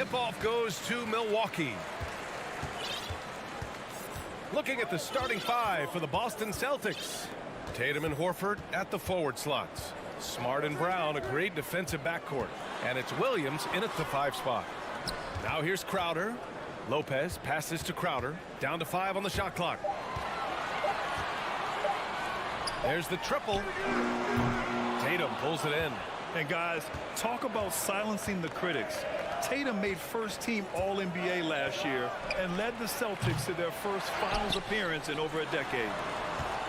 tip-off goes to Milwaukee. Looking at the starting five for the Boston Celtics. Tatum and Horford at the forward slots. Smart and Brown, a great defensive backcourt. And it's Williams in at the 5 spot. Now here's Crowder. Lopez passes to Crowder. Down to 5 on the shot clock. There's the triple. Tatum pulls it in. And guys, talk about silencing the critics. Tatum made first-team All-NBA last year and led the Celtics to their first finals appearance in over a decade.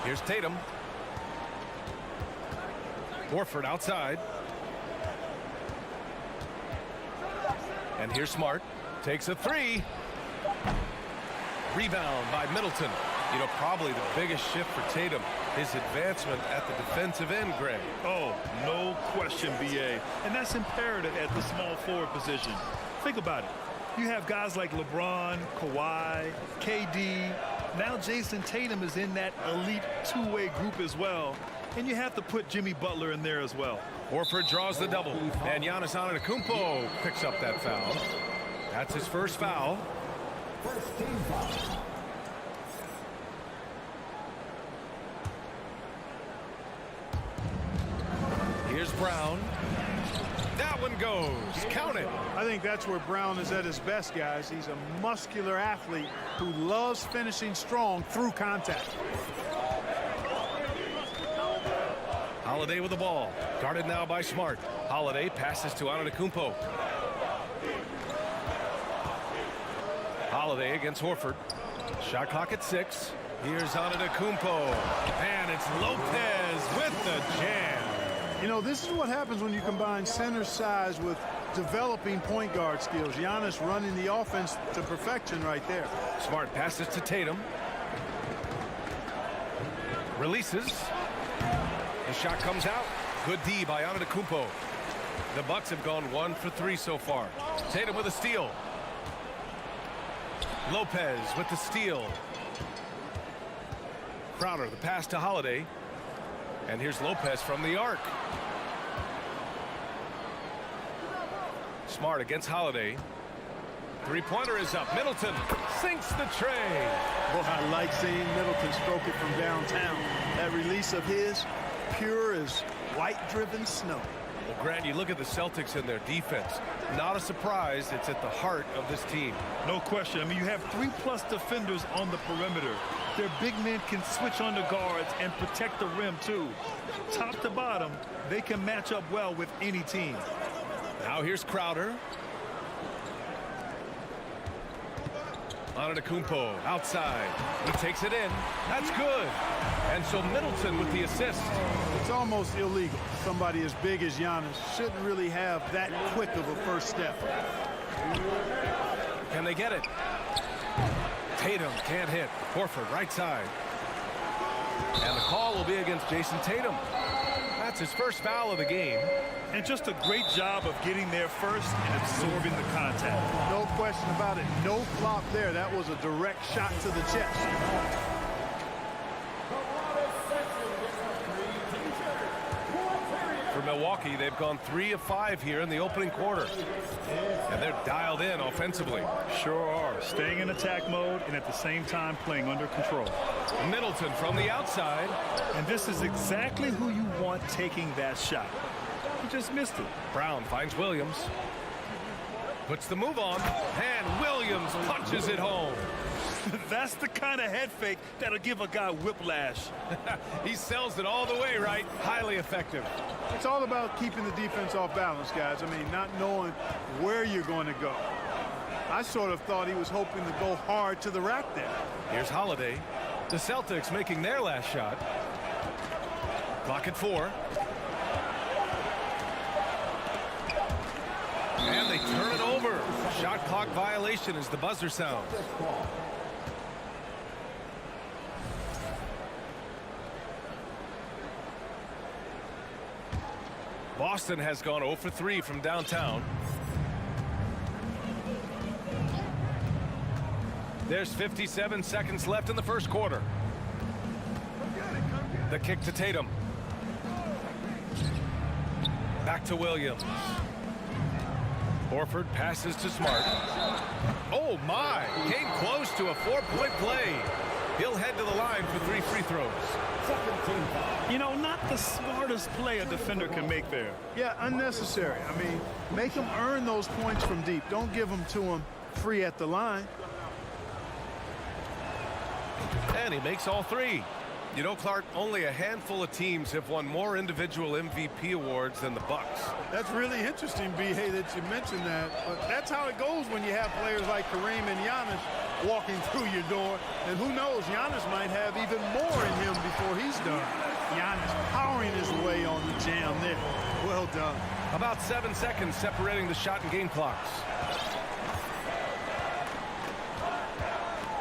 Here's Tatum. Horford outside. And here's Smart. Takes a 3. Rebound by Middleton. You know, probably the biggest shift for Tatum, his advancement at the defensive end, Greg. Oh, no question, B.A. And that's imperative at the small forward position. Think about it. You have guys like LeBron, Kawhi, KD. Now Jason Tatum is in that elite two-way group as well. And you have to put Jimmy Butler in there as well. Horford draws the double. And Giannis Antetokounmpo picks up that foul. That's his first foul. First team foul. Here's Brown. That one goes. Count it. I think that's where Brown is at his best, guys. He's a muscular athlete who loves finishing strong through contact. Holiday with the ball. Guarded now by Smart. Holiday passes to Antetokounmpo. Holiday against Horford. Shot clock at 6. Here's Antetokounmpo. And it's Lopez with the jam. You know, this is what happens when you combine center size with developing point guard skills. Giannis running the offense to perfection right there. Smart passes to Tatum. Releases. The shot comes out. Good D by Antetokounmpo. The Bucks have gone 1 for 3 so far. Tatum with a steal. Lopez with the steal. Crowder, the pass to Holiday. And here's Lopez from the arc. Smart against Holiday. Three-pointer is up. Middleton sinks the tray. Well, I like seeing Middleton stroke it from downtown. That release of his, pure as white-driven snow. Well, Grant, you look at the Celtics and their defense. Not a surprise. It's at the heart of this team. No question. I mean, you have 3+ defenders on the perimeter. Their big men can switch on the guards and protect the rim, too. Top to bottom, they can match up well with any team. Now here's Crowder. Antetokounmpo outside. He takes it in. That's good. And so Middleton with the assist. It's almost illegal. Somebody as big as Giannis shouldn't really have that quick of a first step. Can they get it? Tatum can't hit. Horford right side. And the call will be against Jason Tatum. That's his first foul of the game. And just a great job of getting there first and absorbing the contact. No question about it. No flop there. That was a direct shot to the chest. For Milwaukee, they've gone 3 of 5 here in the opening quarter. And they're dialed in offensively. Sure are. Staying in attack mode and at the same time playing under control. Middleton from the outside. And this is exactly who you want taking that shot. He just missed it. Brown finds Williams. Puts the move on. And Williams punches it home. That's the kind of head fake that'll give a guy whiplash. He sells it all the way, right? Highly effective. It's all about keeping the defense off balance, guys. I mean, not knowing where you're going to go. I sort of thought he was hoping to go hard to the rack there. Here's Holiday. The Celtics making their last shot. Clock at 4. And they turn it over. Shot clock violation as the buzzer sounds. Boston has gone 0 for 3 from downtown. There's 57 seconds left in the first quarter. The kick to Tatum. Back to Williams. Horford passes to Smart. Oh, my. Came close to a 4-point play. He'll head to the line for 3 free throws. You know, not the smartest play a defender can make there. Yeah, unnecessary. I mean, make them earn those points from deep. Don't give them to them free at the line. And he makes all 3. You know, Clark, only a handful of teams have won more individual MVP awards than the Bucks. That's really interesting, B.A., that you mentioned that. But that's how it goes when you have players like Kareem and Giannis walking through your door. And who knows, Giannis might have even more in him before he's done. Giannis powering his way on the jam there. Well done. About 7 seconds separating the shot and game clocks.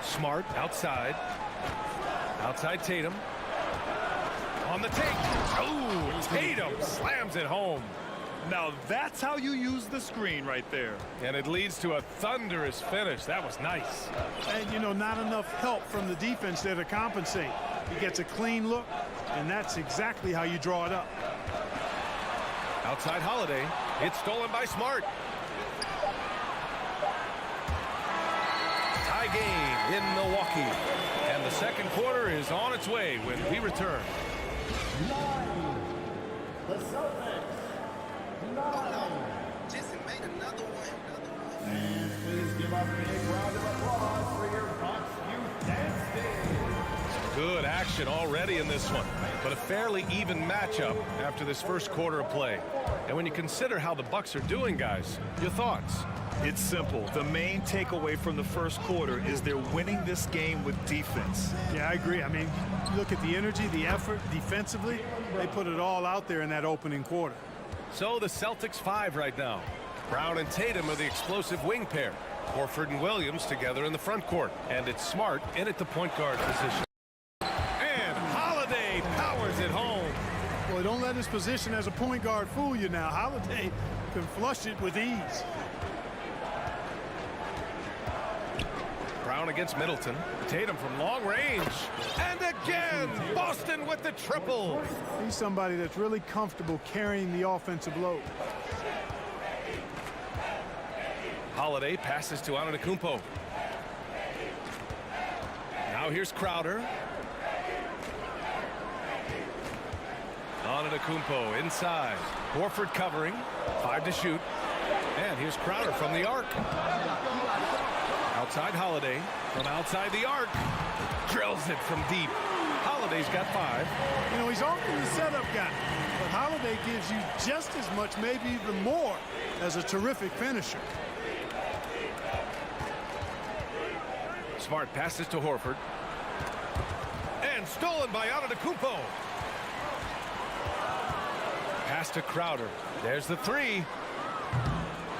Smart outside. Outside Tatum. On the take. Oh, Tatum slams it home. Now that's how you use the screen right there. And it leads to a thunderous finish. That was nice. And, you know, not enough help from the defense there to compensate. He gets a clean look, and that's exactly how you draw it up. Outside Holiday. It's stolen by Smart. Tie game in Milwaukee. And the second quarter is on its way when we return. 9. The Celtics. 9. Jason made another one. And please give up a big round of applause for your Bucks Youth Dance Day. Good action already in this one, but a fairly even matchup after this first quarter of play. And when you consider how the Bucks are doing, guys, your thoughts? It's simple. The main takeaway from the first quarter is they're winning this game with defense. Yeah, I agree. I mean, look at the energy, the effort defensively. They put it all out there in that opening quarter. So the Celtics 5 right now. Brown and Tatum are the explosive wing pair. Horford and Williams together in the front court. And it's Smart in at the point guard position. And Holiday powers it home. Boy, don't let his position as a point guard fool you now. Holiday can flush it with ease. Brown against Middleton. Tatum from long range. And again, Boston with the triple. He's somebody that's really comfortable carrying the offensive load. Holiday passes to Antetokounmpo. Now here's Crowder. Antetokounmpo inside. Horford covering. 5 to shoot. And here's Crowder from the arc. Outside Holiday. From outside the arc. Drills it from deep. Holiday's got 5. You know, he's often the setup guy. But Holiday gives you just as much, maybe even more, as a terrific finisher. Smart passes to Horford. And stolen by Antetokounmpo. Pass to Crowder. There's the 3.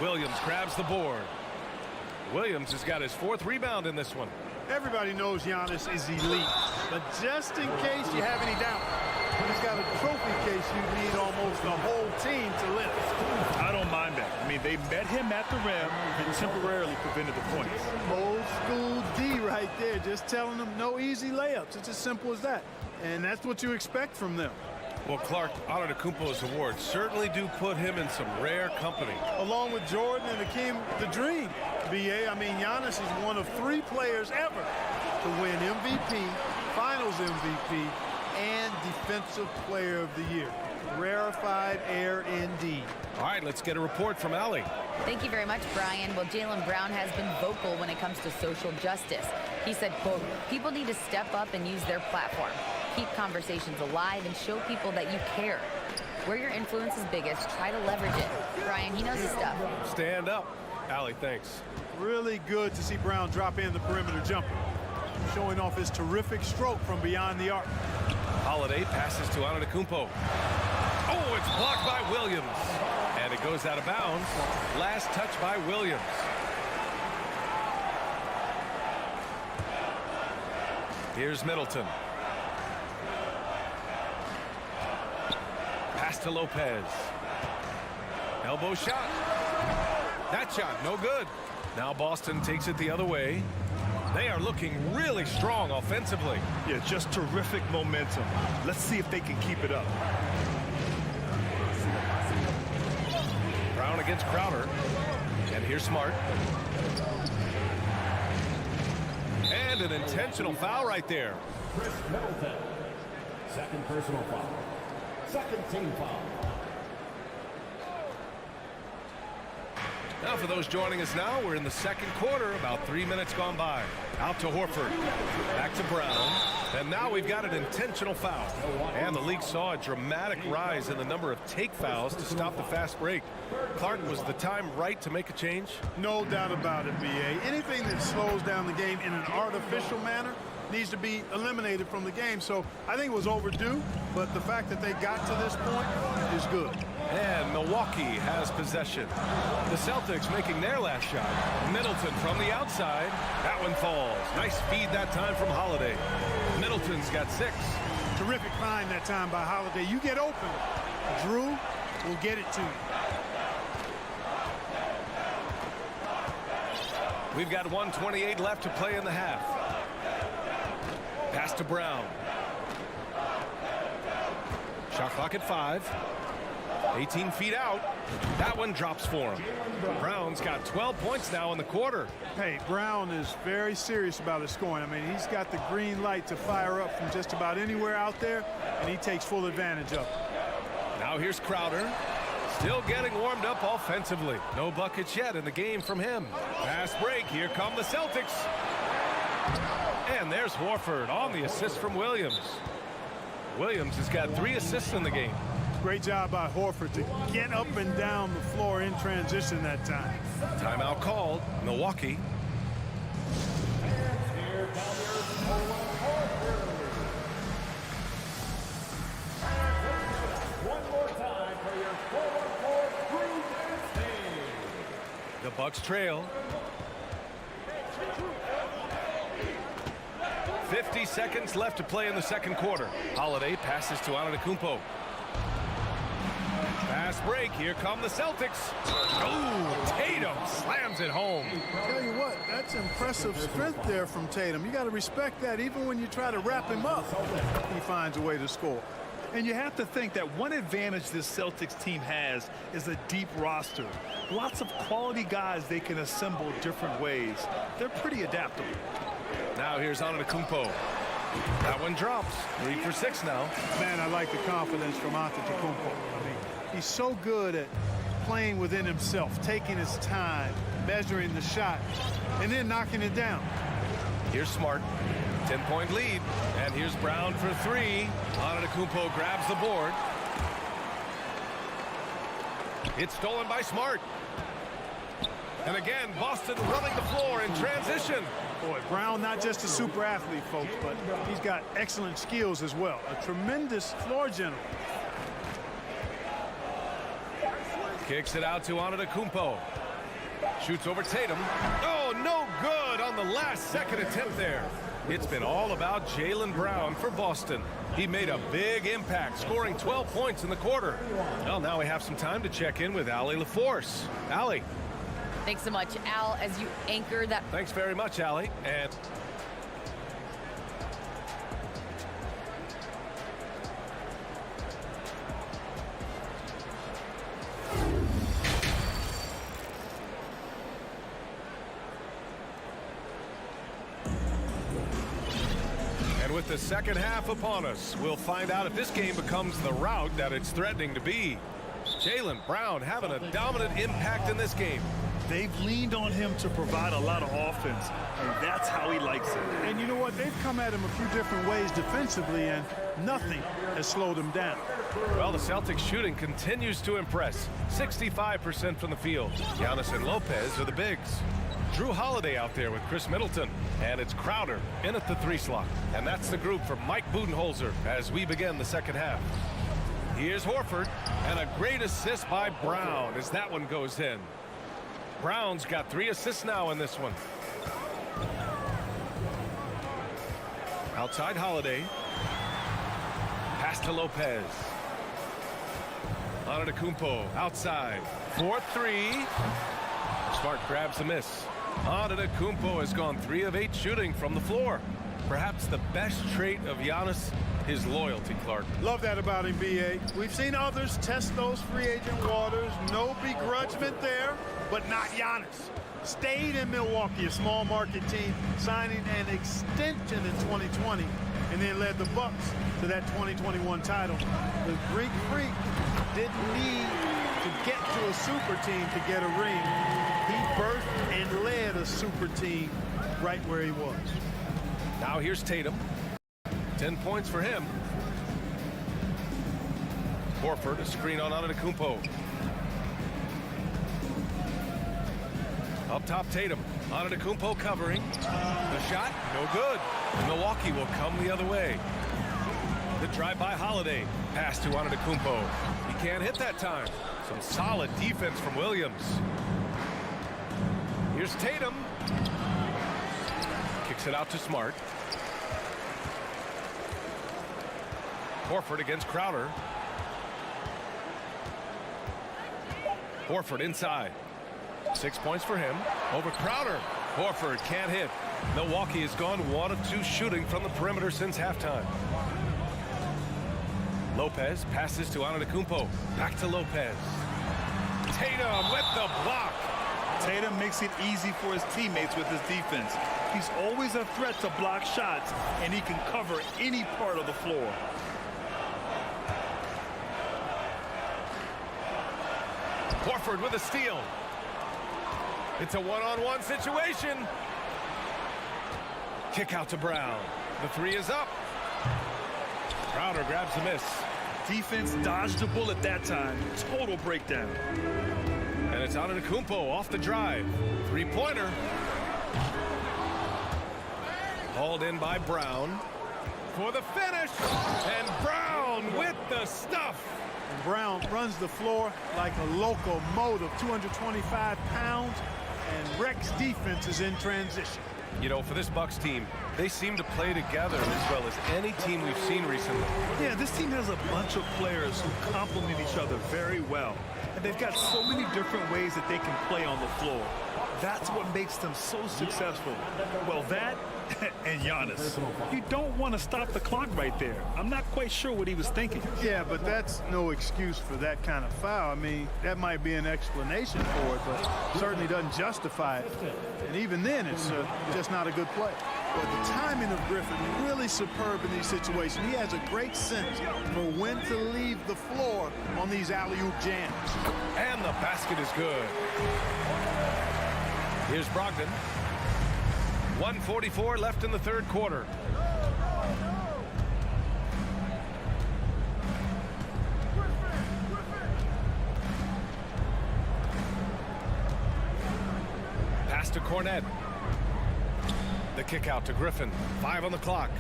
Williams grabs the board. Williams has got his 4th rebound in this one. Everybody knows Giannis is elite. But just in case you have any doubt, he's got a trophy case you need almost the whole team to lift. I don't mind that. I mean, they met him at the rim and temporarily prevented the points. Old school D right there, just telling them no easy layups. It's as simple as that. And that's what you expect from them. Well, Clark, Antetokounmpo's awards certainly do put him in some rare company. Along with Jordan and Hakeem, the dream. B.A., I mean, Giannis is one of 3 players ever to win MVP, Finals MVP, and Defensive Player of the Year. Rarefied air indeed. All right, let's get a report from Allie. Thank you very much, Brian. Well, Jaylen Brown has been vocal when it comes to social justice. He said, quote, people need to step up and use their platform. Keep conversations alive and show people that you care. Where your influence is biggest, try to leverage it. Brian, he knows his stuff. Stand up. Allie, thanks. Really good to see Brown drop in the perimeter jumper, showing off his terrific stroke from beyond the arc. Holiday passes to Antetokounmpo. Oh, it's blocked by Williams. And it goes out of bounds. Last touch by Williams. Here's Middleton. Pass to Lopez. Elbow shot. That shot, no good. Now Boston takes it the other way. They are looking really strong offensively. Yeah, just terrific momentum. Let's see if they can keep it up. Brown against Crowder. And here's Smart. And an intentional foul right there. Chris Middleton. Second personal foul. Second team foul. Now for those joining us now, we're in the second quarter, about 3 minutes gone by. Out to Horford, back to Brown, and now we've got an intentional foul. And the league saw a dramatic rise in the number of take fouls to stop the fast break. Clark, was the time right to make a change? No doubt about it, B.A. Anything that slows down the game in an artificial manner needs to be eliminated from the game. So I think it was overdue, but the fact that they got to this point is good. And Milwaukee has possession. The Celtics making their last shot. Middleton from the outside. That one falls. Nice feed that time from Holiday. Middleton's got 6. Terrific find that time by Holiday. You get open, Drew will get it to you. We've got 1:28 left to play in the half. Pass to Brown. Shot clock at 5. 18 feet out. That one drops for him. Brown's got 12 points now in the quarter. Hey, Brown is very serious about his scoring. I mean, he's got the green light to fire up from just about anywhere out there, and he takes full advantage of it. Now here's Crowder. Still getting warmed up offensively. No buckets yet in the game from him. Fast break. Here come the Celtics. And there's Horford on the assist from Williams. Williams has got 3 assists in the game. Great job by Horford to get up and down the floor in transition that time. Timeout called. Milwaukee. One more time for your 4-on-4 group team. The Bucks trail. 50 seconds left to play in the second quarter. Holiday passes to Antetokounmpo. Fast break. Here come the Celtics. Oh, Tatum slams it home. Tell you what, that's impressive strength there from Tatum. You got to respect that. Even when you try to wrap him up, he finds a way to score. And you have to think that one advantage this Celtics team has is a deep roster. Lots of quality guys they can assemble different ways. They're pretty adaptable. Now here's Antetokounmpo. That one drops. 3 for 6 now. Man, I like the confidence from Antetokounmpo. I mean, he's so good at playing within himself, taking his time, measuring the shot, and then knocking it down. Here's Smart. 10-point lead. And here's Brown for 3. Antetokounmpo grabs the board. It's stolen by Smart. And again, Boston running the floor in transition. Boy, Brown not just a super athlete, folks, but he's got excellent skills as well. A tremendous floor general. Kicks it out to Antetokounmpo. Shoots over Tatum. Oh, no good on the last second attempt there. It's been all about Jaylen Brown for Boston. He made a big impact, scoring 12 points in the quarter. Well, now we have some time to check in with Allie LaForce. Allie. Thanks so much, Al, as you anchor that. Thanks very much, Allie. And with the second half upon us, we'll find out if this game becomes the rout that it's threatening to be. Jaylen Brown having a dominant impact in this game. They've leaned on him to provide a lot of offense, and that's how he likes it. And you know what? They've come at him a few different ways defensively, and nothing has slowed him down. Well, the Celtics shooting continues to impress. 65% from the field. Giannis and Lopez are the bigs. Drew Holiday out there with Chris Middleton. And it's Crowder in at the 3 slot. And that's the group for Mike Budenholzer as we begin the second half. Here's Horford, and a great assist by Brown as that one goes in. Brown's got 3 assists now in this one. Outside Holiday. Pass to Lopez. Antetokounmpo outside. 4-3. Smart grabs the miss. Antetokounmpo has gone 3 of 8 shooting from the floor. Perhaps the best trait of Giannis, his loyalty, Clark. Love that about him, B.A. We've seen others test those free agent waters. No begrudgment there, but not Giannis. Stayed in Milwaukee, a small market team, signing an extension in 2020, and then led the Bucks to that 2021 title. The Greek Freak didn't need to get to a super team to get a ring. He birthed and led a super team right where he was. Now here's Tatum. 10 points for him. Horford, a screen on Antetokounmpo. Up top, Tatum. Antetokounmpo covering. The shot, no good. Milwaukee will come the other way. The drive by Holiday. Pass to Antetokounmpo. He can't hit that time. Some solid defense from Williams. Here's Tatum. Kicks it out to Smart. Horford against Crowder. Horford inside. 6 points for him. Over Crowder. Horford can't hit. Milwaukee has gone 1 of 2 shooting from the perimeter since halftime. Lopez passes to Antetokounmpo. Back to Lopez. Tatum with the block. Tatum makes it easy for his teammates with his defense. He's always a threat to block shots, and he can cover any part of the floor. Horford with a steal. It's a one-on-one situation. Kick out to Brown. The three is up. Crowder grabs the miss. Defense dodged the bullet that time. Total breakdown. And it's Antetokounmpo off the drive. Three-pointer. Hauled in by Brown for the finish. And Brown with the stuff. And Brown runs the floor like a locomotive, 225 pounds, and wrecks defenses in transition. You know, for this Bucks team, they seem to play together as well as any team we've seen recently. Yeah, this team has a bunch of players who complement each other very well. And they've got so many different ways that they can play on the floor. That's what makes them so successful. Well, that and Giannis. You don't want to stop the clock right there. I'm not quite sure what he was thinking. Yeah, but that's no excuse for that kind of foul. I mean, that might be an explanation for it, but certainly doesn't justify it. And even then, it's just not a good play. But the timing of Griffin really superb in these situations. He has a great sense for when to leave the floor on these alley-oop jams. And the basket is good. Here's Brogdon. 1:44 left in the third quarter. Pass to Cornet. The kick out to Griffin. 5 on the clock.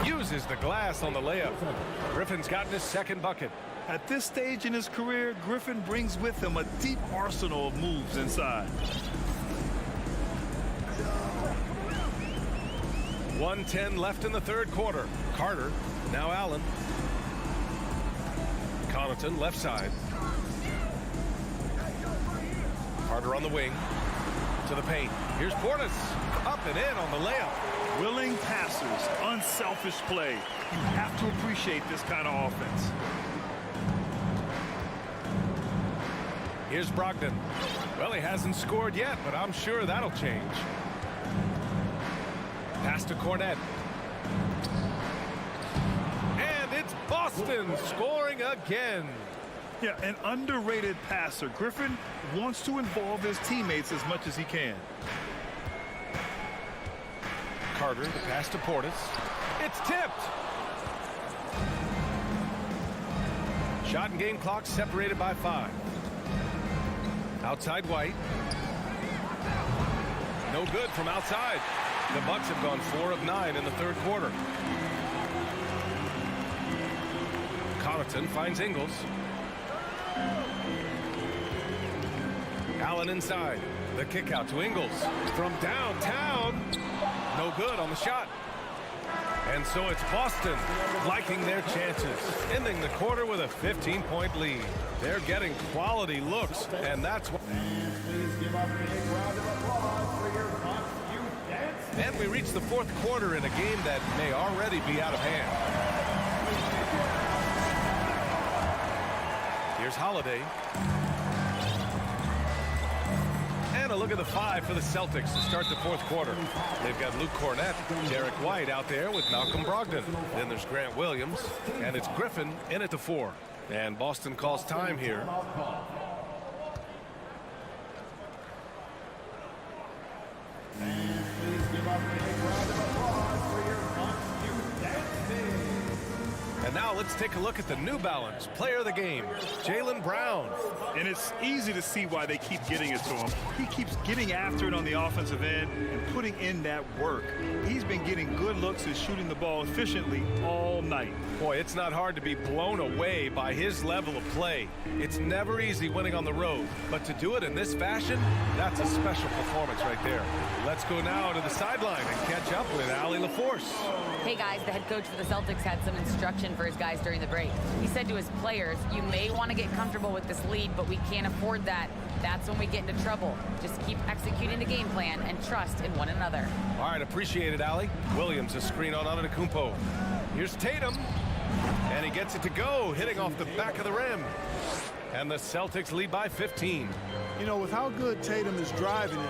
Uses the glass on the layup. Griffin's gotten his second bucket. At this stage in his career, Griffin brings with him a deep arsenal of moves inside. 1:10 left in the third quarter. Carter, now Allen. Connaughton, left side. Carter on the wing. To the paint. Here's Portis. Up and in on the layup. Willing passers, unselfish play. You have to appreciate this kind of offense. Here's Brogdon. Well, he hasn't scored yet, but I'm sure that'll change. Pass to Cornet. And it's Boston scoring again. Yeah, an underrated passer. Griffin wants to involve his teammates as much as he can. Carter, the pass to Portis. It's tipped. Shot and game clock separated by 5. Outside White. No good from outside. The Bucks have gone 4 of 9 in the third quarter. Connaughton finds Ingles. Allen inside. The kick out to Ingles. From downtown. No good on the shot. And so it's Boston liking their chances, ending the quarter with a 15-point lead. They're getting quality looks, and that's what... Please give up a big round of applause for your Bucks youth dance And we reach the fourth quarter in a game that may already be out of hand. Here's Holiday. And a look at the five for the Celtics to start the fourth quarter. They've got Luke Cornett, Derek White out there with Malcolm Brogdon. Then there's Grant Williams, and it's Griffin in at the 4. And Boston calls time here. And now let's take a look at the New Balance player of the game, Jaylen Brown. And it's easy to see why they keep getting it to him. He keeps getting after it on the offensive end and putting in that work. He's been getting good looks and shooting the ball efficiently all night. Boy, it's not hard to be blown away by his level of play. It's never easy winning on the road, but to do it in this fashion, that's a special performance right there. Let's go now to the sideline and catch up with Allie LaForce. Hey guys, the head coach for the Celtics had some instruction for his guys during the break. He said to his players, you may want to get comfortable with this lead, but we can't afford that. That's when we get into trouble. Just keep executing the game plan and trust in one another. All right, appreciate it, Allie. Williams, a screen on Antetokounmpo. Here's Tatum, and he gets it to go, hitting off the back of the rim. And the Celtics lead by 15. You know, with how good Tatum is driving it,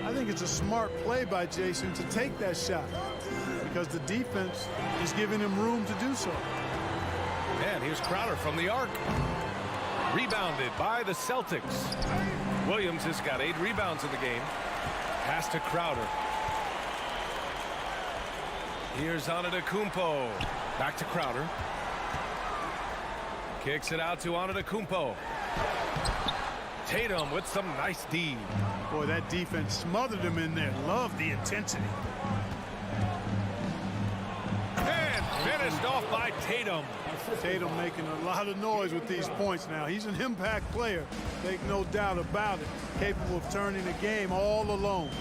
I think it's a smart play by Jason to take that shot because the defense is giving him room to do so. And here's Crowder from the arc. Rebounded by the Celtics. Williams has got 8 rebounds in the game. Pass to Crowder. Here's Antetokounmpo. Back to Crowder. Kicks it out to Antetokounmpo. Tatum with some nice D. Boy, that defense smothered him in there. Love the intensity. And finished off by Tatum. Tatum making a lot of noise with these points now. He's an impact player. Make no doubt about it. Capable of turning the game all alone.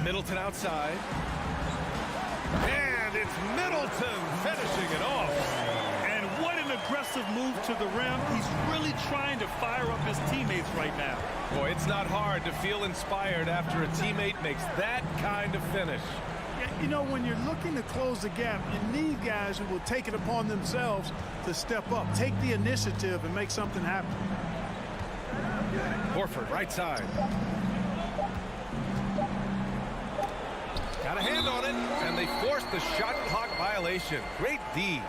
Middleton outside. And it's Middleton finishing it off. And what an aggressive move to the rim. He's really trying to fire up his teammates right now. Boy, it's not hard to feel inspired after a teammate makes that kind of finish. You know, when you're looking to close the gap, you need guys who will take it upon themselves to step up, take the initiative, and make something happen. Horford, right side. Got a hand on it, and they forced the shot clock violation. Great D.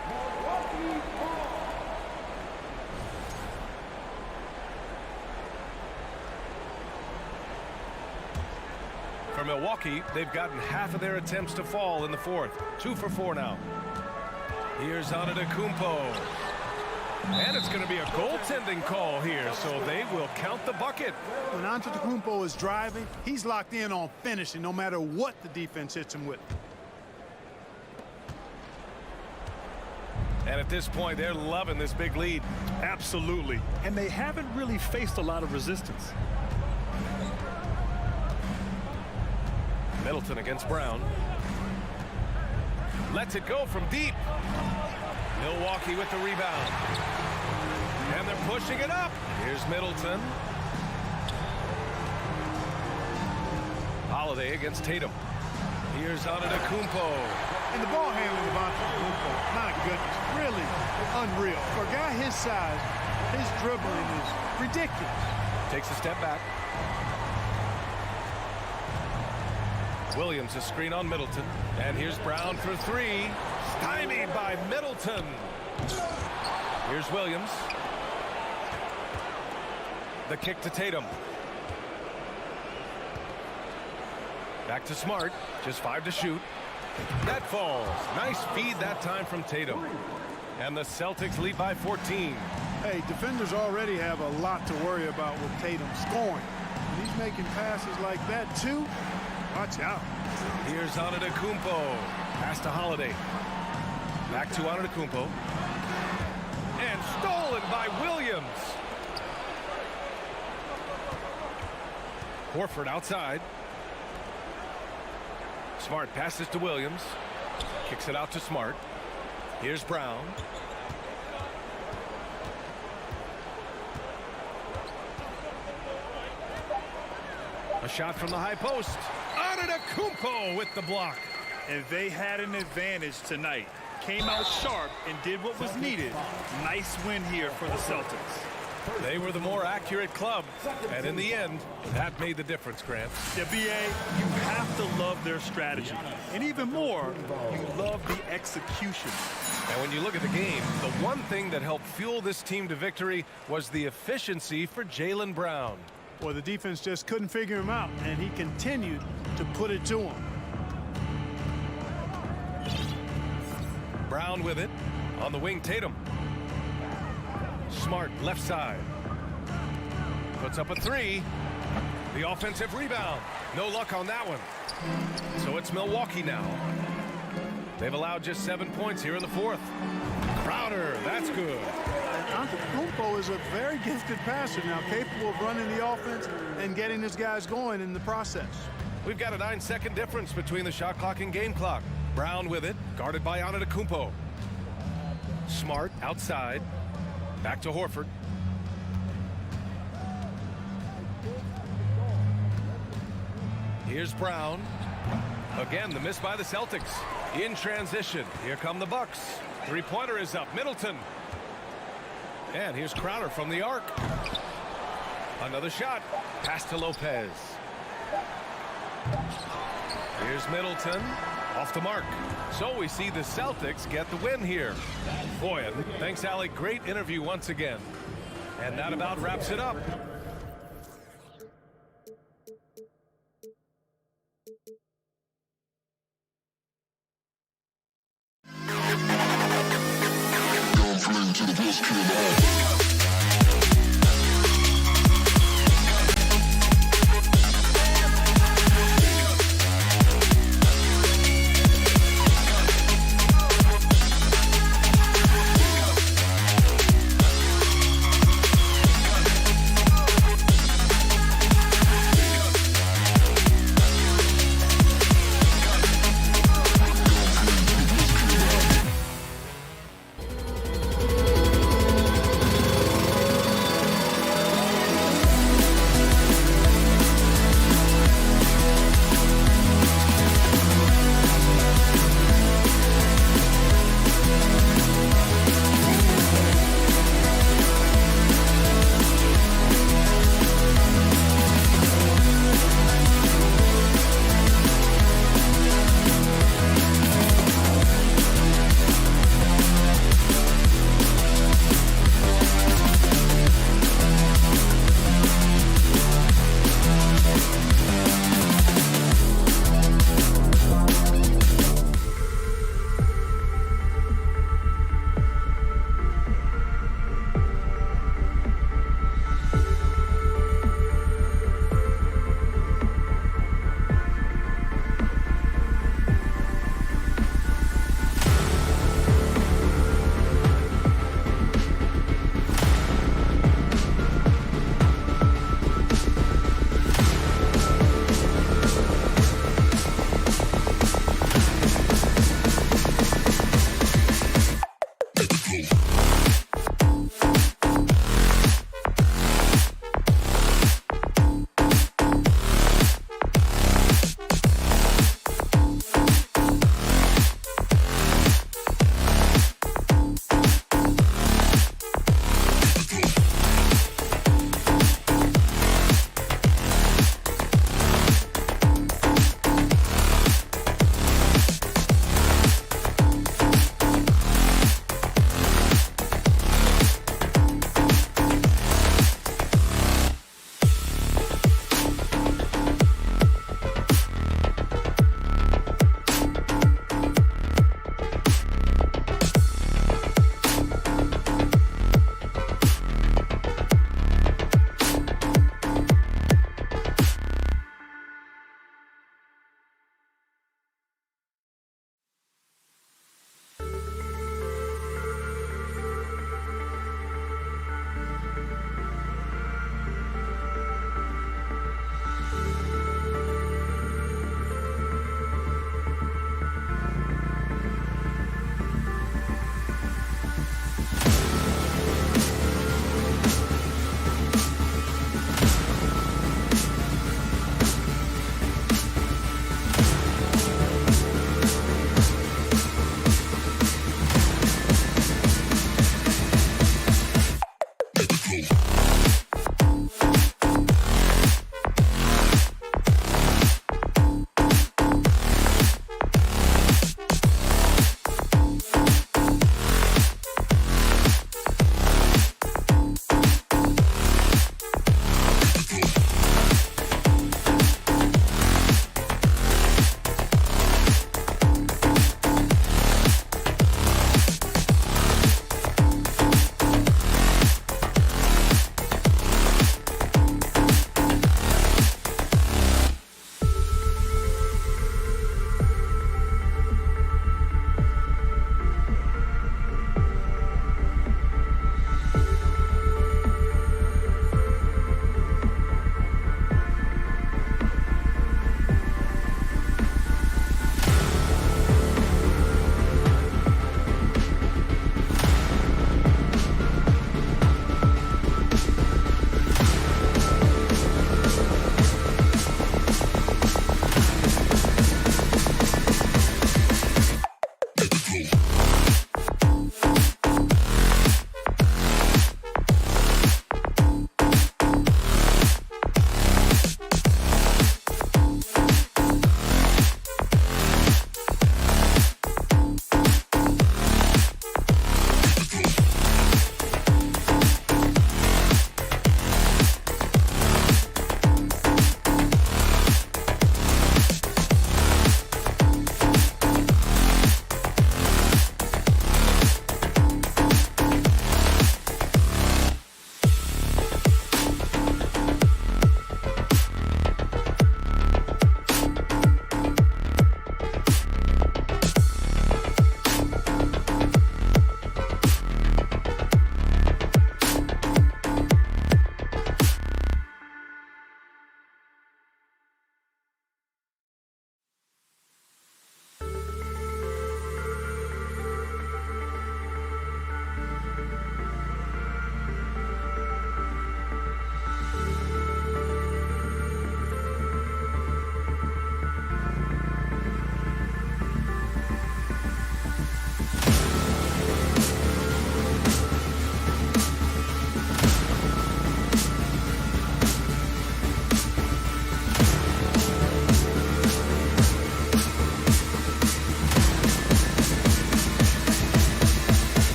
For Milwaukee, they've gotten half of their attempts to fall in the fourth. 2 for 4 now. Here's Antetokounmpo. And it's going to be a goaltending call here, so they will count the bucket. When Antetokounmpo is driving, he's locked in on finishing no matter what the defense hits him with. And at this point, they're loving this big lead. Absolutely. And they haven't really faced a lot of resistance. Middleton against Brown. Lets it go from deep. Milwaukee with the rebound. And they're pushing it up. Here's Middleton. Holiday against Tatum. Here's Antetokounmpo. And the ball handling of Antetokounmpo, my goodness, really unreal. For a guy his size, his dribbling is ridiculous. Takes a step back. Williams, a screen on Middleton. And here's Brown for 3. Stymied by Middleton. Here's Williams. The kick to Tatum. Back to Smart. Just 5 to shoot. That falls. Nice feed that time from Tatum. And the Celtics lead by 14. Hey, defenders already have a lot to worry about with Tatum scoring. And he's making passes like that, too. Watch out. Here's Antetokounmpo. Pass to Holiday. Back to Antetokounmpo. And stolen by Williams. Horford outside. Smart passes to Williams. Kicks it out to Smart. Here's Brown. A shot from the high post. Antetokounmpo with the block. And they had an advantage tonight. Came out sharp and did what was needed. Nice win here for the Celtics. They were the more accurate club, and in the end, that made the difference, Grant. Yeah, BA, you have to love their strategy. And even more, you love the execution. And when you look at the game, the one thing that helped fuel this team to victory was the efficiency for Jaylen Brown. Well, the defense just couldn't figure him out, and he continued to put it to him. Brown with it. On the wing, Tatum. Smart, left side. Puts up a three. The offensive rebound. No luck on that one. So it's Milwaukee now. They've allowed just 7 points here in the fourth. Crowder, that's good. Antetokounmpo is a very gifted passer now, capable of running the offense and getting his guys going in the process. We've got a 9-second difference between the shot clock and game clock. Brown with it, guarded by Antetokounmpo. Smart outside. Back to Horford. Here's Brown. Again, the miss by the Celtics. In transition, here come the Bucks. Three-pointer is up. Middleton. And here's Crowder from the arc. Another shot. Pass to Lopez. Here's Middleton. Off the mark. So we see the Celtics get the win here. Boy, thanks, Allie. Great interview once again. And that about wraps it up.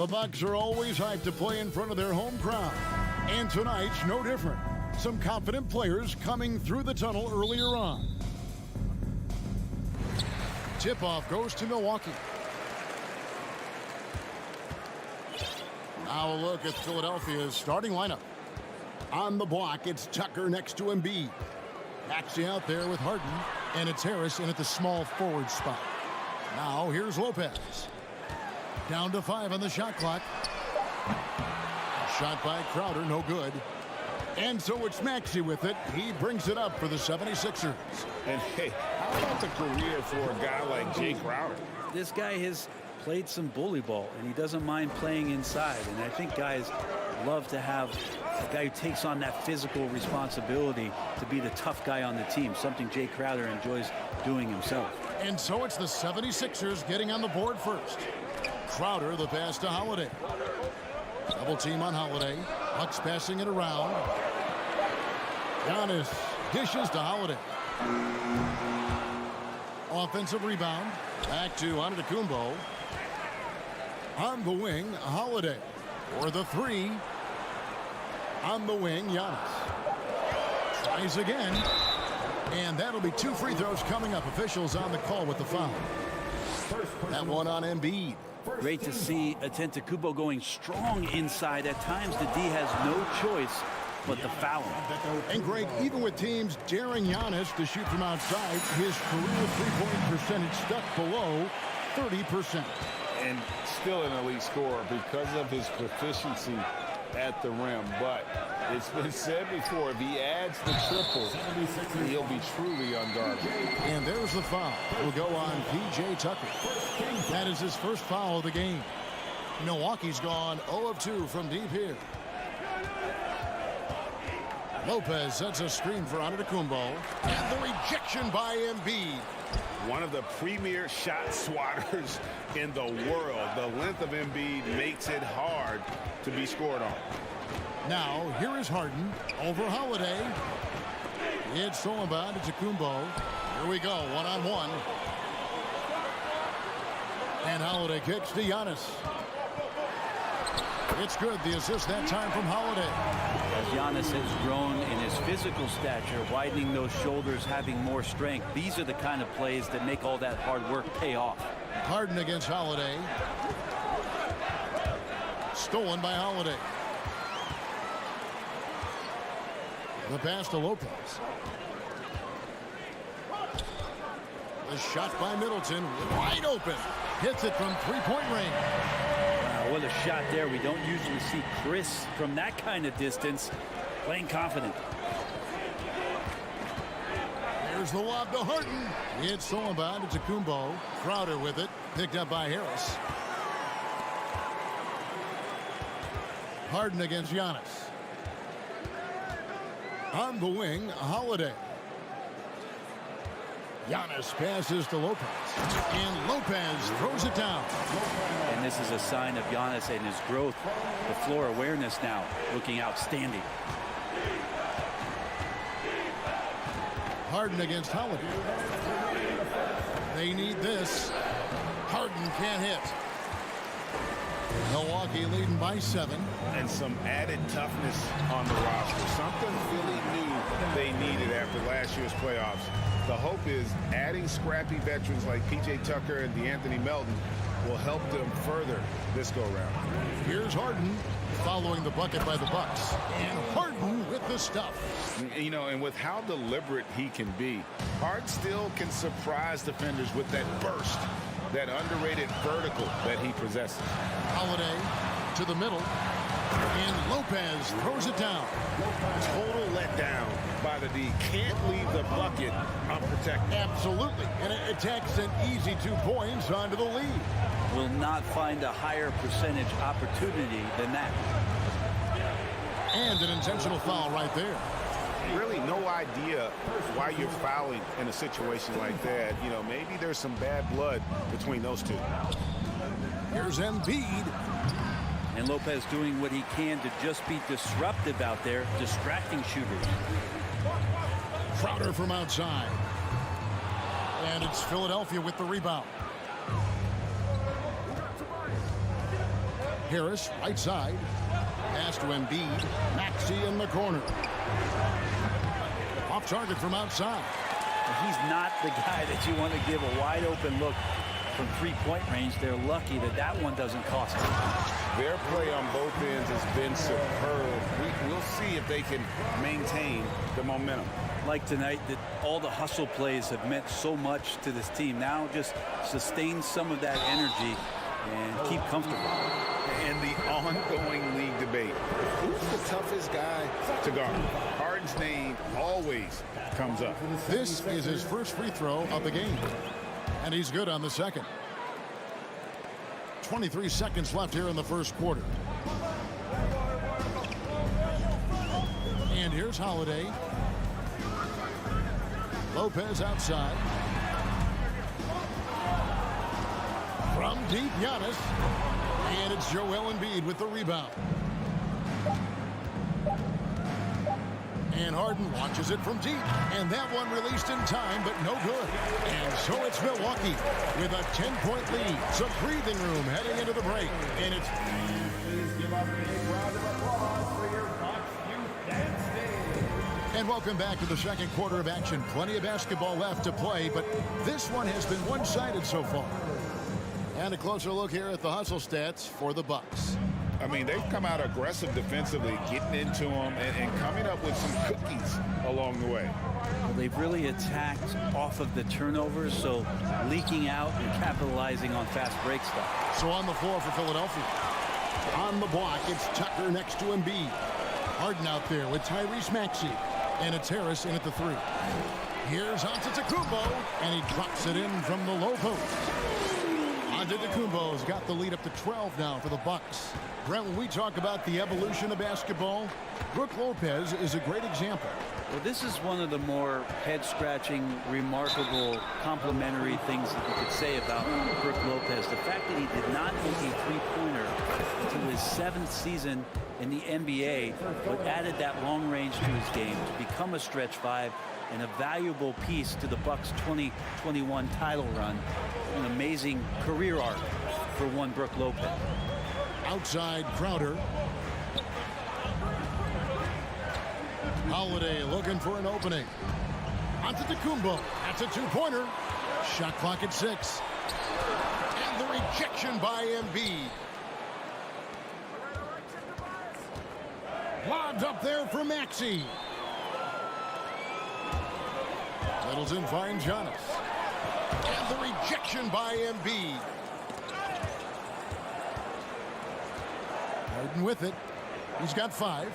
The Bucks are always hyped to play in front of their home crowd. And tonight's no different. Some confident players coming through the tunnel earlier on. Tip-off goes to Milwaukee. Now a look at Philadelphia's starting lineup. On the block, it's Tucker next to Embiid. Actually out there with Harden, and it's Harris in at the small forward spot. Now here's Lopez. Down to 5 on the shot clock. Shot by Crowder, no good. And so it's Maxey with it. He brings it up for the 76ers. And hey, how about the career for a guy like Jay Crowder? This guy has played some bully ball, and he doesn't mind playing inside. And I think guys love to have a guy who takes on that physical responsibility to be the tough guy on the team, something Jay Crowder enjoys doing himself. And so it's the 76ers getting on the board first. Crowder, the pass to Holiday. Double team on Holiday. Bucks passing it around. Giannis dishes to Holiday. Offensive rebound. Back to Antetokounmpo. On the wing, Holiday. For the three. On the wing, Giannis. Tries again. And that'll be 2 free throws coming up. Officials on the call with the foul. That one on Embiid. Great to see Antetokounmpo going strong inside. At times, the D has no choice but to foul him. And Greg, even with teams daring Giannis to shoot from outside, his career three-point percentage stuck below 30%. and still an elite scorer because of his proficiency at the rim. But it's been said before, if he adds the triple, he'll be truly unguardable. And there's the foul. Will go on P.J. Tucker. That is his first foul of the game. Milwaukee's gone 0 of 2 from deep here. Lopez sets a screen for Antetokounmpo. And the rejection by Embiid. One of the premier shot swatters in the world. The length of Embiid makes it hard to be scored on. Now, here is Harden over Holiday. It's thrown by Antetokounmpo. Here we go, one-on-one. And Holiday kicks to Giannis. It's good, the assist that time from Holiday. As Giannis has grown in his physical stature, widening those shoulders, having more strength, these are the kind of plays that make all that hard work pay off. Harden against Holiday. Stolen by Holiday. The pass to Lopez. The shot by Middleton, wide open. Hits it from three-point range. Wow, what a shot there. We don't usually see Chris from that kind of distance playing confident. There's the lob to Harden. It's thrown by Antetokounmpo. Crowder with it. Picked up by Harris. Harden against Giannis. On the wing, Holiday. Giannis passes to Lopez. And Lopez throws it down. And this is a sign of Giannis and his growth. The floor awareness now looking outstanding. Harden against Holiday. They need this. Harden can't hit. Milwaukee leading by 7. And some added toughness on the roster. Something Philly knew they needed after last year's playoffs. The hope is adding scrappy veterans like P.J. Tucker and DeAnthony Melton will help them further this go-round. Here's Harden following the bucket by the Bucks. And Harden with the stuff. You know, and with how deliberate he can be, Harden still can surprise defenders with that burst, that underrated vertical that he possesses. Holiday to the middle. And Lopez throws it down. Total letdown by the D. Can't leave the bucket unprotected. Absolutely. And it takes an easy 2 points onto the lead. Will not find a higher percentage opportunity than that. And an intentional foul right there. Really no idea why you're fouling in a situation like that. You know, maybe there's some bad blood between those two. Here's Embiid. And Lopez doing what he can to just be disruptive out there, distracting shooters. Crowder from outside. And it's Philadelphia with the rebound. Harris, right side. Pass to Embiid. Maxey in the corner. Off target from outside. He's not the guy that you want to give a wide open look from three-point range. They're lucky that that one doesn't cost them. Their play on both ends has been superb. We'll see if they can maintain the momentum. Like tonight, that all the hustle plays have meant so much to this team. Now just sustain some of that energy and keep comfortable. And the ongoing league debate. Who's the toughest guy to guard? Harden's name always comes up. This is his first free throw of the game. And he's good on the second. 23 seconds left here in the first quarter. And here's Holiday. Lopez outside. From deep, Giannis. And it's Joel Embiid with the rebound. And Harden launches it from deep. And that one released in time, but no good. And so it's Milwaukee with a 10-point lead. Some breathing room heading into the break. And it's... Please give up a big round of applause for your Bucks Youth Dance Day. And welcome back to the second quarter of action. Plenty of basketball left to play, but this one has been one-sided so far. And a closer look here at the hustle stats for the Bucks. I mean, they've come out aggressive defensively, getting into them and coming up with some cookies along the way. Well, they've really attacked off of the turnovers, so leaking out and capitalizing on fast break stuff. So on the floor for Philadelphia. On the block, it's Tucker next to Embiid. Harden out there with Tyrese Maxey. And it's Harris in at the 3. Here's Antetokounmpo, and he drops it in from the low post. Antetokounmpo's got the lead up to 12 now for the Bucks. Brent, when we talk about the evolution of basketball, Brook Lopez is a great example. Well, this is one of the more head-scratching, remarkable, complimentary things that you could say about Brook Lopez. The fact that he did not hit a three-pointer until his 7th season in the NBA, but added that long range to his game to become a stretch 5 and a valuable piece to the Bucks' 2021 title run. An amazing career arc for one Brook Lopez. Outside Crowder. Holiday looking for an opening. Antetokounmpo. That's a 2-pointer. Shot clock at 6. And the rejection by Embiid. Lobbed up there for Maxey. Middleton finds Giannis. And the rejection by Embiid. Harden with it. He's got 5.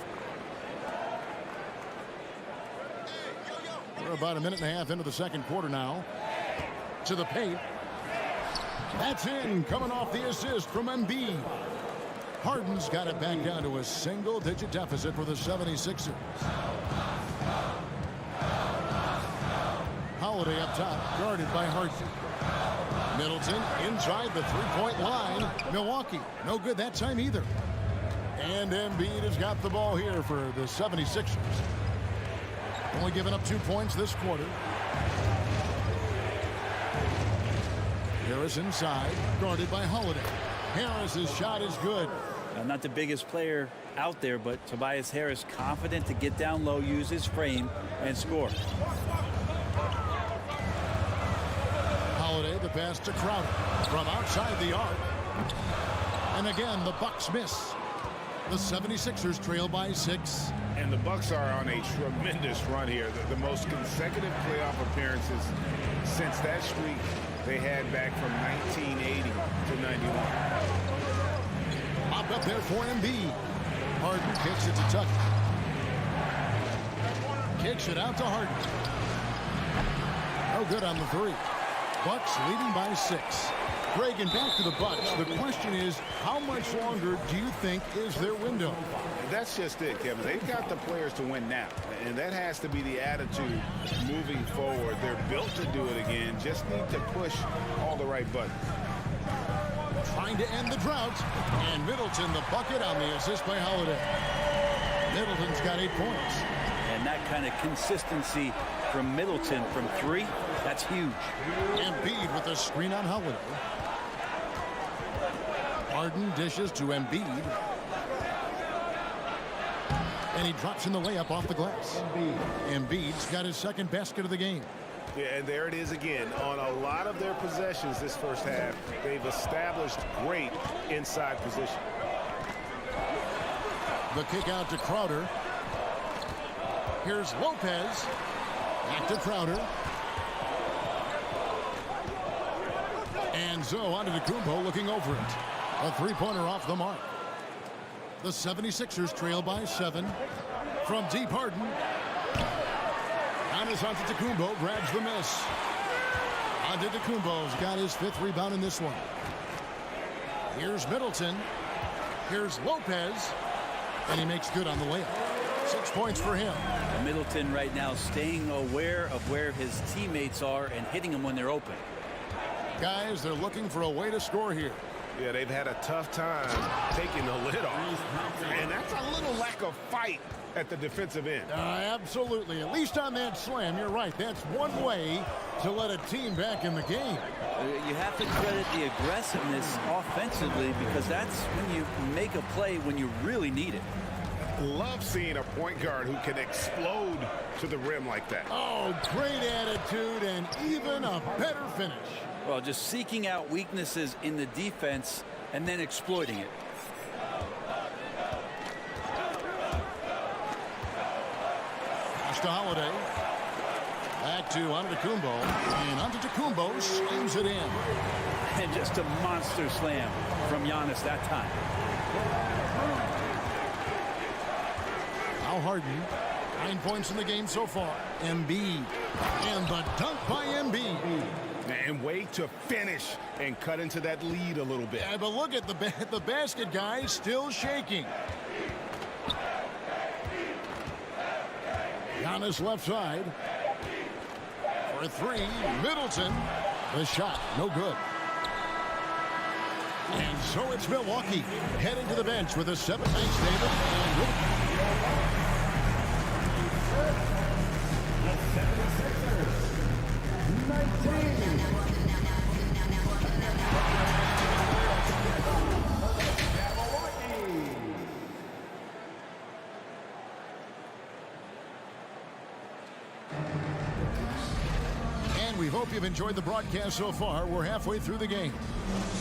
We're about a minute and a half into the second quarter now. To the paint. That's in. Coming off the assist from Embiid. Harden's got it back down to a single-digit deficit for the 76ers. Holiday up top, guarded by Harden. Middleton inside the three-point line. Milwaukee, no good that time either. And Embiid has got the ball here for the 76ers. Only giving up 2 points this quarter. Harris inside, guarded by Holiday. Harris's shot is good. Not the biggest player out there, but Tobias Harris confident to get down low, use his frame, and score. Holiday, the pass to Crowder from outside the arc. And again, the Bucks miss. The 76ers trail by 6. And the Bucks are on a tremendous run here. The most consecutive playoff appearances since that streak they had back from 1980 to 91. Up there for Embiid. Harden kicks it to Tucker. Kicks it out to Harden. No good on the 3. Bucks leading by 6. Greg, and back to the Bucks. The question is, how much longer do you think is their window? That's just it, Kevin. They've got the players to win now, and that has to be the attitude moving forward. They're built to do it again. Just need to push all the right buttons. Trying to end the drought. And Middleton, the bucket on the assist by Holiday. Middleton's got 8 points. And that kind of consistency from Middleton from 3, that's huge. Embiid with a screen on Holiday. Harden dishes to Embiid. And he drops in the layup off the glass. Embiid's got his second basket of the game. Yeah, and there it is again. On a lot of their possessions this first half, they've established great inside position. The kick out to Crowder. Here's Lopez. Back to Crowder. And so Antetokounmpo looking over it. A three-pointer off the mark. The 76ers trail by 7. From deep, Harden. Giannis Antetokounmpo grabs the miss. Antetokounmpo's got his 5th rebound in this one. Here's Middleton. Here's Lopez. And he makes good on the layup. 6 points for him. Middleton right now staying aware of where his teammates are and hitting them when they're open. Guys, they're looking for a way to score here. Yeah, they've had a tough time taking the lid off. And that's a little lack of fight at the defensive end. Absolutely. At least on that slam, you're right. That's one way to let a team back in the game. You have to credit the aggressiveness offensively, because that's when you make a play when you really need it. Love seeing a point guard who can explode to the rim like that. Oh, great attitude and even a better finish. Well, just seeking out weaknesses in the defense and then exploiting it. Pass to Holiday. Back to Antetokounmpo. And Antetokounmpo slams it in. And just a monster slam from Giannis that time. Now Harden. 9 points in the game so far. Embiid. And the dunk by Embiid. And way to finish and cut into that lead a little bit. Yeah, but look at the basket, guys, still shaking. Giannis left side. For 3, Middleton. The shot, no good. And so it's Milwaukee heading to the bench with a 7. Thanks, David. The 76ers, 19. We hope you've enjoyed the broadcast so far. We're halfway through the game.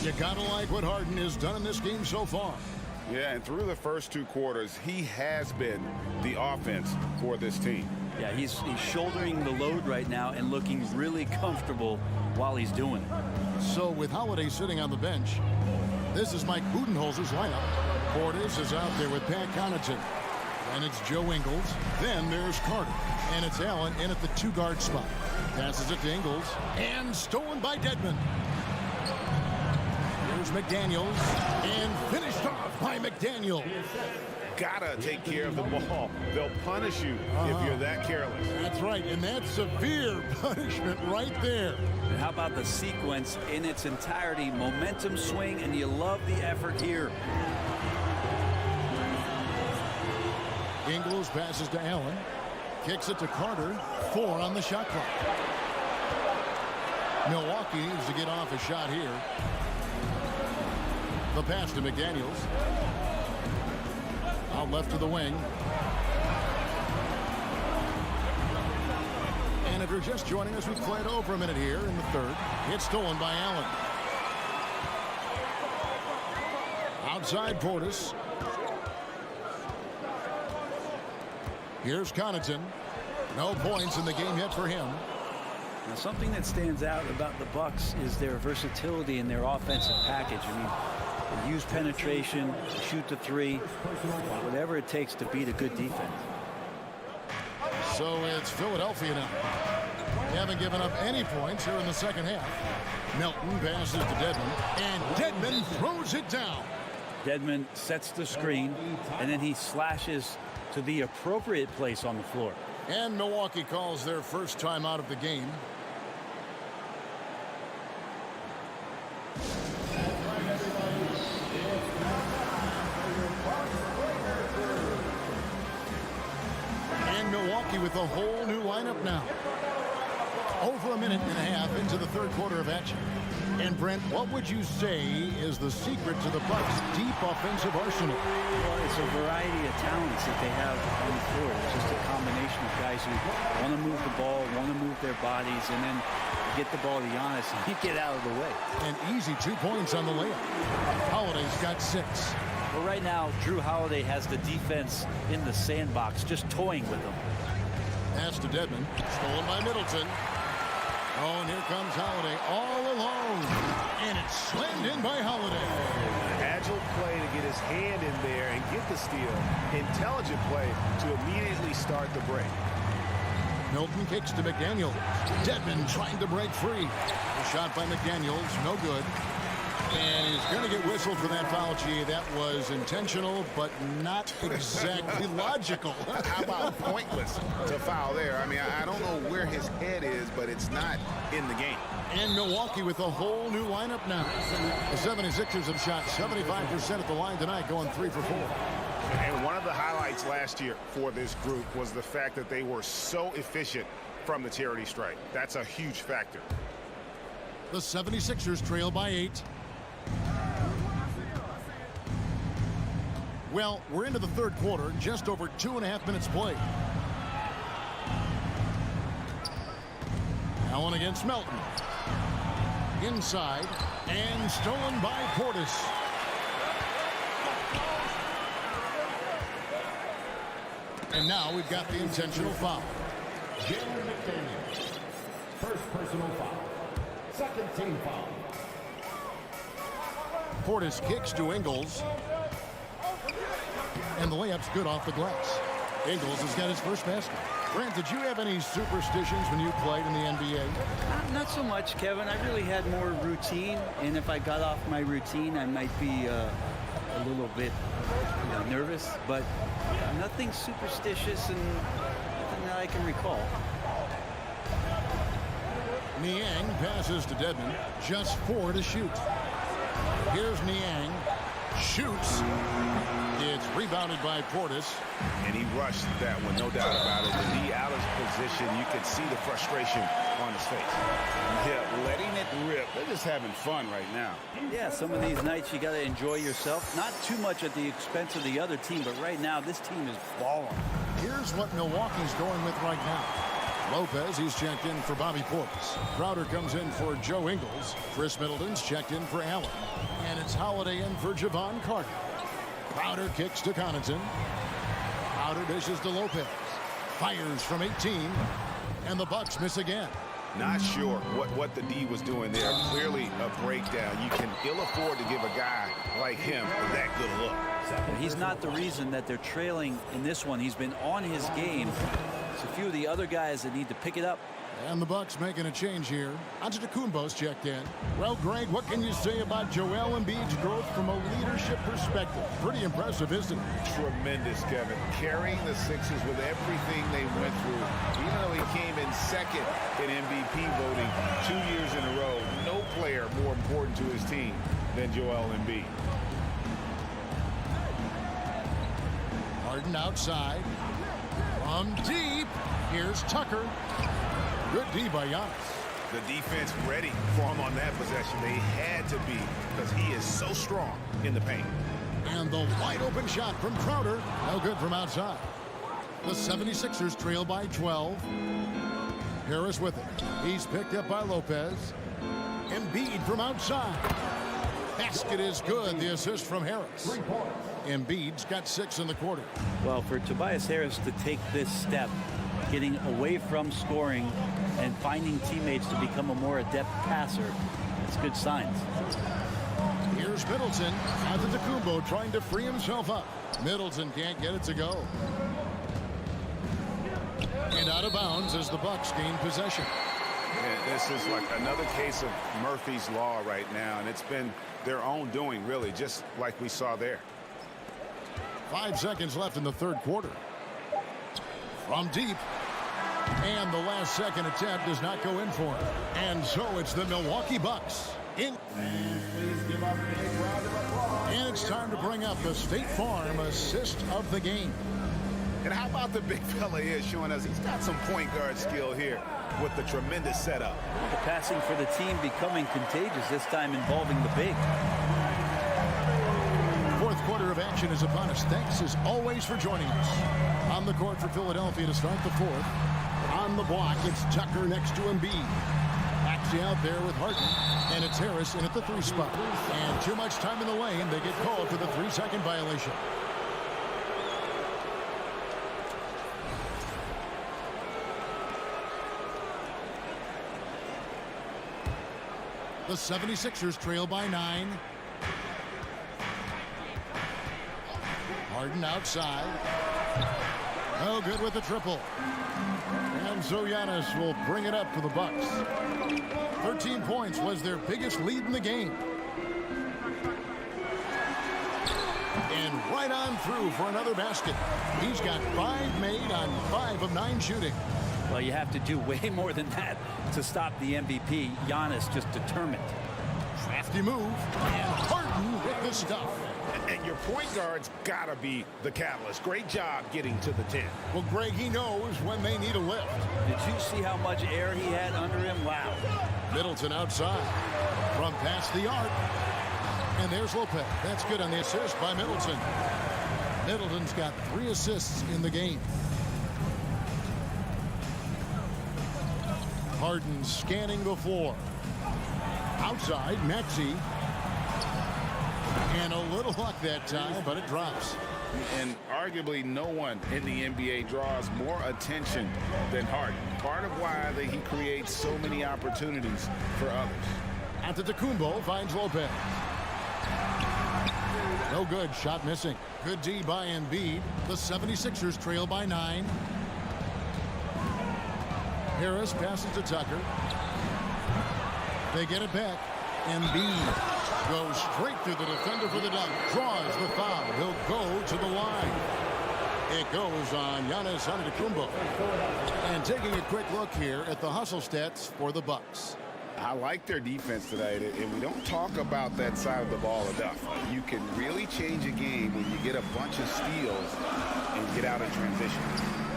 You gotta like what Harden has done in this game so far. Yeah, and through the first 2 quarters, he has been the offense for this team. Yeah, he's shouldering the load right now and looking really comfortable while he's doing it. So with Holiday sitting on the bench, this is Mike Budenholzer's lineup. Portis is out there with Pat Connaughton. And it's Joe Ingles. Then there's Carter. And it's Allen in at the 2-guard spot. Passes it to Ingles. And stolen by Dedmon. Here's McDaniels. And finished off by McDaniel. Gotta take care of the ball. They'll punish you if you're that careless. That's right. And that's severe punishment right there. And how about the sequence in its entirety? Momentum swing, and you love the effort here. Ingles passes to Allen. Kicks it to Carter. 4 on the shot clock. Milwaukee needs to get off a shot here. The pass to McDaniels. Out left to the wing. And if you're just joining us, we've played over a minute here in the 3rd. It's stolen by Allen. Outside Portis. Here's Connaughton. No points in the game yet for him. Now, something that stands out about the Bucks is their versatility in their offensive package. I mean, they use penetration, shoot the 3, whatever it takes to beat a good defense. So it's Philadelphia now. They haven't given up any points here in the second half. Melton passes to Dedmon, and Dedmon throws it down. Dedmon sets the screen, and then he slashes to the appropriate place on the floor. And Milwaukee calls their first time out of the game. And Milwaukee with a whole new lineup now. Over a minute and a half into the 3rd quarter of action. And Brent, what would you say is the secret to the Bucks' deep offensive arsenal? Well, it's a variety of talents that they have on the floor. It's just a combination of guys who want to move the ball, want to move their bodies, and then get the ball to Giannis and get out of the way. An easy 2 points on the layup. Holiday's got 6. Well, right now, Drew Holiday has the defense in the sandbox, just toying with them. Pass to Dedmon. Stolen by Middleton. Oh, and here comes Holiday all alone. And it's slammed in by Holiday. Agile play to get his hand in there and get the steal. Intelligent play to immediately start the break. Milton kicks to McDaniels. Dedmon trying to break free. The shot by McDaniels, no good. And he's going to get whistled for that foul, G. That was intentional, but not exactly logical. How about pointless to foul there? I mean, I don't know where his head is, but it's not in the game. And Milwaukee with a whole new lineup now. The 76ers have shot 75% at the line tonight, going 3 for 4. And one of the highlights last year for this group was the fact that they were so efficient from the charity stripe. That's a huge factor. The 76ers trail by 8. Well, we're into the 3rd quarter, just over 2.5 minutes played. Allen against Melton. Inside, and stolen by Portis. And now we've got the intentional foul. Jalen McDaniels. First personal foul. Second team foul. Portis kicks to Ingles. And the layup's good off the glass. Ingles has got his first basket. Grant, did you have any superstitions when you played in the NBA? Not so much, Kevin. I really had more routine, and if I got off my routine, I might be a little bit nervous, but nothing superstitious and nothing that I can recall. Niang passes to Dedmon. Just 4 to shoot. Here's Niang. Shoots. It's rebounded by Portis. And he rushed that one, no doubt about it. With D out of position, you can see the frustration on his face. Yeah, letting it rip. They're just having fun right now. Yeah, some of these nights you got to enjoy yourself. Not too much at the expense of the other team, but right now this team is balling. Here's what Milwaukee's going with right now. Lopez, he's checked in for Bobby Portis. Crowder comes in for Joe Ingles. Chris Middleton's checked in for Allen. And it's Holiday in for Javon Carter. Crowder kicks to Connaughton. Crowder dishes to Lopez. Fires from 18. And the Bucks miss again. Not sure what the D was doing there. Clearly a breakdown. You can ill afford to give a guy like him that good look. He's not the reason that they're trailing in this one. He's been on his game. It's a few of the other guys that need to pick it up. And the Bucks making a change here. Antetokounmpo's checked in. Well, Greg, what can you say about Joel Embiid's growth from a leadership perspective? Pretty impressive, isn't it? Tremendous, Kevin. Carrying the Sixers with everything they went through. Even though he came in second in MVP voting 2 years in a row, no player more important to his team than Joel Embiid. Harden outside. From deep. Here's Tucker. Good D by Giannis. The defense ready for him on that possession. They had to be because he is so strong in the paint. And the wide open shot from Crowder. No good from outside. The 76ers trail by 12. Harris with it. He's picked up by Lopez. Embiid from outside. Basket is good. The assist from Harris. Embiid's got 6 in the quarter. Well, for Tobias Harris to take this step, getting away from scoring and finding teammates to become a more adept passer, it's good signs. Here's Middleton. Antetokounmpo trying to free himself up. Middleton can't get it to go. And out of bounds as the Bucks gain possession. Yeah, this is like another case of Murphy's Law right now, and it's been their own doing, really, just like we saw there. 5 seconds left in the third quarter. From deep. And the last second attempt does not go in for him. And so it's the Milwaukee Bucks. And it's time to bring up the State Farm assist of the game. And how about the big fella here showing us he's got some point guard skill here with the tremendous setup. The passing for the team becoming contagious, this time involving the big. Fourth quarter of action is upon us. Thanks as always for joining us. On the court for Philadelphia to start the fourth. On the block, it's Tucker next to Embiid. Axie out there with Harden. And it's Harris in at the 3 spot. And too much time in the lane. They get called for the 3-second violation. The 76ers trail by 9. Harden outside. No good with the triple. And so Giannis will bring it up for the Bucks. 13 points was their biggest lead in the game. And right on through for another basket. He's got 5 made on 5 of 9 shooting. Well, you have to do way more than that to stop the MVP. Giannis just determined. Crafty move. And Harden with the stuff. And your point guard's got to be the catalyst. Great job getting to the 10. Well, Greg, he knows when they need a lift. Did you see how much air he had under him? Wow. Middleton outside. From past the arc. And there's Lopez. That's good on the assist by Middleton. Middleton's got 3 assists in the game. Harden scanning the floor. Outside, Maxey. And a little luck that time, but it drops. And arguably no one in the NBA draws more attention than Harden. Part of why he creates so many opportunities for others. Antetokounmpo finds Lopez. No good. Shot missing. Good D by Embiid. The 76ers trail by 9. Harris passes to Tucker. They get it back. Embiid goes straight through the defender for the dunk. Draws the foul. He'll go to the line. It goes on Giannis Antetokounmpo. And taking a quick look here at the hustle stats for the Bucks. I like their defense tonight, and we don't talk about that side of the ball enough. You can really change a game when you get a bunch of steals and get out in transition.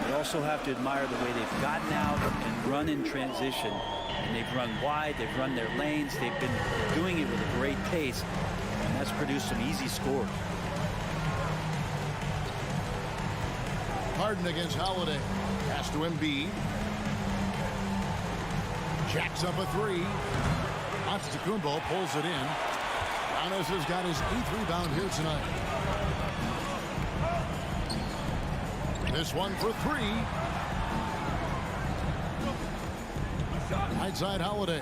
You also have to admire the way they've gotten out and run in transition. And they've run wide, they've run their lanes, they've been doing it with a great pace, and that's produced some easy scores. Harden against Holiday. Pass to Embiid. Jacks up a 3. Antetokounmpo pulls it in. Giannis has got his 8th rebound here tonight. This one for 3. Right side Holiday.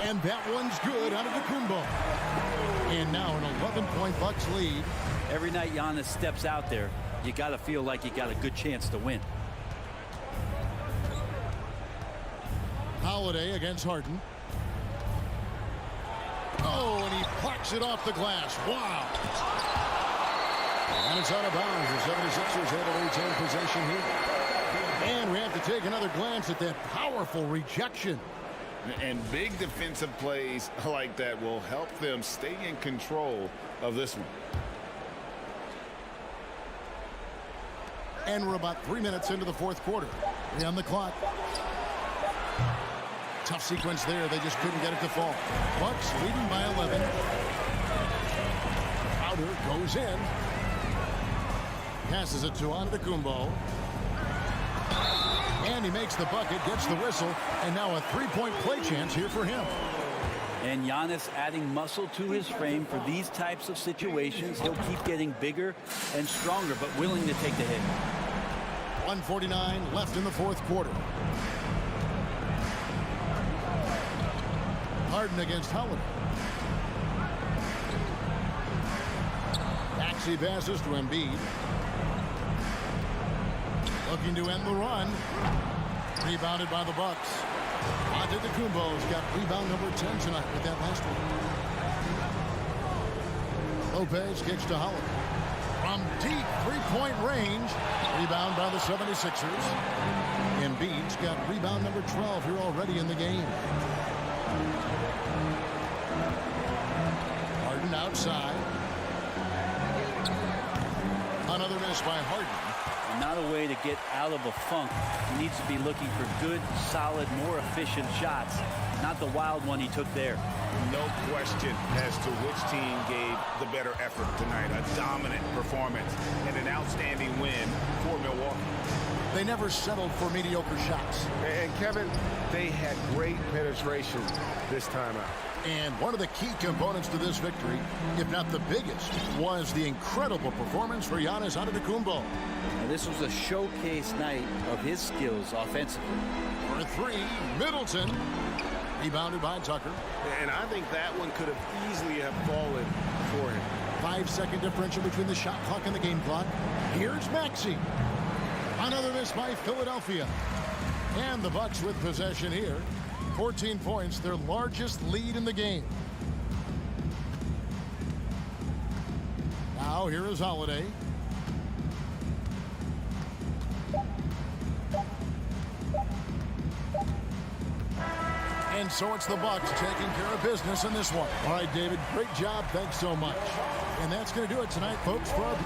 And that one's good out of Antetokounmpo. And now an 11-point Bucks lead. Every night Giannis steps out there, you got to feel like you got a good chance to win. Holiday against Harden. Oh, and he plucks it off the glass. Wow. And it's out of bounds. The 76ers have a retain possession here. And we have to take another glance at that powerful rejection. And big defensive plays like that will help them stay in control of this one. And we're about 3 minutes into the fourth quarter. 3 on the clock. Tough sequence there. They just couldn't get it to fall. Bucks leading by 11. Crowder goes in. Passes it to Antetokounmpo. And he makes the bucket, gets the whistle, and now a 3-point play chance here for him. And Giannis adding muscle to his frame for these types of situations. He'll keep getting bigger and stronger, but willing to take the hit. 1:49 left in the fourth quarter. Harden against Howard. Maxey passes to Embiid. Looking to end the run. Rebounded by the Bucks. Antetokounmpo's got rebound number 10 tonight with that last one. Lopez kicks to Howard. From deep three-point range. Rebound by the 76ers. Embiid's got rebound number 12 here already in the game. Harden outside. Another miss by Harden. And not a way to get out of a funk. He needs to be looking for good, solid, more efficient shots. Not the wild one he took there. No question as to which team gave the better effort tonight. A dominant performance and an outstanding win for Milwaukee. They never settled for mediocre shots. And Kevin, they had great penetration this time out. And one of the key components to this victory, if not the biggest, was the incredible performance for Giannis Antetokounmpo. Now, this was a showcase night of his skills offensively. For three, Middleton. Rebounded by Tucker. And I think that one could have easily have fallen for him. 5-second differential between the shot clock and the game clock. Here's Maxey. Another miss by Philadelphia. And the Bucks with possession here. 14 points, their largest lead in the game. Now here is Holiday. And so it's the Bucks taking care of business in this one. All right, David, great job. Thanks so much. And that's going to do it tonight, folks, for our...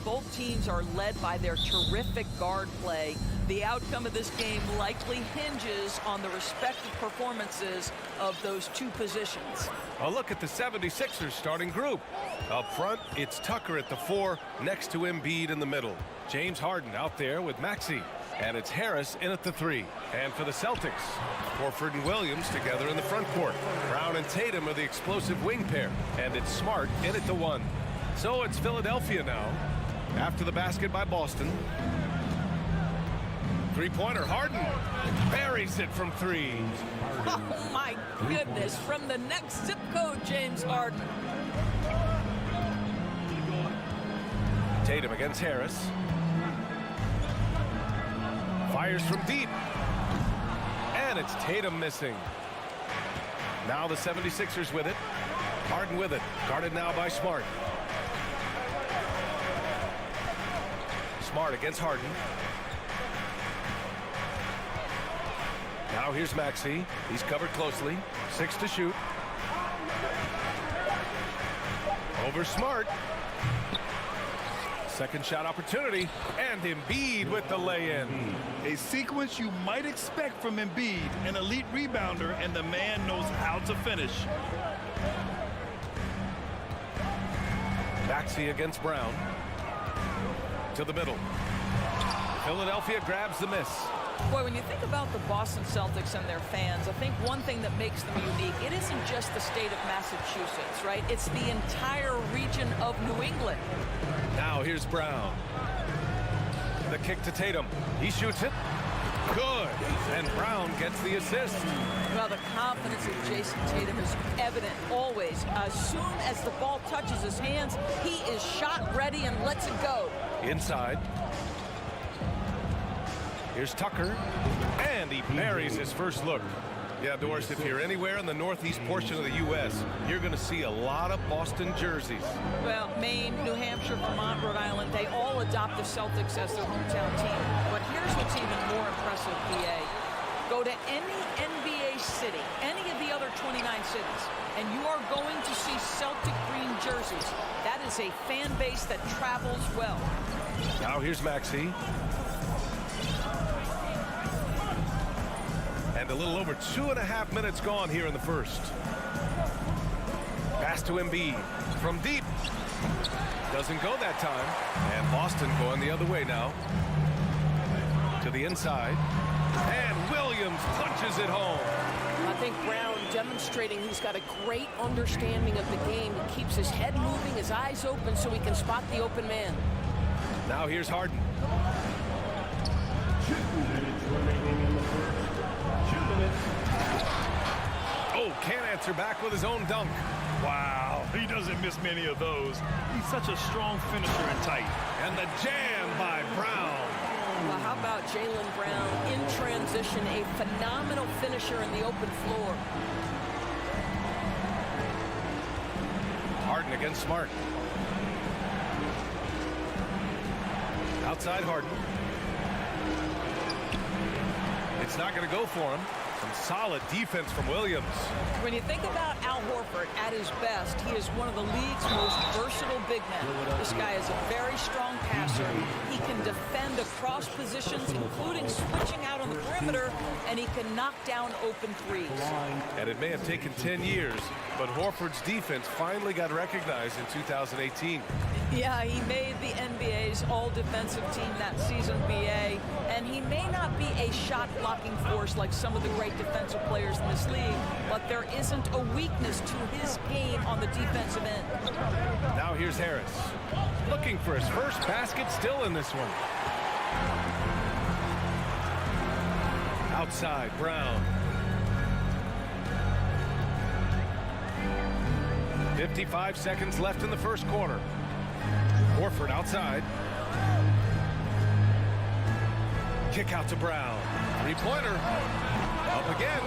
both teams are led by their terrific guard play. The outcome of this game likely hinges on the respective performances of those two positions. A look at the 76ers starting group. Up front, it's Tucker at the 4, next to Embiid in the middle. James Harden out there with Maxey. And it's Harris in at the 3. And for the Celtics, Horford and Williams together in the front court. Brown and Tatum are the explosive wing pair. And it's Smart in at the 1. So it's Philadelphia now. After the basket by Boston. Three-pointer, Harden buries it from 3. Oh, my goodness. From the next zip code, James Harden. Tatum against Harris. Fires from deep. And it's Tatum missing. Now the 76ers with it. Harden with it. Guarded now by Smart. Smart against Harden. Now here's Maxey. He's covered closely. 6 to shoot. Over Smart. Second shot opportunity. And Embiid with the lay-in. A sequence you might expect from Embiid, an elite rebounder, and the man knows how to finish. Maxey against Brown. To the middle. Philadelphia grabs the miss. Boy, when you think about the Boston Celtics and their fans, I think one thing that makes them unique, it isn't just the state of Massachusetts, right? It's the entire region of New England. Now here's Brown. The kick to Tatum. He shoots it. Good. And Brown gets the assist. Well, the confidence of Jason Tatum is evident always. As soon as the ball touches his hands, he is shot ready and lets it go. Inside. Here's Tucker. And he buries his first look. Yeah, Doris, if you're anywhere in the northeast portion of the U.S., you're going to see a lot of Boston jerseys. Well, Maine, New Hampshire, Vermont, Rhode Island, they all adopt the Celtics as their hometown team. But here's what's even more impressive, BA. Go to any NBA city, any of the other 29 cities, and you are going to see Celtic green jerseys. That is a fan base that travels well. Now here's Maxey. And a little over 2.5 minutes gone here in the first. Pass to Embiid from deep. Doesn't go that time. And Boston going the other way now. To the inside. And Williams punches it home. I think Brown demonstrating he's got a great understanding of the game. He keeps his head moving, his eyes open so he can spot the open man. Now here's Harden. 2 minutes remaining in the first. 2 minutes. Oh, can't answer back with his own dunk. Wow, he doesn't miss many of those. He's such a strong finisher and tight. And the jam by Brown. Well, how about Jaylen Brown in transition, a phenomenal finisher in the open floor. Harden against Smart. Outside Harden. It's not going to go for him. Some solid defense from Williams. When you think about Al Horford at his best, he is one of the league's most versatile big men. This guy is a very strong passer. He can defend across positions, including switching out on the perimeter, and he can knock down open threes. And it may have taken 10 years, but Horford's defense finally got recognized in 2018. Yeah, he made the NBA's all-defensive team that season, BA, and he may not be a shot-blocking force like some of the great defensive players in this league, but there isn't a weakness to his game on the defensive end. Now here's Harris, looking for his first basket, still in this one. Outside, Brown. 55 seconds left in the first quarter. Horford outside. Kick out to Brown. Three-pointer. Up again.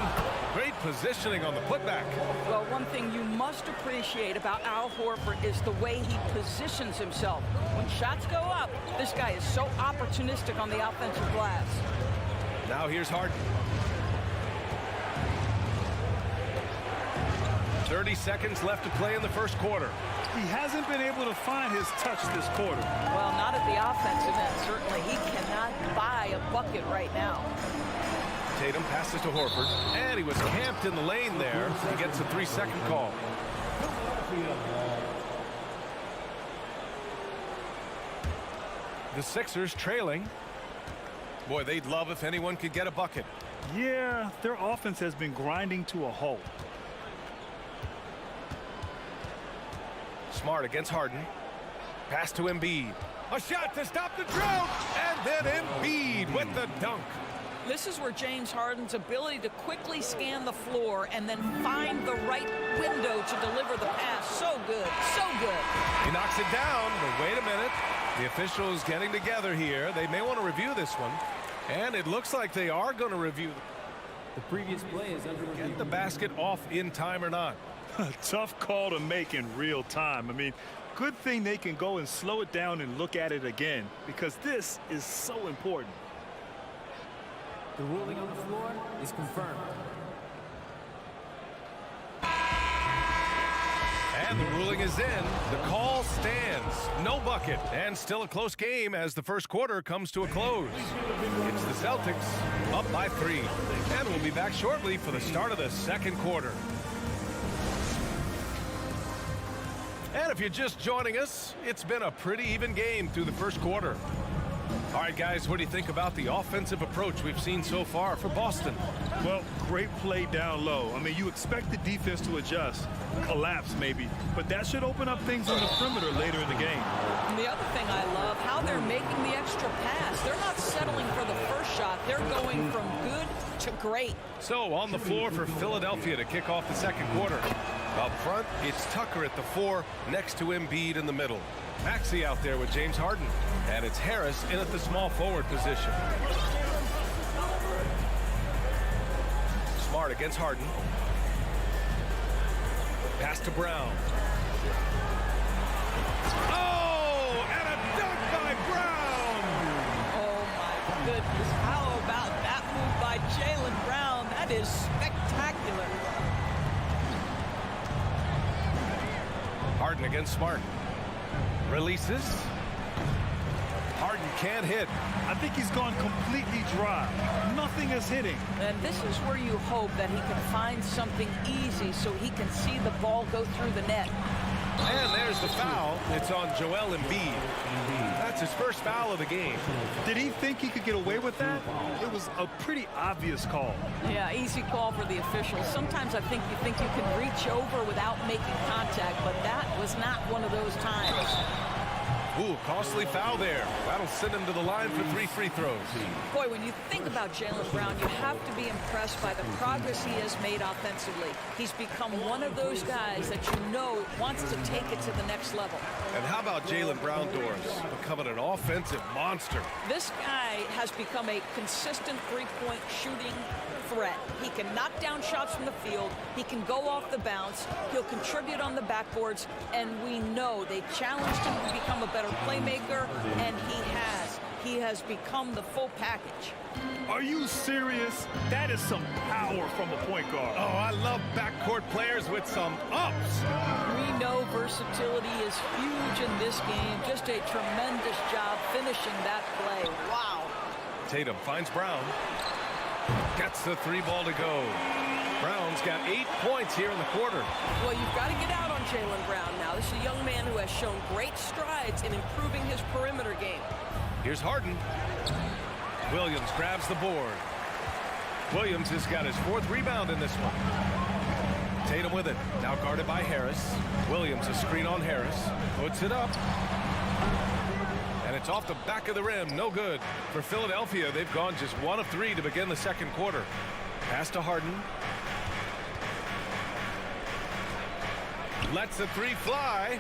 Great positioning on the putback. Well, one thing you must appreciate about Al Horford is the way he positions himself. When shots go up, this guy is so opportunistic on the offensive glass. Now here's Harden. 30 seconds left to play in the first quarter. He hasn't been able to find his touch this quarter. Well, not at the offensive end, certainly. He cannot buy a bucket right now. Tatum passes to Horford, and he was camped in the lane there. He gets a 3-second call. The Sixers trailing. Boy, they'd love if anyone could get a bucket. Yeah, their offense has been grinding to a halt. Smart against Harden. Pass to Embiid. A shot to stop the drought, and then Embiid with the dunk. This is where James Harden's ability to quickly scan the floor and then find the right window to deliver the pass. So good, so good. He knocks it down, but wait a minute. The officials getting together here. They may want to review this one. And it looks like they are going to review. The previous play is under review. Get the basket off in time or not. Tough call to make in real time. I mean, good thing they can go and slow it down and look at it again, because this is so important. The ruling on the floor is confirmed. And the ruling is in. The call stands. No bucket. And still a close game as the first quarter comes to a close. It's the Celtics up by 3. And we'll be back shortly for the start of the second quarter. And if you're just joining us, it's been a pretty even game through the first quarter. All right, guys, what do you think about the offensive approach we've seen so far for Boston? Well, great play down low. I mean, you expect the defense to adjust, collapse maybe, but that should open up things on the perimeter later in the game. And the other thing I love, how they're making the extra pass. They're not settling for the first shot. They're going from good to great. So on the floor for Philadelphia to kick off the second quarter. Up front, it's Tucker at the 4 next to Embiid in the middle. Maxey out there with James Harden. And it's Harris in at the small forward position. Smart against Harden. Pass to Brown. Oh, and a dunk by Brown! Oh, my goodness. How about that move by Jaylen Brown? That is spectacular. Harden against Smart. Releases. Harden can't hit. I think he's gone completely dry. Nothing is hitting. And this is where you hope that he can find something easy so he can see the ball go through the net. And there's the foul. It's on Joel Embiid. That's his first foul of the game. Did he think he could get away with that? It was a pretty obvious call. Yeah, easy call for the officials. Sometimes I think you can reach over without making contact, but that was not one of those times. Ooh, costly foul there. That'll send him to the line for 3 free throws. Boy, when you think about Jaylen Brown, you have to be impressed by the progress he has made offensively. He's become one of those guys that you know wants to take it to the next level. And how about Jaylen Brown, Doris, becoming an offensive monster? This guy has become a consistent three-point shooting threat. He can knock down shots from the field. He can go off the bounce. He'll contribute on the backboards. And we know they challenged him to become a better playmaker, and he has. He has become the full package. Are you serious? That is some power from a point guard. Oh, I love backcourt players with some ups. We know versatility is huge in this game. Just a tremendous job finishing that play. Wow. Tatum finds Brown. Gets the 3 ball to go. Brown's got 8 points here in the quarter. Well, you've got to get out on Jaylen Brown now. This is a young man who has shown great strides in improving his perimeter game. Here's Harden. Williams grabs the board. Williams has got his 4th rebound in this one. Tatum with it. Now guarded by Harris. Williams a screen on Harris. Puts it up. And it's off the back of the rim. No good. For Philadelphia, they've gone just 1 of 3 to begin the second quarter. Pass to Harden. Lets the 3 fly.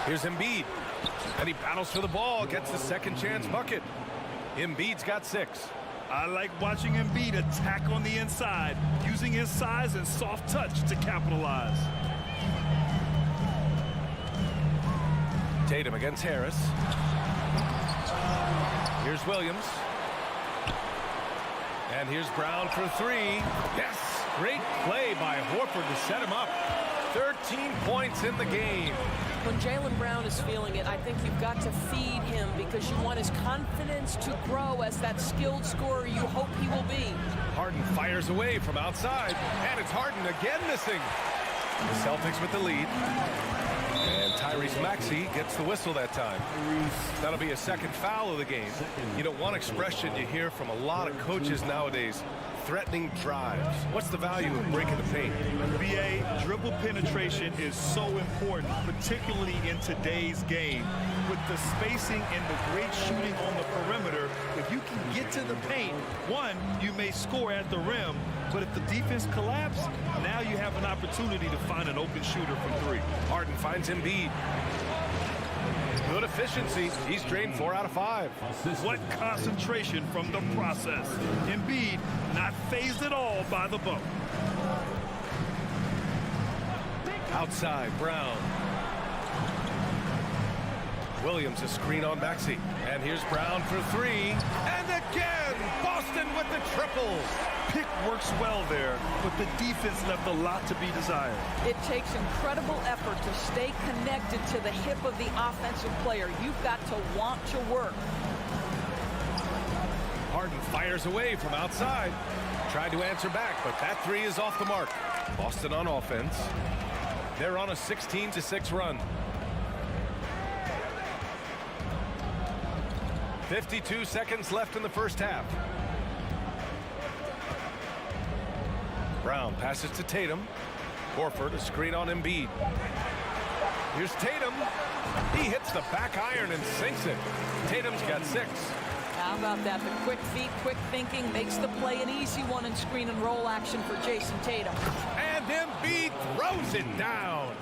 Here's Embiid. And he battles for the ball. Gets the second chance bucket. Embiid's got 6. I like watching Embiid attack on the inside, using his size and soft touch to capitalize. Tatum against Harris. Here's Williams. And here's Brown for 3. Yes! Great play by Horford to set him up. 13 points in the game. When Jaylen Brown is feeling it, I think you've got to feed him because you want his confidence to grow as that skilled scorer you hope he will be. Harden fires away from outside, and it's Harden again missing. The Celtics with the lead. And Tyrese Maxey gets the whistle that time. That'll be a second foul of the game. You know, one expression you hear from a lot of coaches nowadays, threatening drives. What's the value of breaking the paint? BA, dribble penetration is so important, particularly in today's game. With the spacing and the great shooting on the perimeter, if you can get to the paint, one, you may score at the rim, but if the defense collapses, now you have an opportunity to find an open shooter from three. Harden finds Embiid. Good efficiency. He's drained 4 out of 5. What concentration from the process. Embiid not phased at all by the bump. Outside, Brown. Williams a screen on Maxey. And here's Brown for 3. And again, Boston with the triple. Pick works well there, but the defense left a lot to be desired. It takes incredible effort to stay connected to the hip of the offensive player. You've got to want to work. Harden fires away from outside. Tried to answer back, but that 3 is off the mark. Boston on offense. They're on a 16-6 run. 52 seconds left in the first half. Brown passes to Tatum. Horford a screen on Embiid. Here's Tatum. He hits the back iron and sinks it. Tatum's got 6. How about that? The quick feet, quick thinking makes the play an easy one in screen and roll action for Jason Tatum. And Embiid throws it down.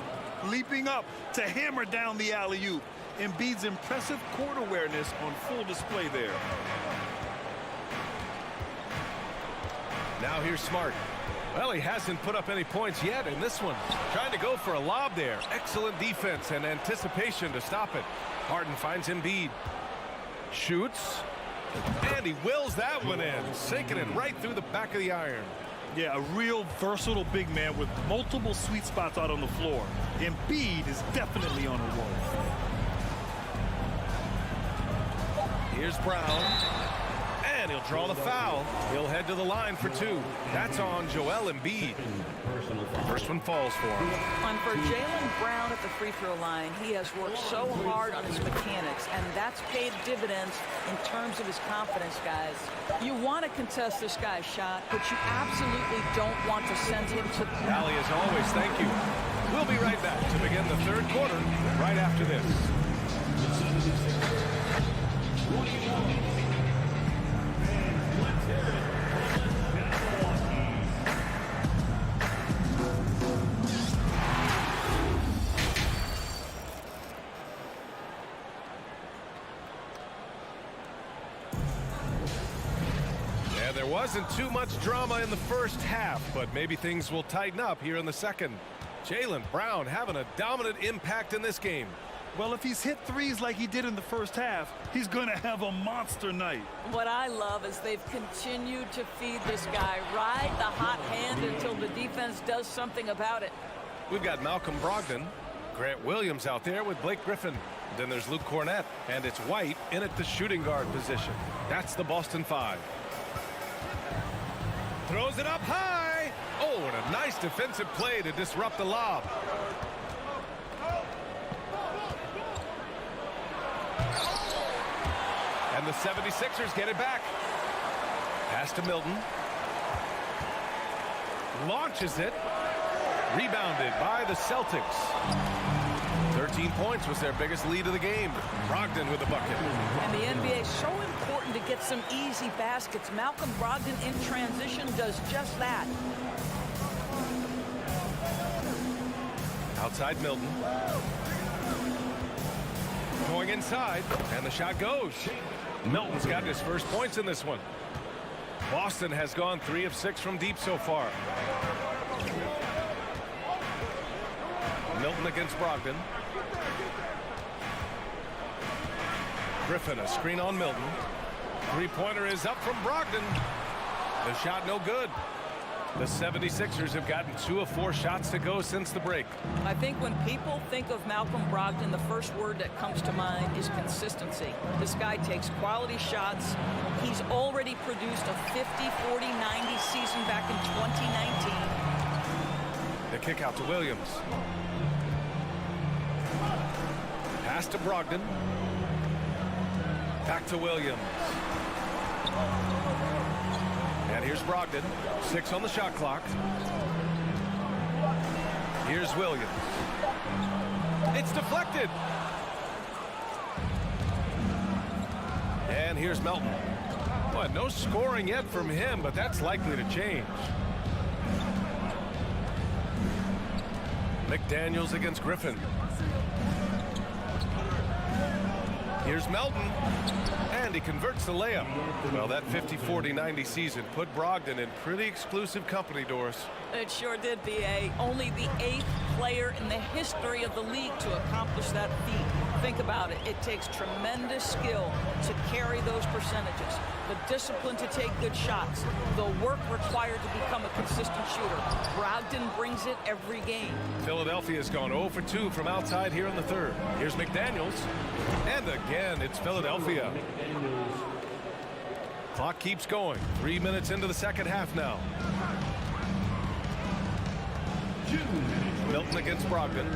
Leaping up to hammer down the alley-oop. Embiid's impressive court awareness on full display there. Now here's Smart. Well, he hasn't put up any points yet in this one. Trying to go for a lob there. Excellent defense and anticipation to stop it. Harden finds Embiid. Shoots. And he wills that one in. Sinking it right through the back of the iron. Yeah, a real versatile big man with multiple sweet spots out on the floor. Embiid is definitely on a roll. Here's Brown. And he'll draw the foul. He'll head to the line for 2. That's on Joel Embiid. First one falls for him. And for Jaylen Brown at the free throw line, he has worked so hard on his mechanics, and that's paid dividends in terms of his confidence, guys. You want to contest this guy's shot, but you absolutely don't want to send him to... Allie, as always, thank you. We'll be right back to begin the third quarter right after this. There wasn't too much drama in the first half, but maybe things will tighten up here in the second. Jaylen Brown having a dominant impact in this game. Well, if he's hit threes like he did in the first half, he's going to have a monster night. What I love is they've continued to feed this guy, ride the hot hand until the defense does something about it. We've got Malcolm Brogdon, Grant Williams out there with Blake Griffin. Then there's Luke Cornett, and it's White in at the shooting guard position. That's the Boston 5. Throws it up high. Oh, and a nice defensive play to disrupt the lob. And the 76ers get it back. Pass to Milton. Launches it. Rebounded by the Celtics. 13 points was their biggest lead of the game. Brogdon with a bucket. And the NBA is so important to get some easy baskets. Malcolm Brogdon in transition does just that. Outside Milton. Going inside, and the shot goes. Milton's got his first points in this one. Boston has gone 3 of 6 from deep so far. Milton against Brogdon. Griffin, a screen on Milton. Three-pointer is up from Brogdon. The shot no good. The 76ers have gotten 2 of 4 shots to go since the break. I think when people think of Malcolm Brogdon, the first word that comes to mind is consistency. This guy takes quality shots. He's already produced a 50, 40, 90 season back in 2019. The kick out to Williams. Pass to Brogdon. Back to Williams. And here's Brogdon. 6 on the shot clock. Here's Williams. It's deflected. And here's Melton. Well, no scoring yet from him, but that's likely to change. McDaniels against Griffin. Here's Melton, and he converts the layup. Well, that 50, 40, 90 season put Brogdon in pretty exclusive company, Doris. It sure did, B.A. Only the 8th player in the history of the league to accomplish that feat. Think about it. It takes tremendous skill to carry those percentages, the discipline to take good shots, the work required to become a consistent shooter. Brogdon brings it every game. Philadelphia's gone 0 for 2 from outside here in the third. Here's McDaniels. And again, it's Philadelphia. Clock keeps going. 3 minutes into the second half now. Milton against Brogdon.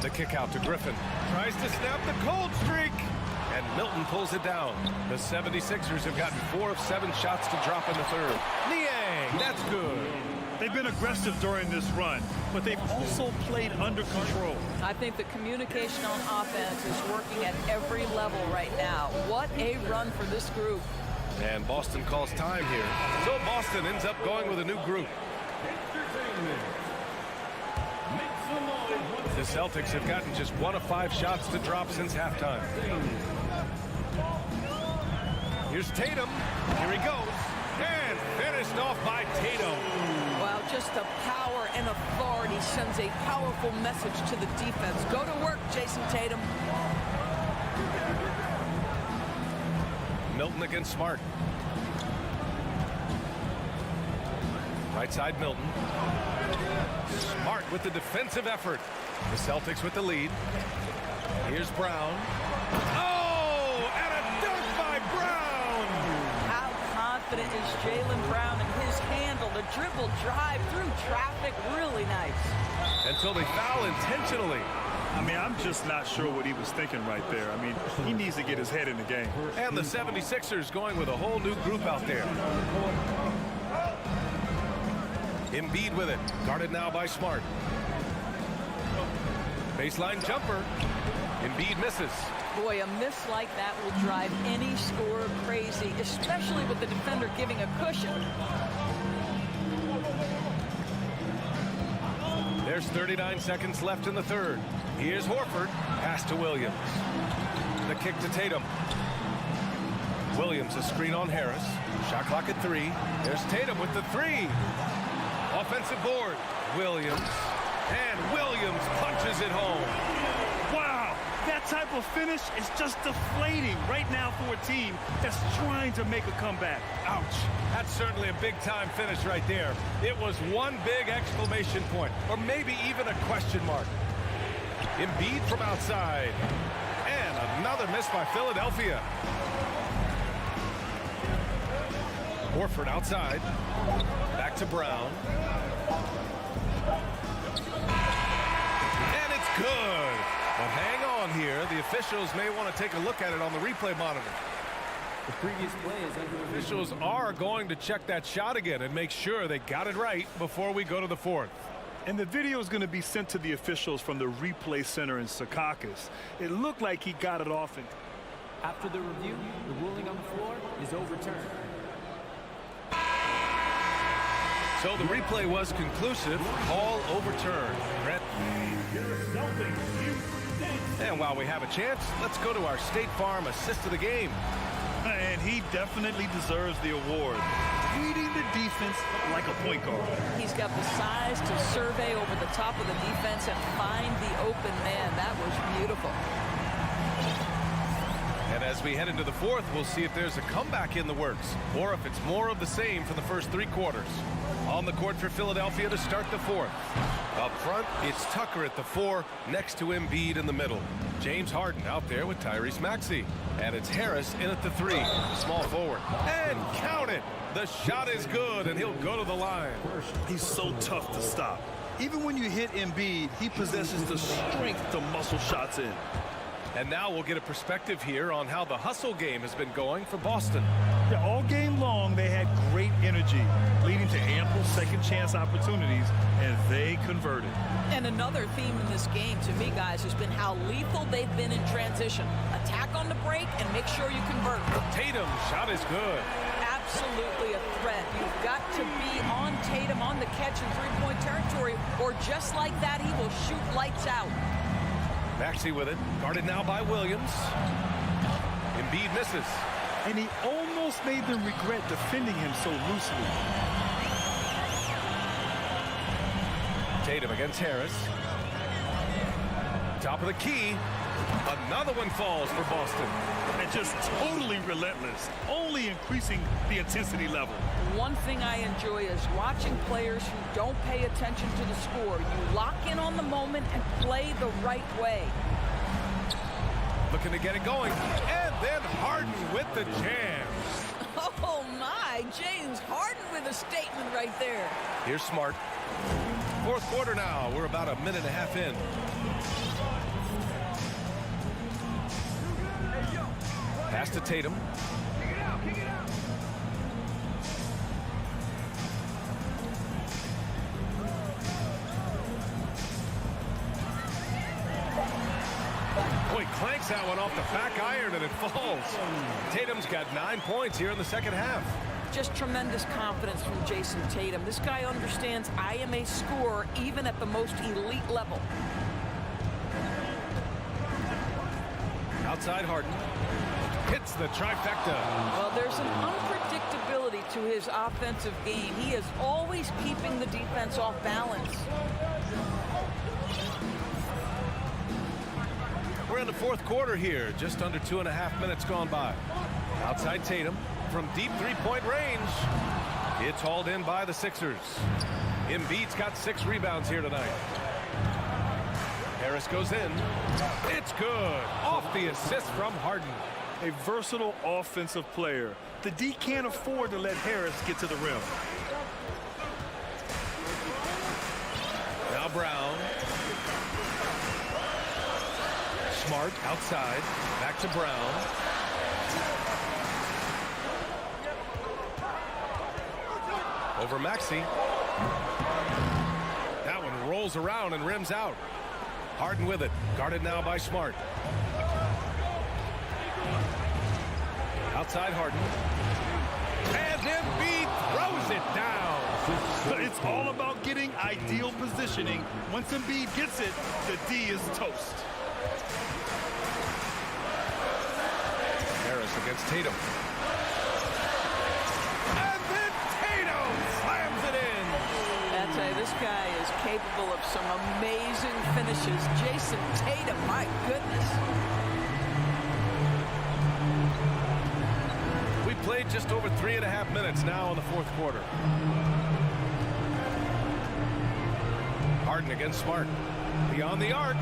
The kick out to Griffin. Tries to snap the cold streak. And Milton pulls it down. The 76ers have gotten 4 of 7 shots to drop in the third. Niang, that's good. They've been aggressive during this run, but they've also played under control. I think the communication on offense is working at every level right now. What a run for this group. And Boston calls time here. So Boston ends up going with a new group. The Celtics have gotten just 1 of 5 shots to drop since halftime. Here's Tatum. Here he goes. And finished off by Tatum. Wow, just the power and authority sends a powerful message to the defense. Go to work, Jason Tatum. Milton against Smart. Right side Milton. Smart with the defensive effort. The Celtics with the lead. Here's Brown. Oh, and a dunk by Brown. How confident is Jaylen Brown in his handle? The dribble drive through traffic, really nice. Until they foul intentionally. I mean, I'm just not sure what he was thinking right there. I mean, he needs to get his head in the game. And the 76ers going with a whole new group out there. Embiid with it. Guarded now by Smart. Baseline jumper. Embiid misses. Boy, a miss like that will drive any scorer crazy, especially with the defender giving a cushion. There's 39 seconds left in the third. Here's Horford. Pass to Williams. The kick to Tatum. Williams a screen on Harris. Shot clock at 3. There's Tatum with the 3. Offensive board. Williams. And Williams punches it home. Wow, that type of finish is just deflating right now for a team that's trying to make a comeback. Ouch. That's certainly a big-time finish right there. It was one big exclamation point, or maybe even a question mark. Embiid from outside. And another miss by Philadelphia. Horford outside. Back to Brown. And it's good. But hang on here. The officials may want to take a look at it on the replay monitor. The previous play is under Officials are going to check that shot again and make sure they got it right before we go to the fourth. And the video is going to be sent to the officials from the replay center in Secaucus. It looked like he got it off. After the review, the ruling on the floor is overturned. So the replay was conclusive. Call overturned. Brett. And while we have a chance, let's go to our State Farm assist of the game. And he definitely deserves the award. Reading the defense like a point guard. He's got the size to survey over the top of the defense and find the open man. That was beautiful. And as As we head into the fourth, we'll see if there's a comeback in the works or if it's more of the same for the first 3 quarters. On the court for Philadelphia to start the fourth. Up front, it's Tucker at the 4 next to Embiid in the middle. James Harden out there with Tyrese Maxey. And it's Harris in at the 3, small forward. And count it! The shot is good, and he'll go to the line. He's so tough to stop. Even when you hit Embiid, he possesses the strength to muscle shots in. And now we'll get a perspective here on how the hustle game has been going for Boston. Yeah, all game long, they had great energy, leading to ample second chance opportunities, and they converted. And another theme in this game, to me, guys, has been how lethal they've been in transition. Attack on the break and make sure you convert. Tatum, shot is good. Absolutely a threat. You've got to be on Tatum on the catch in three-point territory, or just like that, he will shoot lights out. Maxey with it, guarded now by Williams. Embiid misses. And he almost made them regret defending him so loosely. Tatum against Harris. Top of the key. Another one falls for Boston. And just totally relentless, only increasing the intensity level. One thing I enjoy is watching players who don't pay attention to the score. You lock in on the moment and play the right way. Looking to get it going. And then Harden with the jam. Oh, my. James Harden with a statement right there. Here's Smart. Fourth quarter now. We're about a minute and a half in. Pass to Tatum. Boy, clanks that one off the back iron and it falls. Tatum's got 9 points here in the second half. Just tremendous confidence from Jason Tatum. This guy understands I am a scorer even at the most elite level. Outside Harden. Hits the trifecta. Well, there's an unpredictability to his offensive game. He is always keeping the defense off balance. We're in the fourth quarter here. Just under 2.5 minutes gone by. Outside Tatum from deep three-point range. It's hauled in by the Sixers. Embiid's got 6 rebounds here tonight. Harris goes in. It's good. Off the assist from Harden. A versatile offensive player. The D can't afford to let Harris get to the rim. Now Brown. Smart outside. Back to Brown. Over Maxey. That one rolls around and rims out. Harden with it. Guarded now by Smart. Outside Harden. And Embiid throws it down. It's all about getting ideal positioning. Once Embiid gets it, the D is toast. Harris against Tatum. And then Tatum slams it in. I'll tell you, this guy is capable of some amazing finishes. Jason Tatum, my goodness. We played just over 3.5 minutes now in the fourth quarter. Harden against Smart. Beyond the arc.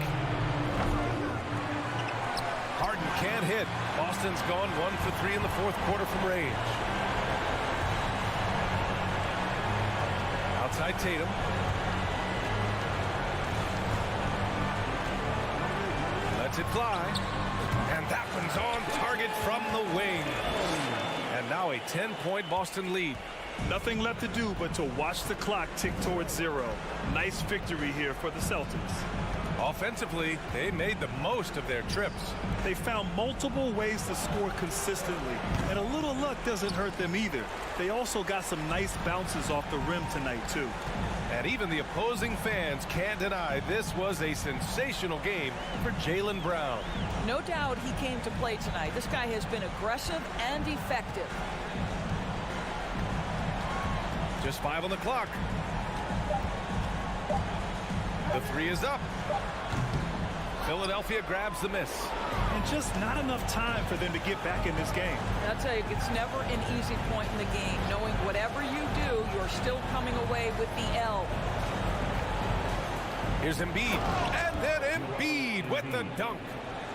Harden can't hit. Boston's gone 1 for 3 in the fourth quarter from range. Outside Tatum. Lets it fly. And that one's on target from the wing. And now a 10-point Boston lead. Nothing left to do but to watch the clock tick towards 0. Nice victory here for the Celtics. Offensively, they made the most of their trips. They found multiple ways to score consistently, and a little luck doesn't hurt them either. They also got some nice bounces off the rim tonight, too. And even the opposing fans can't deny this was a sensational game for Jaylen Brown. No doubt he came to play tonight. This guy has been aggressive and effective. Just 5 on the clock. The 3 is up. Philadelphia grabs the miss. And just not enough time for them to get back in this game. I'll tell you, it's never an easy point in the game, knowing whatever you do, you're still coming away with the L. Here's Embiid, and then Embiid with the dunk.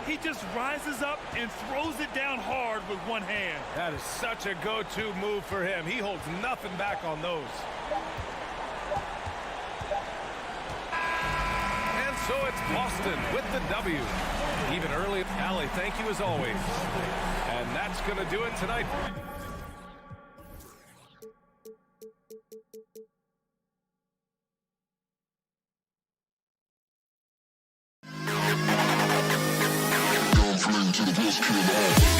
He just rises up and throws it down hard with one hand. That is such a go-to move for him. He holds nothing back on those. And so it's Boston with the W. Even early, Allie, thank you as always. And that's going to do it tonight. To the best kid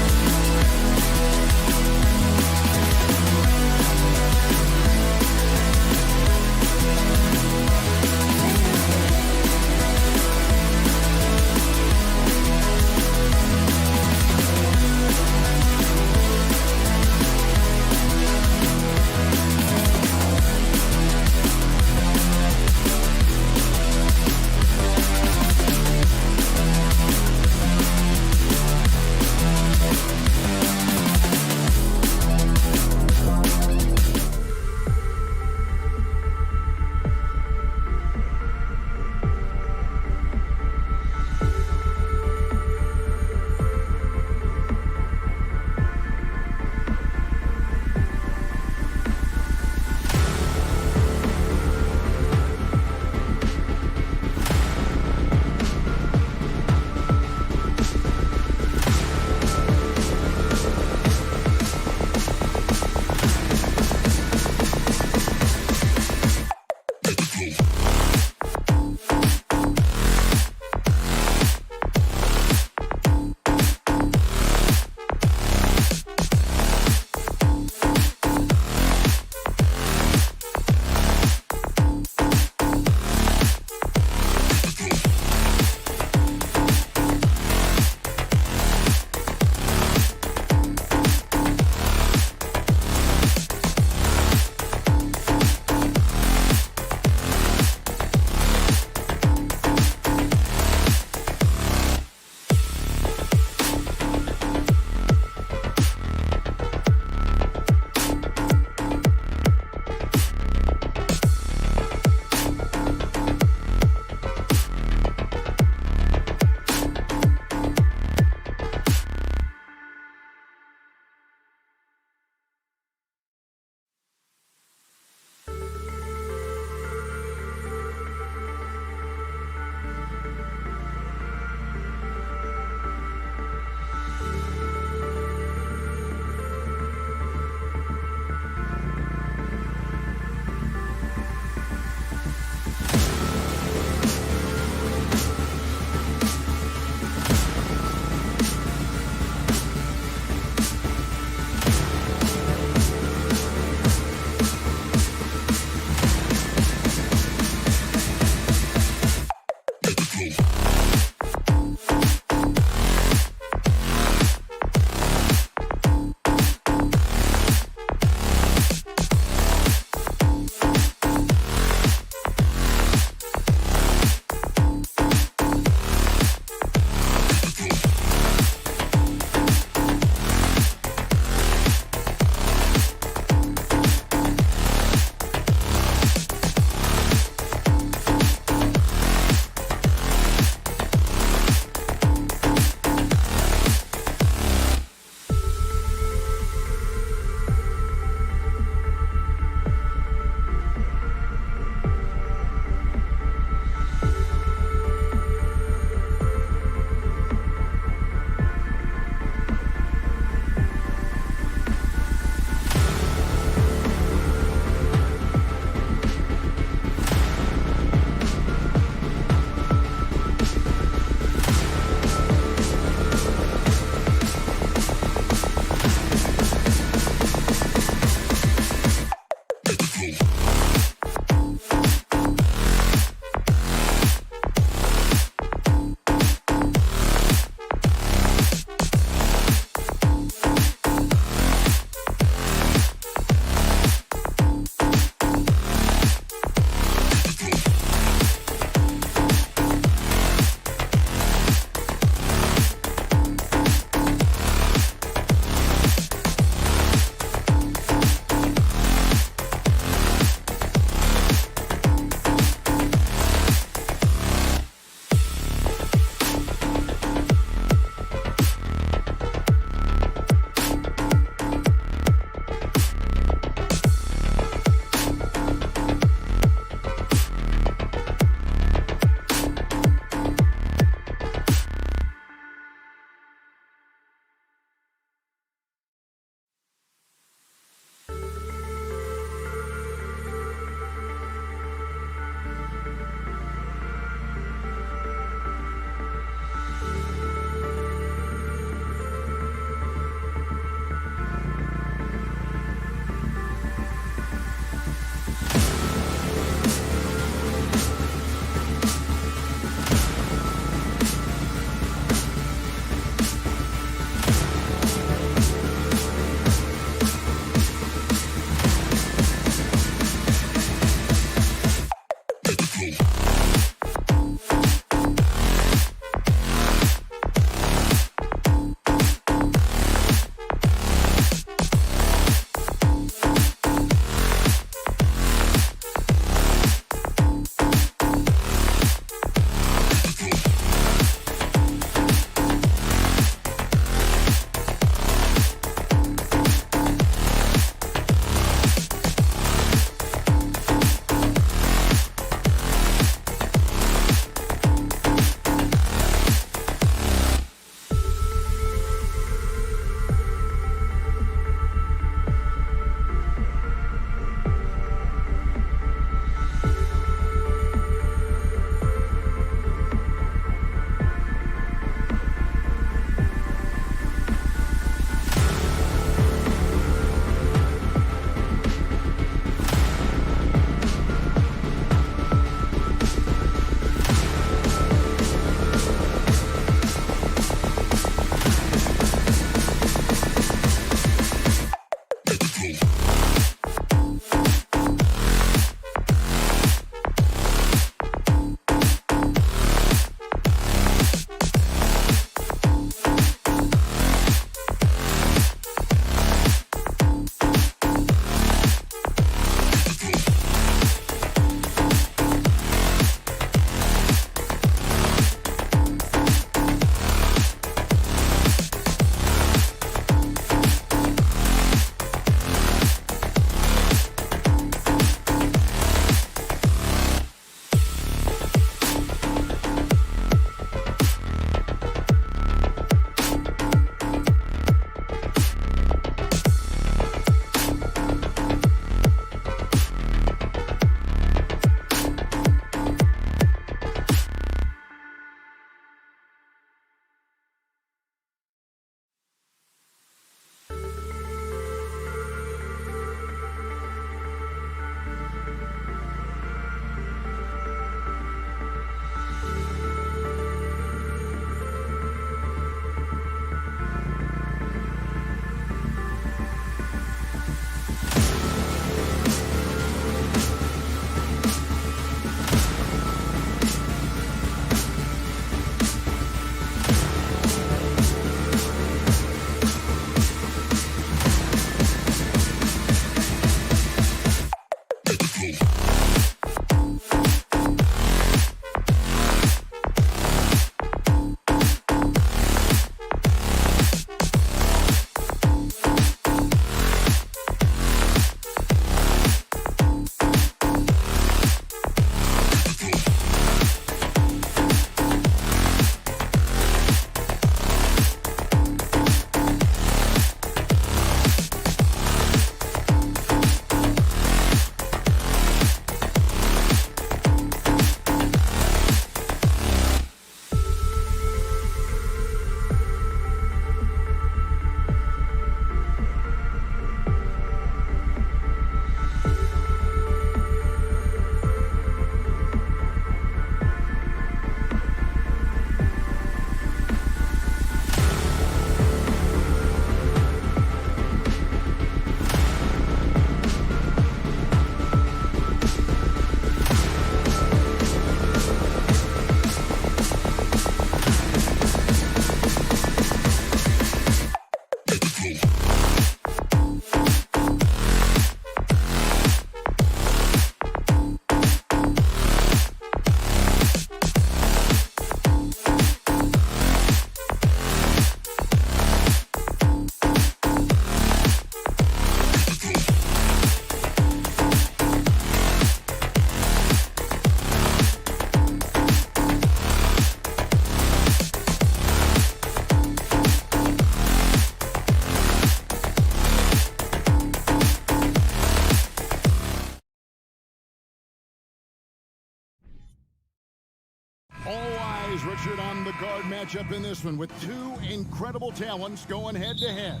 eyes, Richard, on the guard matchup in this one with two incredible talents going head-to-head.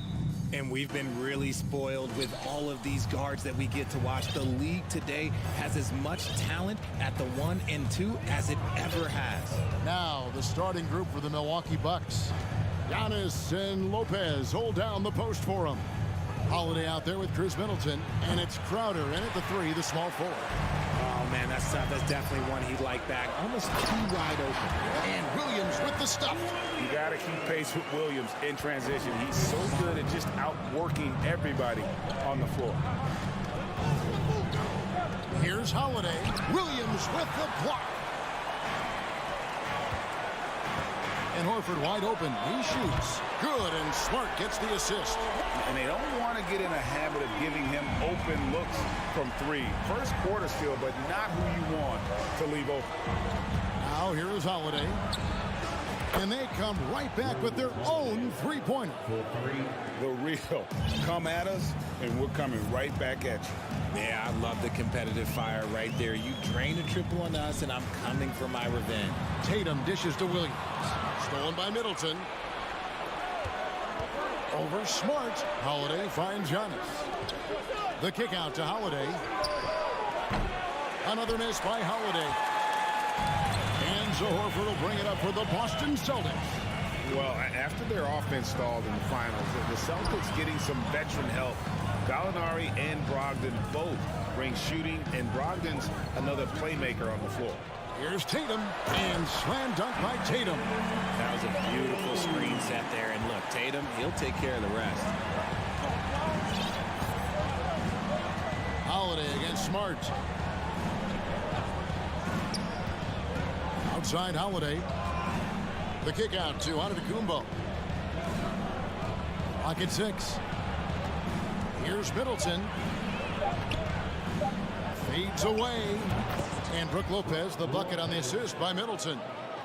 And we've been really spoiled with all of these guards that we get to watch. The league today has as much talent at the 1 and 2 as it ever has. Now the starting group for the Milwaukee Bucks. Giannis and Lopez hold down the post for him. Holiday out there with Chris Middleton, and it's Crowder in at the 3, the small forward. man, that's tough. That's definitely one he'd like back. Almost too wide open. And Williams with the stuff. You got to keep pace with Williams in transition. He's so good at just outworking everybody on the floor. Here's Holiday. Williams with the block. And Horford wide open. He shoots. Good, and Smart gets the assist. And they don't want to get in a habit of giving him open looks from three. First quarter still, but not who you want to leave open. Now here is Holiday. And they come right back with their own three-pointer. The real. Come at us, and we're coming right back at you. Yeah, I love the competitive fire right there. You drain a triple on us, and I'm coming for my revenge. Tatum dishes to Williams. Stolen by Middleton. Over Smart. Holiday finds Giannis. The kick out to Holiday. Another miss by Holiday. And so Horford will bring it up for the Boston Celtics. Well, after their offense stalled in the finals, the Celtics getting some veteran help. Gallinari and Brogdon both bring shooting, and Brogdon's another playmaker on the floor. Here's Tatum, and slam dunk by Tatum. That was a beautiful screen set there, and look, Tatum, he'll take care of the rest. Holiday against Smart. Outside Holiday. The kick out to Antetokounmpo. Clock at 6. Here's Middleton. Fades away. And Brook Lopez, the bucket on the assist by Middleton.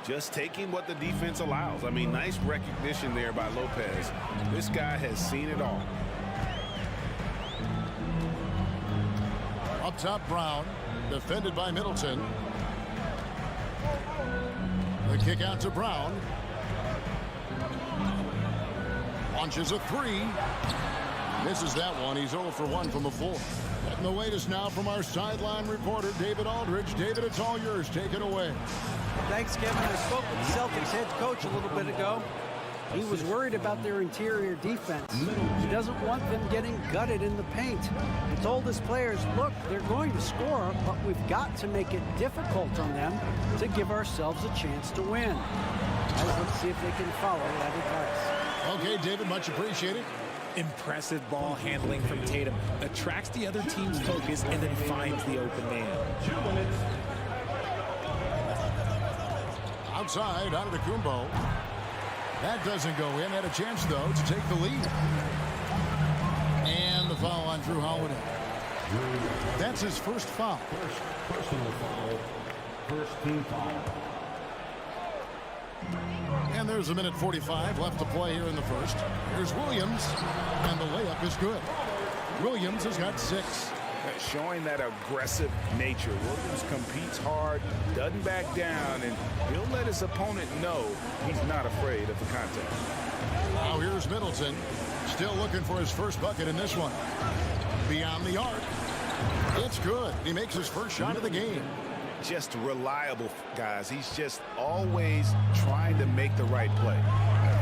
Just taking what the defense allows. I mean, nice recognition there by Lopez. This guy has seen it all. Up top, Brown. Defended by Middleton. The kick out to Brown. Launches a three. Misses that one. He's 0 for 1 from the floor. And the latest now from our sideline reporter, David Aldridge. David, it's all yours. Take it away. Thanks, Kevin. I spoke with the Celtics head coach a little bit ago. He was worried about their interior defense. He doesn't want them getting gutted in the paint. He told his players, look, they're going to score, but we've got to make it difficult on them to give ourselves a chance to win. Let's see if they can follow that advice. Okay, David, much appreciated. Impressive ball handling from Tatum. Attracts the other team's focus and then finds the open man. Outside, Antetokounmpo. That doesn't go in. Had a chance, though, to take the lead. And the foul on Drew Holiday. That's his first foul. Personal foul. First team foul. And there's a minute 45 left to play here in the first. Here's Williams, and the layup is good. Williams has got 6. Showing that aggressive nature. Williams competes hard, doesn't back down, and he'll let his opponent know he's not afraid of the contact. Now here's Middleton, still looking for his first bucket in this one. Beyond the arc. It's good. He makes his first shot of the game. Just reliable, guys. He's just always trying to make the right play.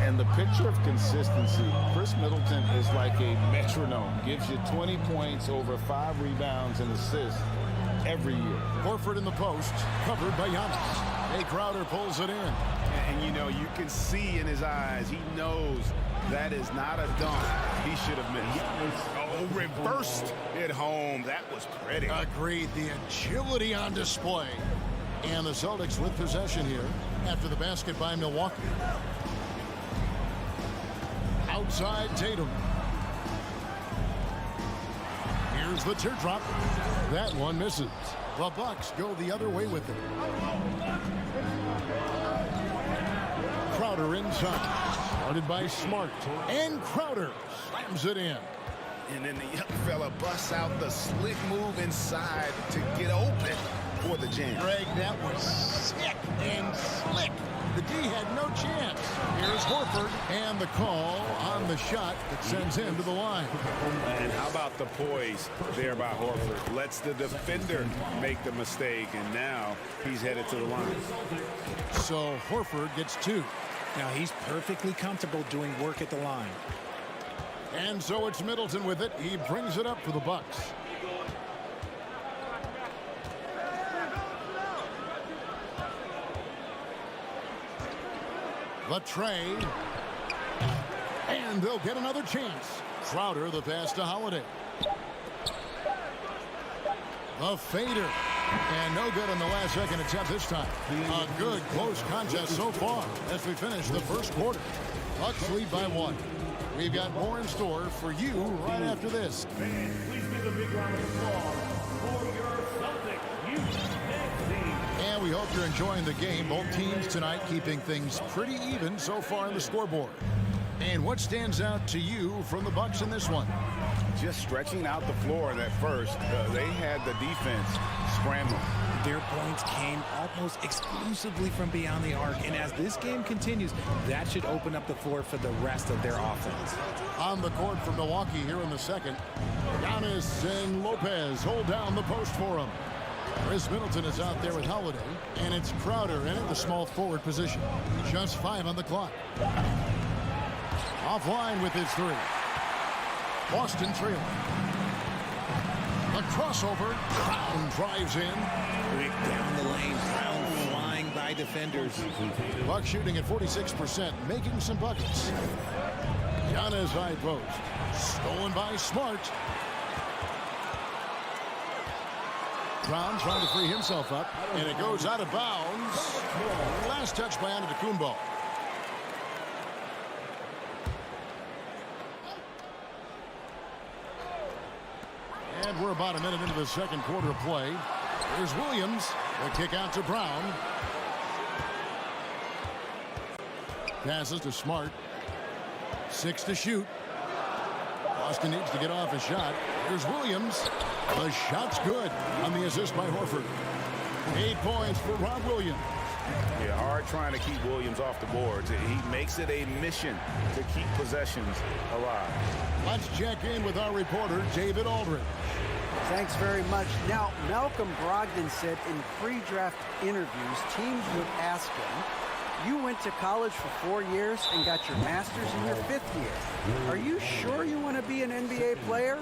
And the picture of consistency, Chris Middleton is like a metronome. Gives you 20 points, over 5 rebounds and assists every year. Horford in the post, covered by Giannis. Jay Crowder pulls it in. And, you know, you can see in his eyes, he knows that is not a dunk he should have missed. Oh, reversed it home. That was pretty. Agreed. The agility on display. And the Celtics with possession here after the basket by Milwaukee. Outside Tatum. Here's the teardrop. That one misses. The Bucks go the other way with it. Crowder inside. Started by Smart. And Crowder slams it in. And then the young fella busts out the slick move inside to get open for the jam. Greg, that was sick and slick. The D had no chance. Here's Horford, and the call on the shot that sends him to the line. And how about the poise there by Horford? Lets the defender make the mistake, and now he's headed to the line. So Horford gets 2. Now he's perfectly comfortable doing work at the line. And so it's Middleton with it. He brings it up for the Bucks. The tray. And they'll get another chance. Crowder, the pass to Holiday. The fader. And no good on the last second attempt this time. A good close contest so far as we finish the first quarter. Bucks lead by 1. We've got more in store for you right after this. Fans, please give a big round of applause for your Celtics youth dance team. And we hope you're enjoying the game. Both teams tonight keeping things pretty even so far on the scoreboard. And what stands out to you from the Bucks in this one? Just stretching out the floor at first. They had the defense scrambling. Their points came almost exclusively from beyond the arc. And as this game continues, that should open up the floor for the rest of their offense. On the court for Milwaukee here in the second. Giannis and Lopez hold down the post for him. Chris Middleton is out there with Holiday. And it's Crowder in at the small forward position. Just 5 on the clock. Offline with his 3. Boston trailing. A crossover. Brown drives in. Quick down the lane. Brown flying by defenders. Bucks shooting at 46%, making some buckets. Giannis high post. Stolen by Smart. Brown trying to free himself up. And it goes out of bounds. Last touch by Antetokounmpo. And we're about a minute into the second quarter of play. Here's Williams. The kick out to Brown. Passes to Smart. 6 to shoot. Boston needs to get off a shot. Here's Williams. The shot's good on the assist by Horford. 8 points for Rob Williams. Yeah, hard trying to keep Williams off the boards. He makes it a mission to keep possessions alive. Let's check in with our reporter, David Aldridge. Thanks very much. Now, Malcolm Brogdon said in pre-draft interviews, teams would ask him, you went to college for 4 years and got your master's in your 5th year. Are you sure you want to be an NBA player?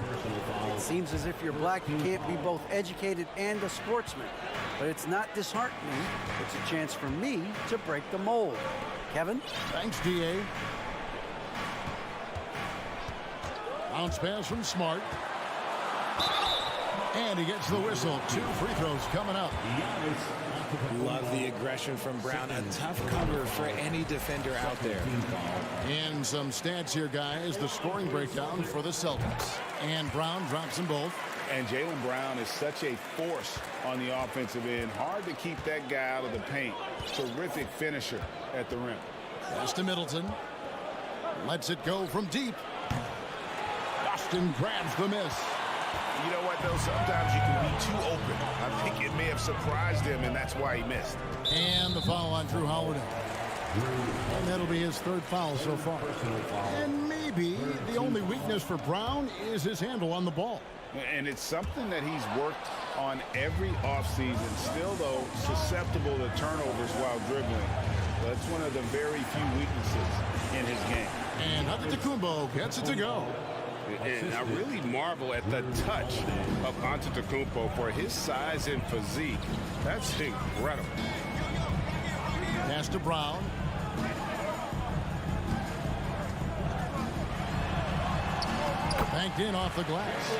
It seems as if you're black, you can't be both educated and a sportsman. But it's not disheartening. It's a chance for me to break the mold. Kevin? Thanks, D.A. Bounce pass from Smart. And he gets the whistle. 2 free throws coming up. Love the aggression from Brown. A tough cover for any defender out there. And some stats here, guys. The scoring breakdown for the Celtics. And Brown drops them both. And Jaylen Brown is such a force on the offensive end. Hard to keep that guy out of the paint. Terrific finisher at the rim. Pass to Middleton. Lets it go from deep. Boston grabs the miss. You know what, though? Sometimes you can be too open. I think it may have surprised him, and that's why he missed. And the foul on Drew Holiday. And that'll be his 3rd foul so far. And maybe the only weakness for Brown is his handle on the ball. And it's something that he's worked on every offseason. Still, though, susceptible to turnovers while dribbling. That's one of the very few weaknesses in his game. And Antetokounmpo gets it to go. And I really marvel at the touch of Antetokounmpo for his size and physique. That's incredible. Pass to Brown. Banked in off the glass.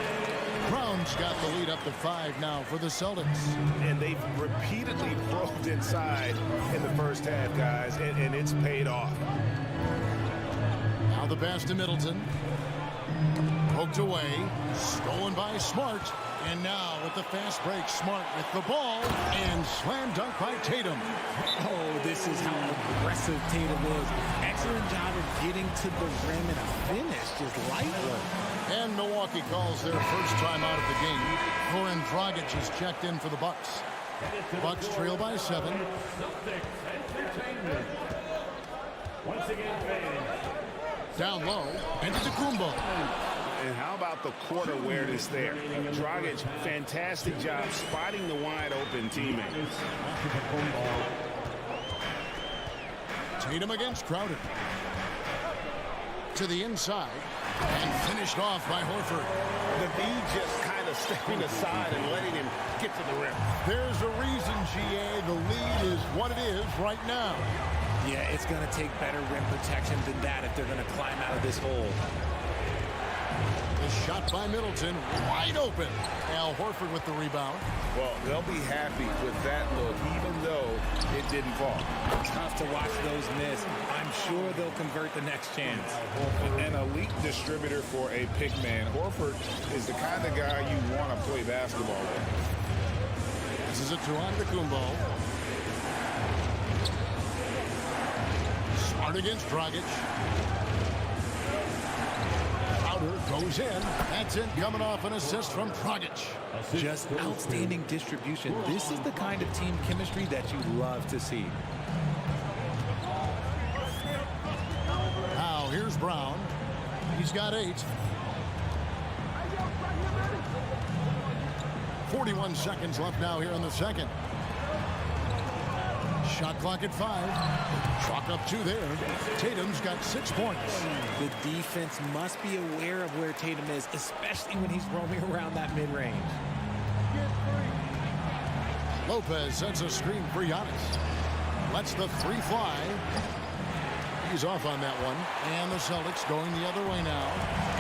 Brown's got the lead up to 5 now for the Celtics. And they've repeatedly probed inside in the first half, guys, and it's paid off. Now the pass to Middleton. Poked away. Stolen by Smart. And now with the fast break, Smart with the ball. And slam dunk by Tatum. Oh, this is how aggressive Tatum is. Excellent job of getting to the rim and a finish, just light work. And Milwaukee calls their first time out of the game. Goran Dragic is checked in for the Bucks. Bucks trail by 7. Once again, fans. Down low, Antetokounmpo. And how about the court awareness there? Dragic, fantastic job spotting the wide open teammate. Tatum against Crowder. To the inside. And finished off by Horford. The B just kind of stepping aside and letting him get to the rim. There's a reason, GA. The lead is what it is right now. Yeah, it's going to take better rim protection than that if they're going to climb out of this hole. The shot by Middleton, wide open. Al Horford with the rebound. Well, they'll be happy with that look, even though it didn't fall. Tough to watch those miss. I'm sure they'll convert the next chance. An elite distributor for a pick man. Horford is the kind of guy you want to play basketball with. This is it to Antetokounmpo. Smart against Dragic. Goes in. That's it, coming off an assist from Dragic. Just outstanding distribution. This is the kind of team chemistry that you love to see. Now here's Brown. He's got 8. 41 seconds left now here in the second. Shot clock at 5. Chalk up 2 there. Tatum's got 6 points. The defense must be aware of where Tatum is, especially when he's roaming around that mid-range. Lopez sends a screen for Giannis. Lets the 3 fly. He's off on that one. And the Celtics going the other way now.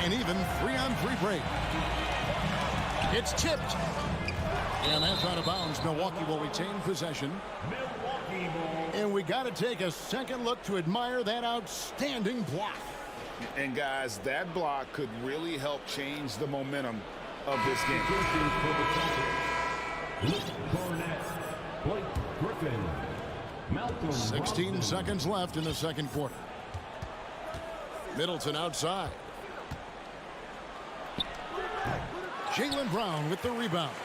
And even 3-on-3 break. It's tipped. And that's out of bounds. Milwaukee will retain possession. And we got to take a second look to admire that outstanding block. And guys, that block could really help change the momentum of this game. 16 seconds left in the second quarter. Middleton outside. Jaylen Brown with the rebound.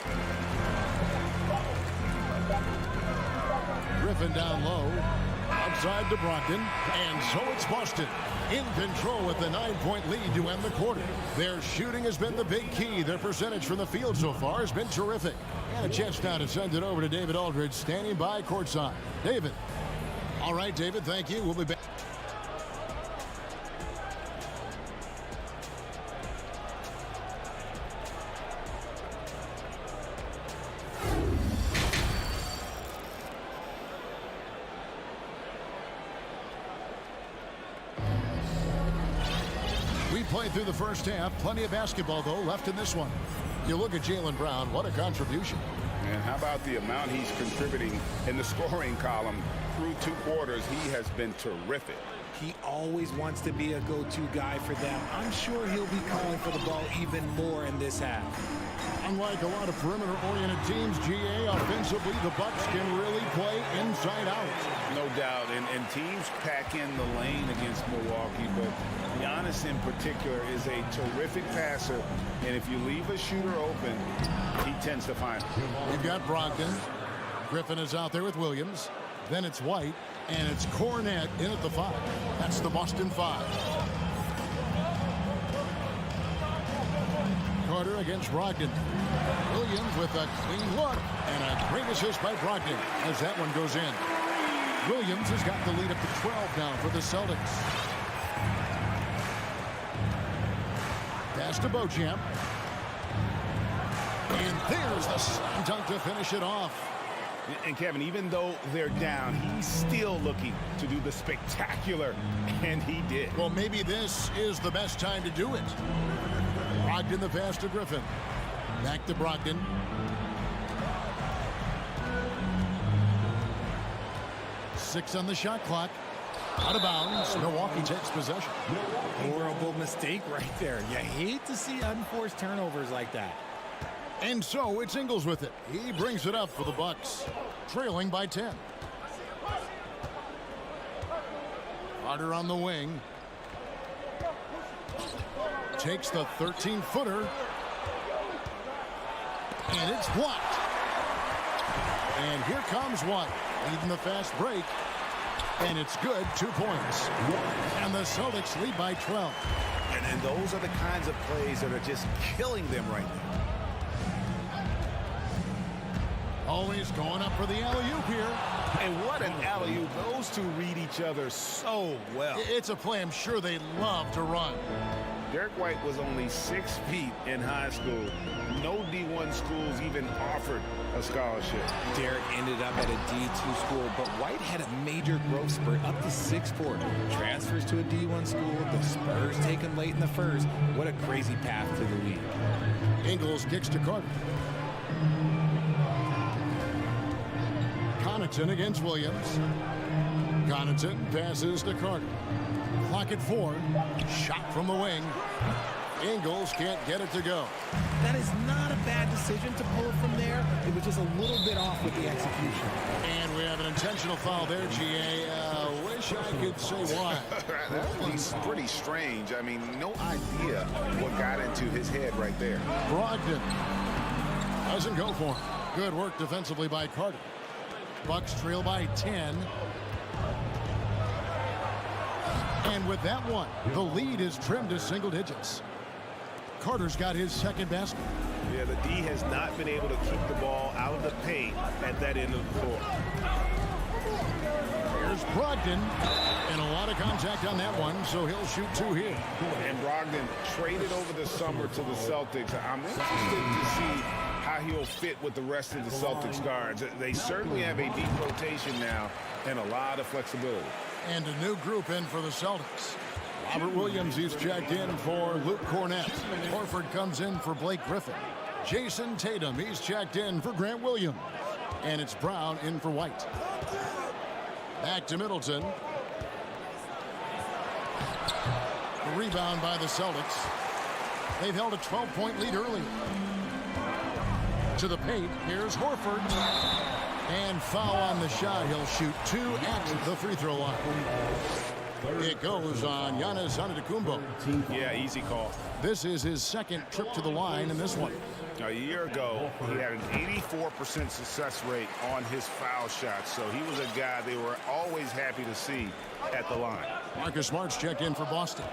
Griffin down low. Outside to Brogdon. And so it's Boston in control with the 9-point lead to end the quarter. Their shooting has been the big key. Their percentage from the field so far has been terrific. And a chance now to send it over to David Aldridge standing by courtside. David. All right, David, thank you. We'll be back. Play through the first half. Plenty of basketball, though, left in this one. You look at Jaylen Brown. What a contribution. And how about the amount he's contributing in the scoring column through 2 quarters? He has been terrific. He always wants to be a go-to guy for them. I'm sure he'll be calling for the ball even more in this half. Unlike a lot of perimeter-oriented teams, GA, offensively, the Bucks can really play inside out. No doubt. And teams pack in the lane against Milwaukee, but Giannis in particular is a terrific passer. And if you leave a shooter open, he tends to find it. We've got Brogdon. Griffin is out there with Williams. Then it's White. And it's Cornette in at the 5. That's the Boston 5. Carter against Brogdon. Williams with a clean look. And a great assist by Brogdon as that one goes in. Williams has got the lead up to 12 now for the Celtics. Pass to Beauchamp. And there's the slam dunk to finish it off. And Kevin, even though they're down, he's still looking to do the spectacular, and he did. Well, maybe this is the best time to do it. Brogdon the pass to Griffin. Back to Brogdon. Six on the shot clock. Out of bounds. Milwaukee takes possession. Horrible mistake right there. You hate to see unforced turnovers like that. And so it's Ingles with it. He brings it up for the Bucks, trailing by 10. Carter on the wing. Takes the 13-footer. And it's blocked. And here comes White, leading the fast break. And it's good, 2 points. And the Celtics lead by 12. And those are the kinds of plays that are just killing them right now. Always going up for the alley-oop here. And what an alley-oop. Those two read each other so well. It's a play I'm sure they love to run. Derek White was only 6 feet in high school. No D1 schools even offered a scholarship. Derek ended up at a D2 school, but White had a major growth spurt up to 6'4". Transfers to a D1 school. The Spurs take him late in the first. What a crazy path to the league. Ingles kicks to Carter. Connaughton against Williams. Connaughton passes to Carter. Clock at 4. Shot from the wing. Ingles can't get it to go. That is not a bad decision to pull it from there. It was just a little bit off with the execution. And we have an intentional foul there, GA. Wish I could say why. That was pretty strange. I mean, no idea what got into his head right there. Brogdon doesn't go for him. Good work defensively by Carter. Bucks trail by 10. And with that one, the lead is trimmed to single digits. Carter's got his second basket. Yeah, the D has not been able to keep the ball out of the paint at that end of the floor. Here's Brogdon. And a lot of contact on that one, so he'll shoot 2 here. And Brogdon traded over the summer to the Celtics. I'm interested to see how he'll fit with the rest of the Celtics guards. They certainly have a deep rotation now and a lot of flexibility. And a new group in for the Celtics. Robert Williams, he's checked in for Luke Cornett. Horford comes in for Blake Griffin. Jason Tatum, he's checked in for Grant Williams. And it's Brown in for White. Back to Middleton. The rebound by the Celtics. They've held a 12-point lead early. To the paint, here's Horford. And foul on the shot. He'll shoot 2 at the free throw line. It goes on Giannis Antetokounmpo. Yeah, easy call. This is his second trip to the line in this one. A year ago, he had an 84% success rate on his foul shots, so he was a guy they were always happy to see at the line. Marcus Smart's checked in for Boston.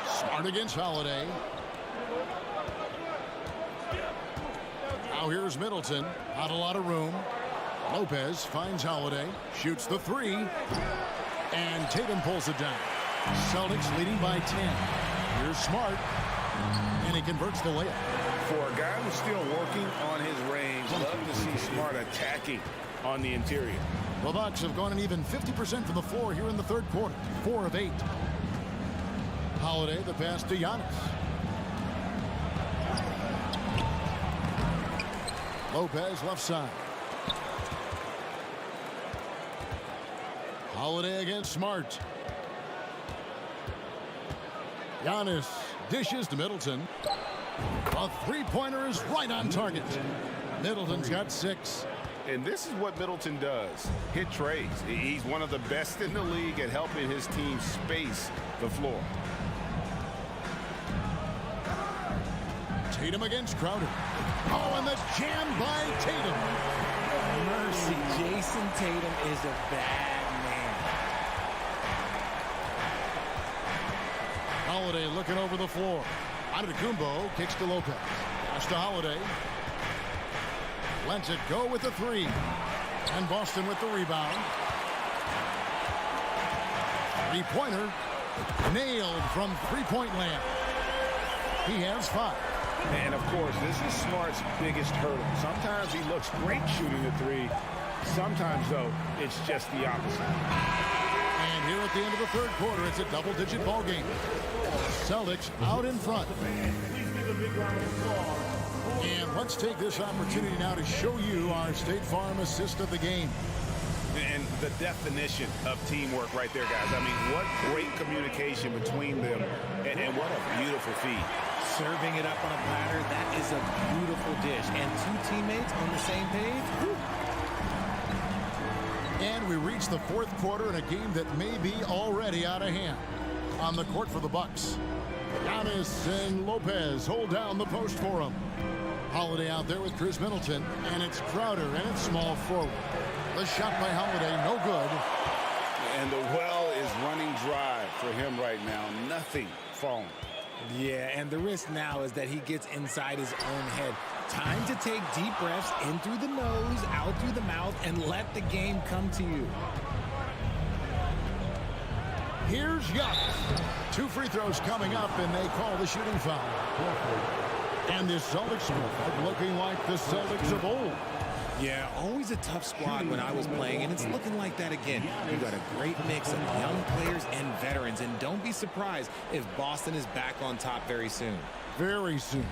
Smart against Holiday. Now here's Middleton. Not a lot of room. Lopez finds Holiday. Shoots the 3. And Tatum pulls it down. Celtics leading by 10. Here's Smart. And he converts the layup. For a guy who's still working on his range, love to see Smart attacking on the interior. The Bucks have gone an even 50% from the floor here in the third quarter. 4 of 8. Holiday, the pass to Giannis. Lopez left side. Holiday against Smart. Giannis dishes to Middleton. A three-pointer is right on target. Middleton's got 6. And this is what Middleton does. Hit trades. He's one of the best in the league at helping his team space the floor. Tatum against Crowder. Oh, and the jam by Tatum. Mercy, Jason Tatum is a bad man. Holiday looking over the floor. Antetokounmpo kicks to Lopez. Pass to Holiday. Lets it go with the 3. And Boston with the rebound. Three-pointer. Nailed from three-point land. He has 5. And, of course, this is Smart's biggest hurdle. Sometimes he looks great shooting the 3. Sometimes, though, it's just the opposite. And here at the end of the third quarter, it's a double-digit ball game. Celtics out in front. And let's take this opportunity now to show you our State Farm assist of the game. And the definition of teamwork right there, guys. I mean, what great communication between them, and what a beautiful feed. Serving it up on a platter, that is a beautiful dish. And 2 teammates on the same page. Whew. And we reach the fourth quarter in a game that may be already out of hand. On the court for the Bucks. Giannis and Lopez hold down the post for him. Holiday out there with Chris Middleton. And it's Crowder, and it's small forward. The shot by Holiday, no good. And the well is running dry for him right now. Nothing falling. Yeah, and the risk now is that he gets inside his own head. Time to take deep breaths in through the nose, out through the mouth, and let the game come to you. Here's Giannis. 2 free throws coming up, and they call the shooting foul. And this Celtics squad looking like the Celtics of old. Yeah, always a tough squad when I was playing, and it's looking like that again. You've got a great mix of young players and veterans, and don't be surprised if Boston is back on top very soon. Very soon.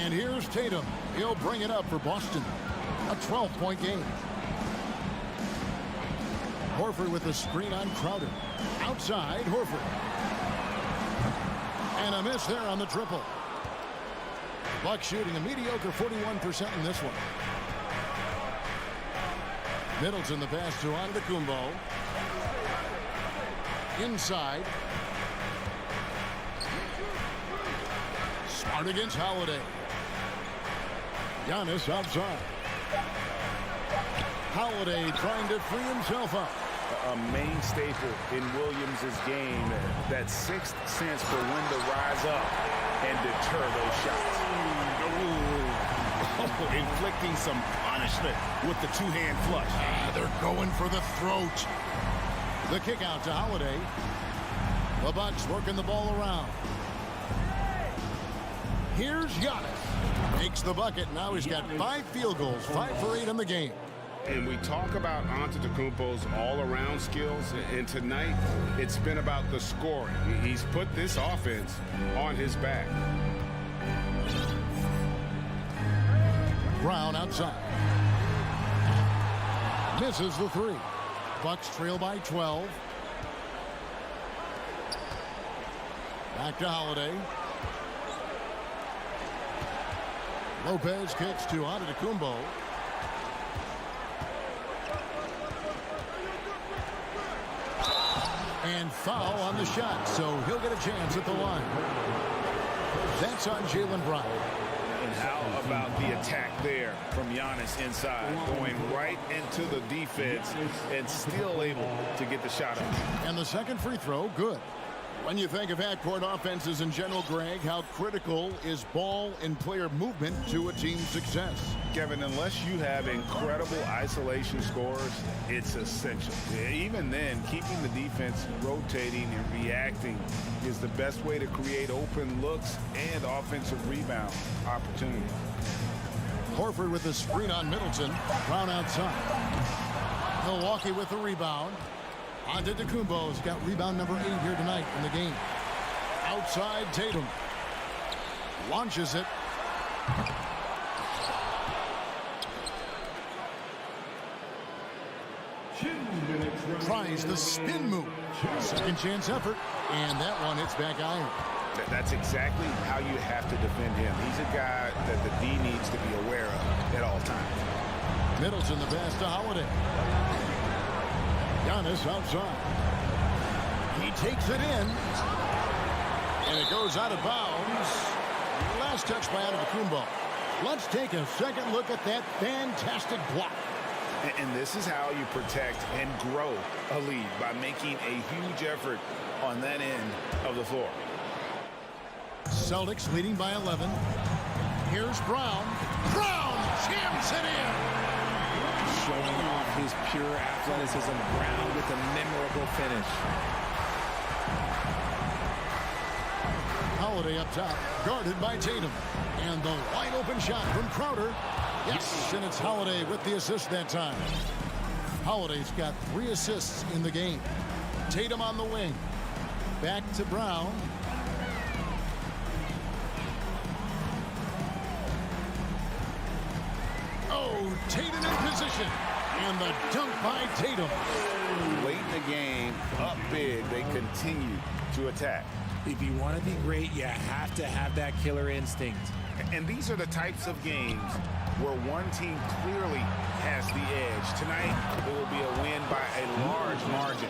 And here's Tatum. He'll bring it up for Boston. A 12-point game. Horford with the screen on Crowder. Outside, Horford. And a miss there on the triple. Bucks shooting a mediocre 41% in this one. Middleton the pass to Antetokounmpo. Inside. Smart against Holiday. Giannis outside. Holiday trying to free himself up. A main staple in Williams' game, that sixth sense for when to rise up and deter those shots. Inflicting some punishment with the two-hand flush. They're going for the throat. The kick out to Holiday. The Bucks working the ball around. Here's Giannis. Makes the bucket. Now he's got 5 field goals, 5 for 8 in the game. And we talk about Antetokounmpo's all-around skills, and tonight it's been about the scoring. He's put this offense on his back. Brown outside. Misses the 3. Bucks trail by 12. Back to Holiday. Lopez kicks to Antetokounmpo. And foul on the shot, so he'll get a chance at the line. That's on Jaylen Brown. And how about the attack there from Giannis inside, going right into the defense and still able to get the shot up. And the second free throw, good. When you think of half-court offenses in general, Greg, how critical is ball and player movement to a team's success? Kevin, unless you have incredible isolation scores, it's essential. Even then, keeping the defense rotating and reacting is the best way to create open looks and offensive rebound opportunities. Horford with the screen on Middleton. Brown outside. Milwaukee with the rebound. Antetokounmpo's got rebound number 8 here tonight in the game. Outside Tatum. Launches it. Tries the spin move. Second chance effort. And that one hits back iron. That's exactly how you have to defend him. He's a guy that the D needs to be aware of at all times. Middleton the pass to Holiday. Giannis outside. He takes it in. And it goes out of bounds. Last touch by Antetokounmpo. Let's take a second look at that fantastic block. And this is how you protect and grow a lead, by making a huge effort on that end of the floor. Celtics leading by 11. Here's Brown. Brown jams it in. Showing off his pure athleticism. Brown with a memorable finish. Holiday up top, guarded by Tatum. And the wide open shot from Crowder. Yes, and it's Holiday with the assist that time. Holiday's got 3 assists in the game. Tatum on the wing. Back to Brown. Oh, Tatum in position. And the dunk by Tatum. Late in the game, up big, they continue to attack. If you want to be great, you have to have that killer instinct. And these are the types of games where one team clearly has the edge. Tonight, it will be a win by a large margin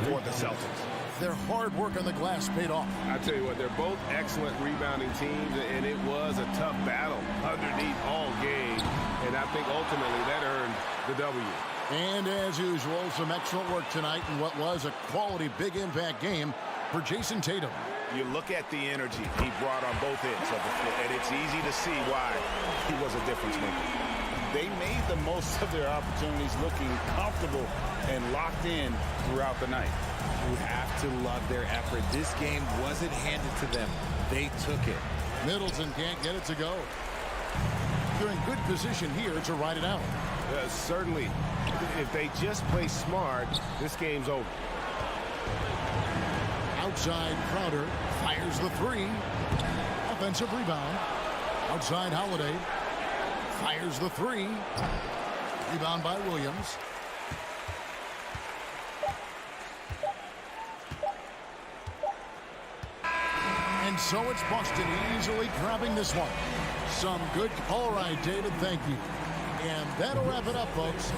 for the Celtics. Their hard work on the glass paid off. I tell you what, they're both excellent rebounding teams, and it was a tough battle underneath all game. And I think ultimately that earned the W. And as usual, some excellent work tonight in what was a quality big impact game for Jason Tatum. You look at the energy he brought on both ends of the floor, and it's easy to see why he was a difference maker. they made the most of their opportunities, looking comfortable and locked in throughout the night. You have to love their effort. This game wasn't handed to them. They took it. Middleton can't get it to go. They're in good position here to ride it out. Certainly. If they just play smart, this game's over. Outside, Crowder fires the three. Offensive rebound. Outside, Holiday fires the three. Rebound by Williams. And so it's Boston easily grabbing this one. Some good. All right, David, thank you. And that'll wrap it up, folks.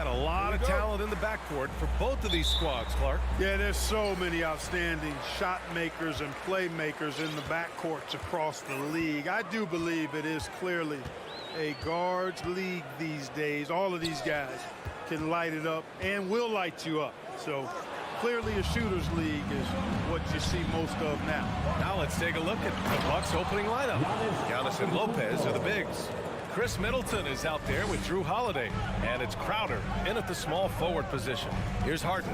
got a lot of talent in the backcourt for both of these squads, Clark. Yeah, there's so many outstanding shot makers and playmakers in the backcourts across the league. I do believe it is clearly a guards league these days. All of these guys can light it up and will light you up. So clearly a shooter's league is what you see most of now. Now let's take a look at the Bucks opening lineup. Giannis and Lopez are the bigs. Chris Middleton is out there with Drew Holiday, and it's Crowder in at the small forward position. Here's Harden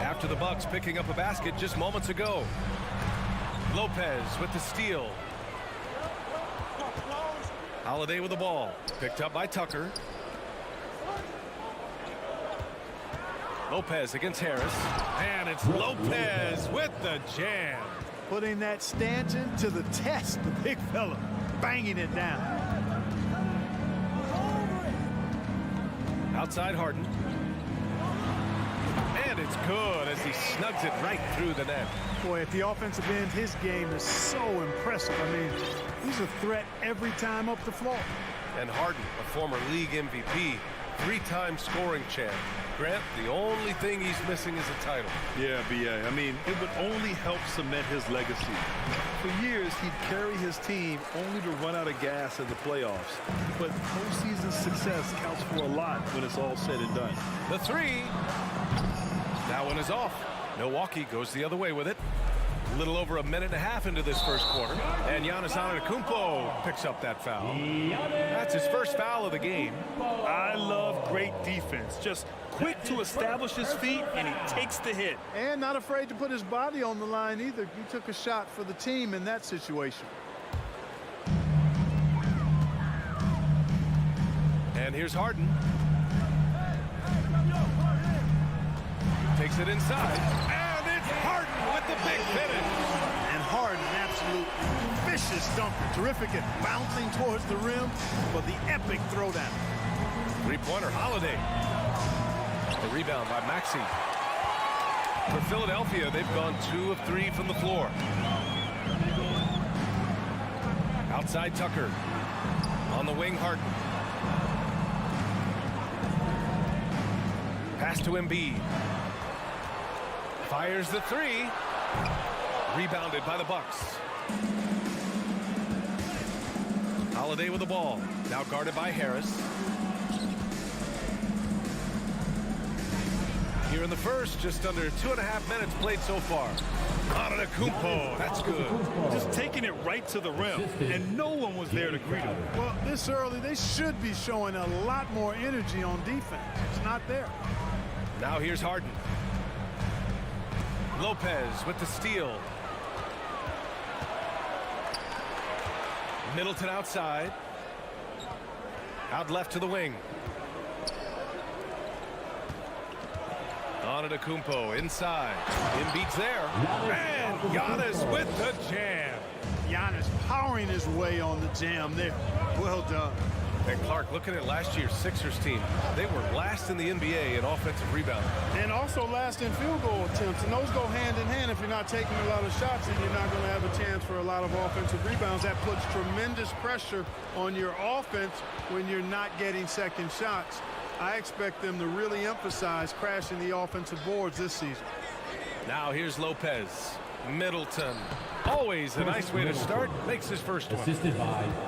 after the Bucks picking up a basket just moments ago. Lopez with the steal. Holiday with the ball, picked up by Tucker. Lopez against Harris, and it's Lopez with the jam. Putting that stanchion to the test, the big fella, banging it down. Outside Harden. And it's good as he snugs it right through the net. Boy, at the offensive end, his game is so impressive. I mean, he's a threat every time up the floor. And Harden, a former league MVP, 3-time scoring champ. Grant, the only thing he's missing is a title. Yeah, B.A. I mean, it would only help cement his legacy. For years, he'd carry his team only to run out of gas in the playoffs. But postseason success counts for a lot when it's all said and done. The three. That one is off. Milwaukee goes the other way with it. A little over a minute and a half into this first quarter. And Giannis Antetokounmpo picks up that foul. That's his first foul of the game. I love great defense. Just quick to establish his feet, and he takes the hit. And not afraid to put his body on the line either. He took a shot for the team in that situation. And here's Harden. Takes it inside. And it's Harden with the big finish. And Harden, absolute vicious dunker. Terrific at bouncing towards the rim for the epic throwdown. Three-pointer, Holiday. The rebound by Maxey. For Philadelphia, they've gone 2 of 3 from the floor. Outside Tucker. On the wing, Harden. Pass to Embiid. Fires the three. Rebounded by the Bucks. Holiday with the ball. Now guarded by Harris. Here in the first, just under 2.5 minutes played so far. Antetokounmpo, that's good. Just taking it right to the rim, and no one was there to greet him. Well, this early, they should be showing a lot more energy on defense. It's not there. Now here's Harden. Lopez with the steal. Middleton outside. Out left to the wing. Antetokounmpo inside. Embiid's there. And Giannis with the jam. Giannis powering his way on the jam there. Well done. And Clark, looking at last year's Sixers team, they were last in the NBA in offensive rebounding. And also last in field goal attempts. And those go hand in hand. If you're not taking a lot of shots, then you're not going to have a chance for a lot of offensive rebounds. That puts tremendous pressure on your offense when you're not getting second shots. I expect them to really emphasize crashing the offensive boards this season. Now here's Lopez. Middleton. Always a nice way to start. Makes his first one.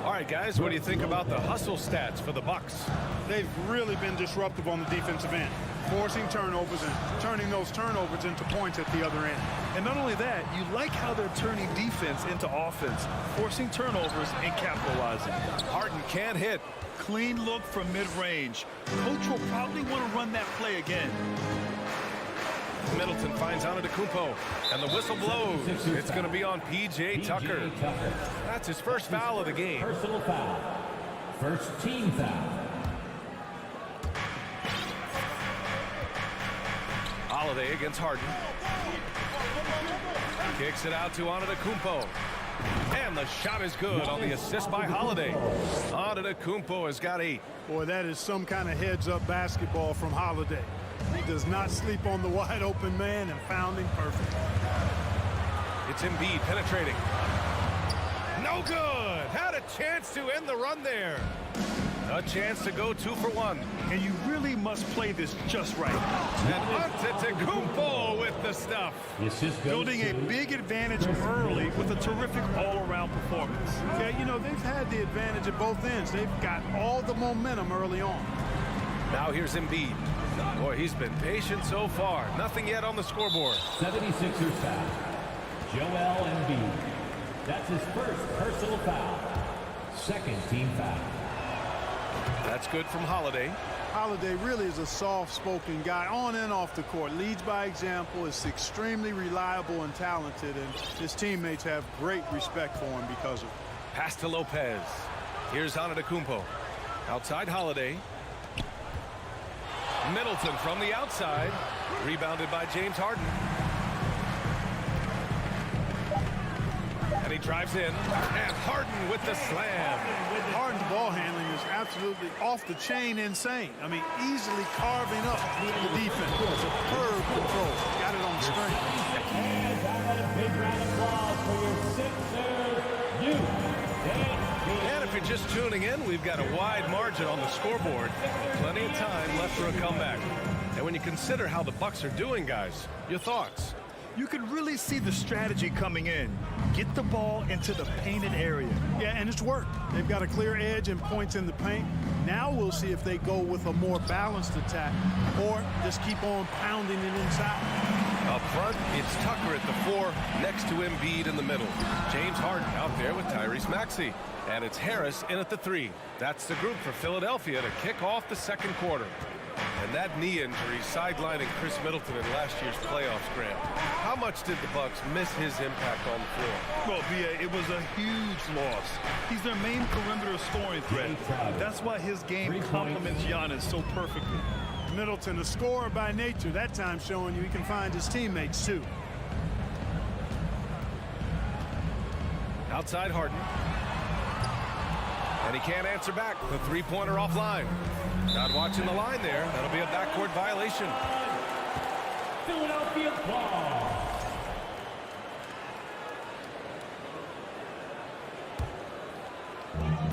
All right, guys, what do you think about the hustle stats for the Bucks? They've really been disruptive on the defensive end, forcing turnovers and turning those turnovers into points at the other end. And not only that, you like how they're turning defense into offense, forcing turnovers and capitalizing. Harden can't hit. Clean look from mid-range. Coach will probably want to run that play again. Middleton finds Antetokounmpo, and the whistle blows. It's going to be on P.J. Tucker. That's his first foul of the game. Personal foul. First team foul. Holiday against Harden. Kicks it out to Antetokounmpo. And the shot is good on the assist by Holiday. Antetokounmpo has got 8. Boy, that is some kind of heads-up basketball from Holiday. He does not sleep on the wide-open man and found him perfect. It's Embiid penetrating. No good. Had a chance to end the run there. A chance to go 2 for 1. And you really must play this just right. And Antetokounmpo with the stuff. Building a big advantage early with a terrific all-around performance. Yeah, you know, they've had the advantage at both ends. They've got all the momentum early on. Now here's Embiid. Boy, he's been patient so far. Nothing yet on the scoreboard. 76ers foul. Joel Embiid. That's his first personal foul. Second team foul. That's good from Holiday. Holiday really is a soft-spoken guy on and off the court. Leads by example, is extremely reliable and talented, and his teammates have great respect for him because of it. Pass to Lopez. Here's Antetokounmpo. Outside Holiday. Middleton from the outside. Rebounded by James Harden. And he drives in. And Harden with the slam. Harden's ball handling is absolutely off the chain insane. I mean, easily carving up the defense. Superb control. Got it on screen. And a big round of applause for your Sixers. And if you're just tuning in, we've got a wide margin on the scoreboard. Plenty of time left for a comeback. And when you consider how the Bucks are doing, guys, your thoughts? You can really see the strategy coming in. Get the ball into the painted area. Yeah, and it's worked. They've got a clear edge and points in the paint. Now we'll see if they go with a more balanced attack or just keep on pounding it inside. Up front, it's Tucker at the 4, next to Embiid in the middle. James Harden out there with Tyrese Maxey. And it's Harris in at the 3. That's the group for Philadelphia to kick off the second quarter. And that knee injury sidelining Chris Middleton in last year's playoffs, Grant. How much did the Bucks miss his impact on the floor? Well, B.A., it was a huge loss. He's their main perimeter scoring threat. That's why his game complements Giannis so perfectly. Middleton, a scorer by nature, that time showing you he can find his teammates, too. Outside Harden. And he can't answer back. The three-pointer offline. Not watching the line there. That'll be a backcourt violation. Philadelphia ball.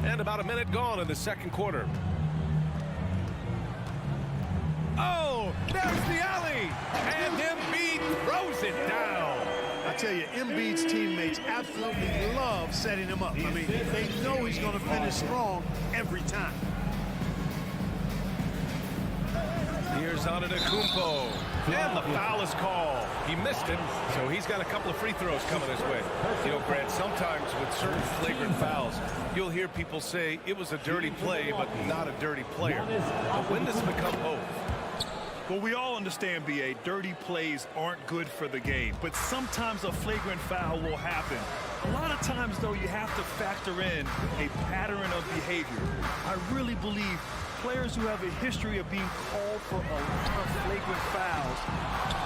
And about a minute gone in the second quarter. Oh, there's the alley. And Embiid throws it down. I tell you, Embiid's teammates absolutely love setting him up. I mean, they know he's going to finish strong every time. Here's Antetokounmpo. And the foul is called. He missed it, so he's got a couple of free throws coming his way. You know, Grant, sometimes with certain flagrant fouls, you'll hear people say it was a dirty play, but not a dirty player. But when does it become both? Well, we all understand, B.A., dirty plays aren't good for the game, but sometimes a flagrant foul will happen. A lot of times, though, you have to factor in a pattern of behavior. I really believe players who have a history of being called for a lot of flagrant fouls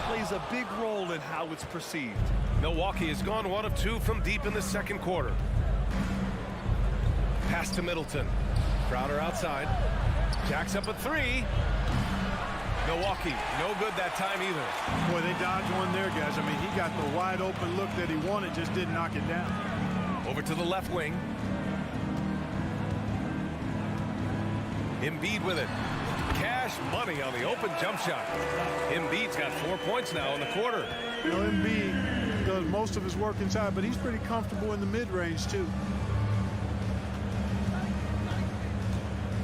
plays a big role in how it's perceived. Milwaukee has gone 1 of 2 from deep in the second quarter. Pass to Middleton. Crowder outside. Jacks up a 3. Milwaukee, no good that time either. Boy, they dodged one there, guys. I mean, he got the wide open look that he wanted, just didn't knock it down. Over to the left wing. Embiid with it. Cash money on the open jump shot. Embiid's got 4 points now in the quarter. You know, Embiid does most of his work inside, but he's pretty comfortable in the mid-range, too.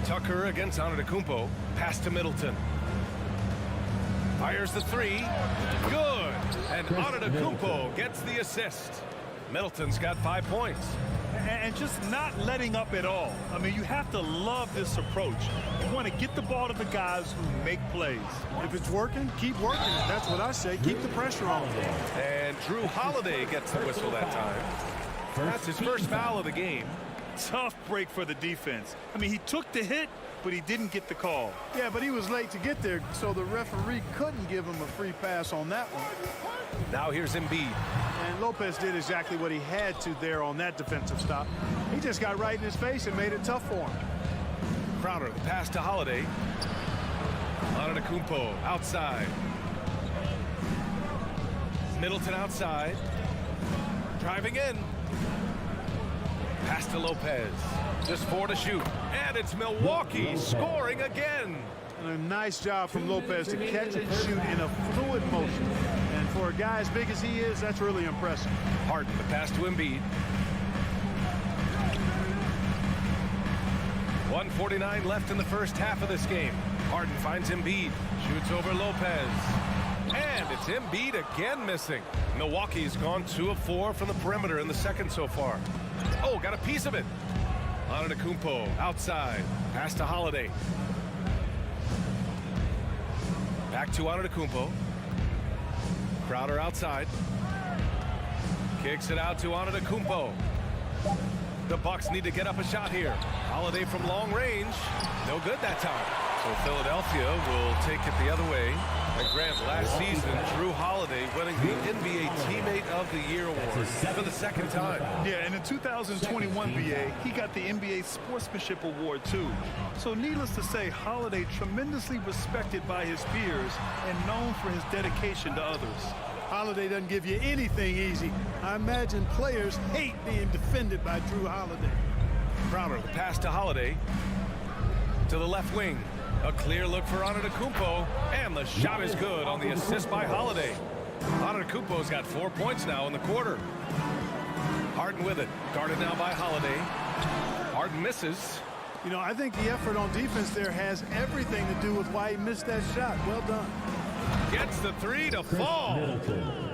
Tucker against Antetokounmpo. Pass to Middleton. Fires the 3. Good. And Antetokounmpo gets the assist. Middleton's got 5 points. And just not letting up at all. I mean, you have to love this approach. You want to get the ball to the guys who make plays. If it's working, keep working. That's what I say. Keep the pressure on. And Drew Holiday gets the whistle that time. That's his first foul of the game. Tough break for the defense. I mean, he took the hit, but he didn't get the call. Yeah, but he was late to get there, so the referee couldn't give him a free pass on that one. Now here's Embiid. And Lopez did exactly what he had to there on that defensive stop. He just got right in his face and made it tough for him. Crowder, the pass to Holiday. Antetokounmpo outside. Middleton outside. Driving in. Pass to Lopez. Just 4 to shoot. And it's Milwaukee scoring again. And a nice job from Lopez to catch and shoot in a fluid motion. And for a guy as big as he is, that's really impressive. Harden, the pass to Embiid. 1:49 left in the first half of this game. Harden finds Embiid, shoots over Lopez. And it's Embiid again missing. Milwaukee's gone 2 of 4 from the perimeter in the second so far. Oh, got a piece of it. Antetokounmpo outside. Pass to Holiday. Back to Antetokounmpo. Crowder outside. Kicks it out to Antetokounmpo. The Bucks need to get up a shot here. Holiday from long range. No good that time. So Philadelphia will take it the other way. And Grant, last season, Drew Holiday winning the NBA Teammate of the Year award for the second time. Yeah, and in 2021, BA, he got the NBA Sportsmanship Award, too. So needless to say, Holiday tremendously respected by his peers and known for his dedication to others. Holiday doesn't give you anything easy. I imagine players hate being defended by Drew Holiday. Crowder, the pass to Holiday. To the left wing. A clear look for Antetokounmpo, and the shot is good on the assist by Holiday. Antetokounmpo's got 4 points now in the quarter. Harden with it, guarded now by Holiday. Harden misses. You know, I think the effort on defense there has everything to do with why he missed that shot. Well done. Gets the 3 to fall.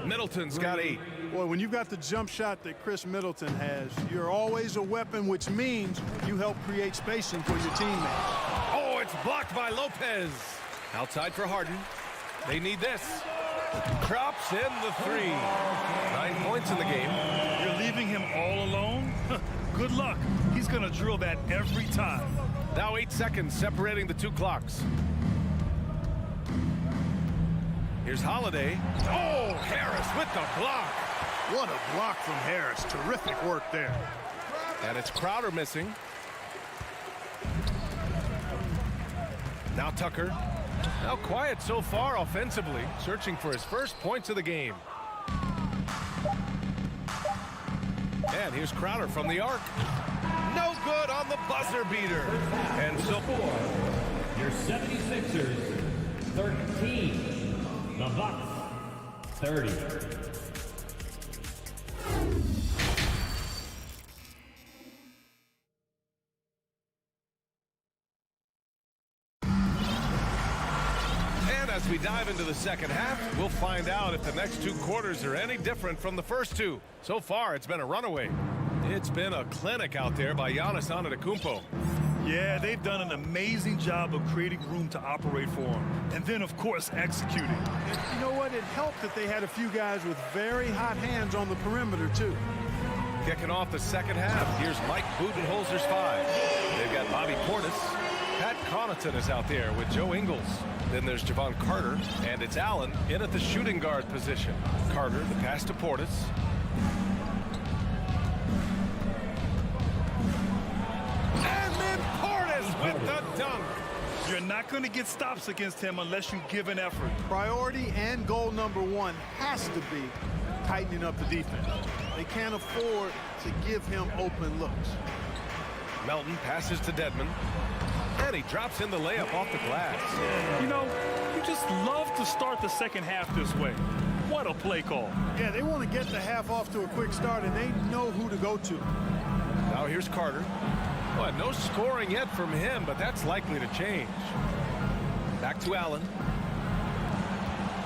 Middleton's got 8. Boy, when you've got the jump shot that Chris Middleton has, you're always a weapon, which means you help create spacing for your teammates. Oh, it's blocked by Lopez. Outside for Harden. They need this. Drops in the 3. 9 points in the game. You're leaving him all alone? Good luck. He's going to drill that every time. Now 8 seconds separating the 2 clocks. Here's Holiday. Oh, Harris with the block. What a block from Harris. Terrific work there. And it's Crowder missing. Now Tucker. Now quiet so far offensively, searching for his first points of the game. And here's Crowder from the arc. No good on the buzzer beater. And so your 76ers 13. The Bucks 30. And as we dive into the second half, we'll find out if the next 2 quarters are any different from the first 2. So far, it's been a runaway. It's been a clinic out there by Giannis Antetokounmpo. Yeah, they've done an amazing job of creating room to operate for him. And then, of course, executing. You know what? It helped that they had a few guys with very hot hands on the perimeter, too. Kicking off the second half, here's Mike Budenholzer's 5. They've got Bobby Portis. Pat Connaughton is out there with Joe Ingles. Then there's Javon Carter, and it's Allen in at the shooting guard position. Carter, the pass to Portis. With the dunk. You're not going to get stops against him unless you give an effort. Priority and goal number 1 has to be tightening up the defense. They can't afford to give him open looks. Melton passes to Dedmon. And he drops in the layup off the glass. You know, you just love to start the second half this way. What a play call. Yeah, they want to get the half off to a quick start, and they know who to go to. Now here's Carter. Well, no scoring yet from him, but that's likely to change. Back to Allen.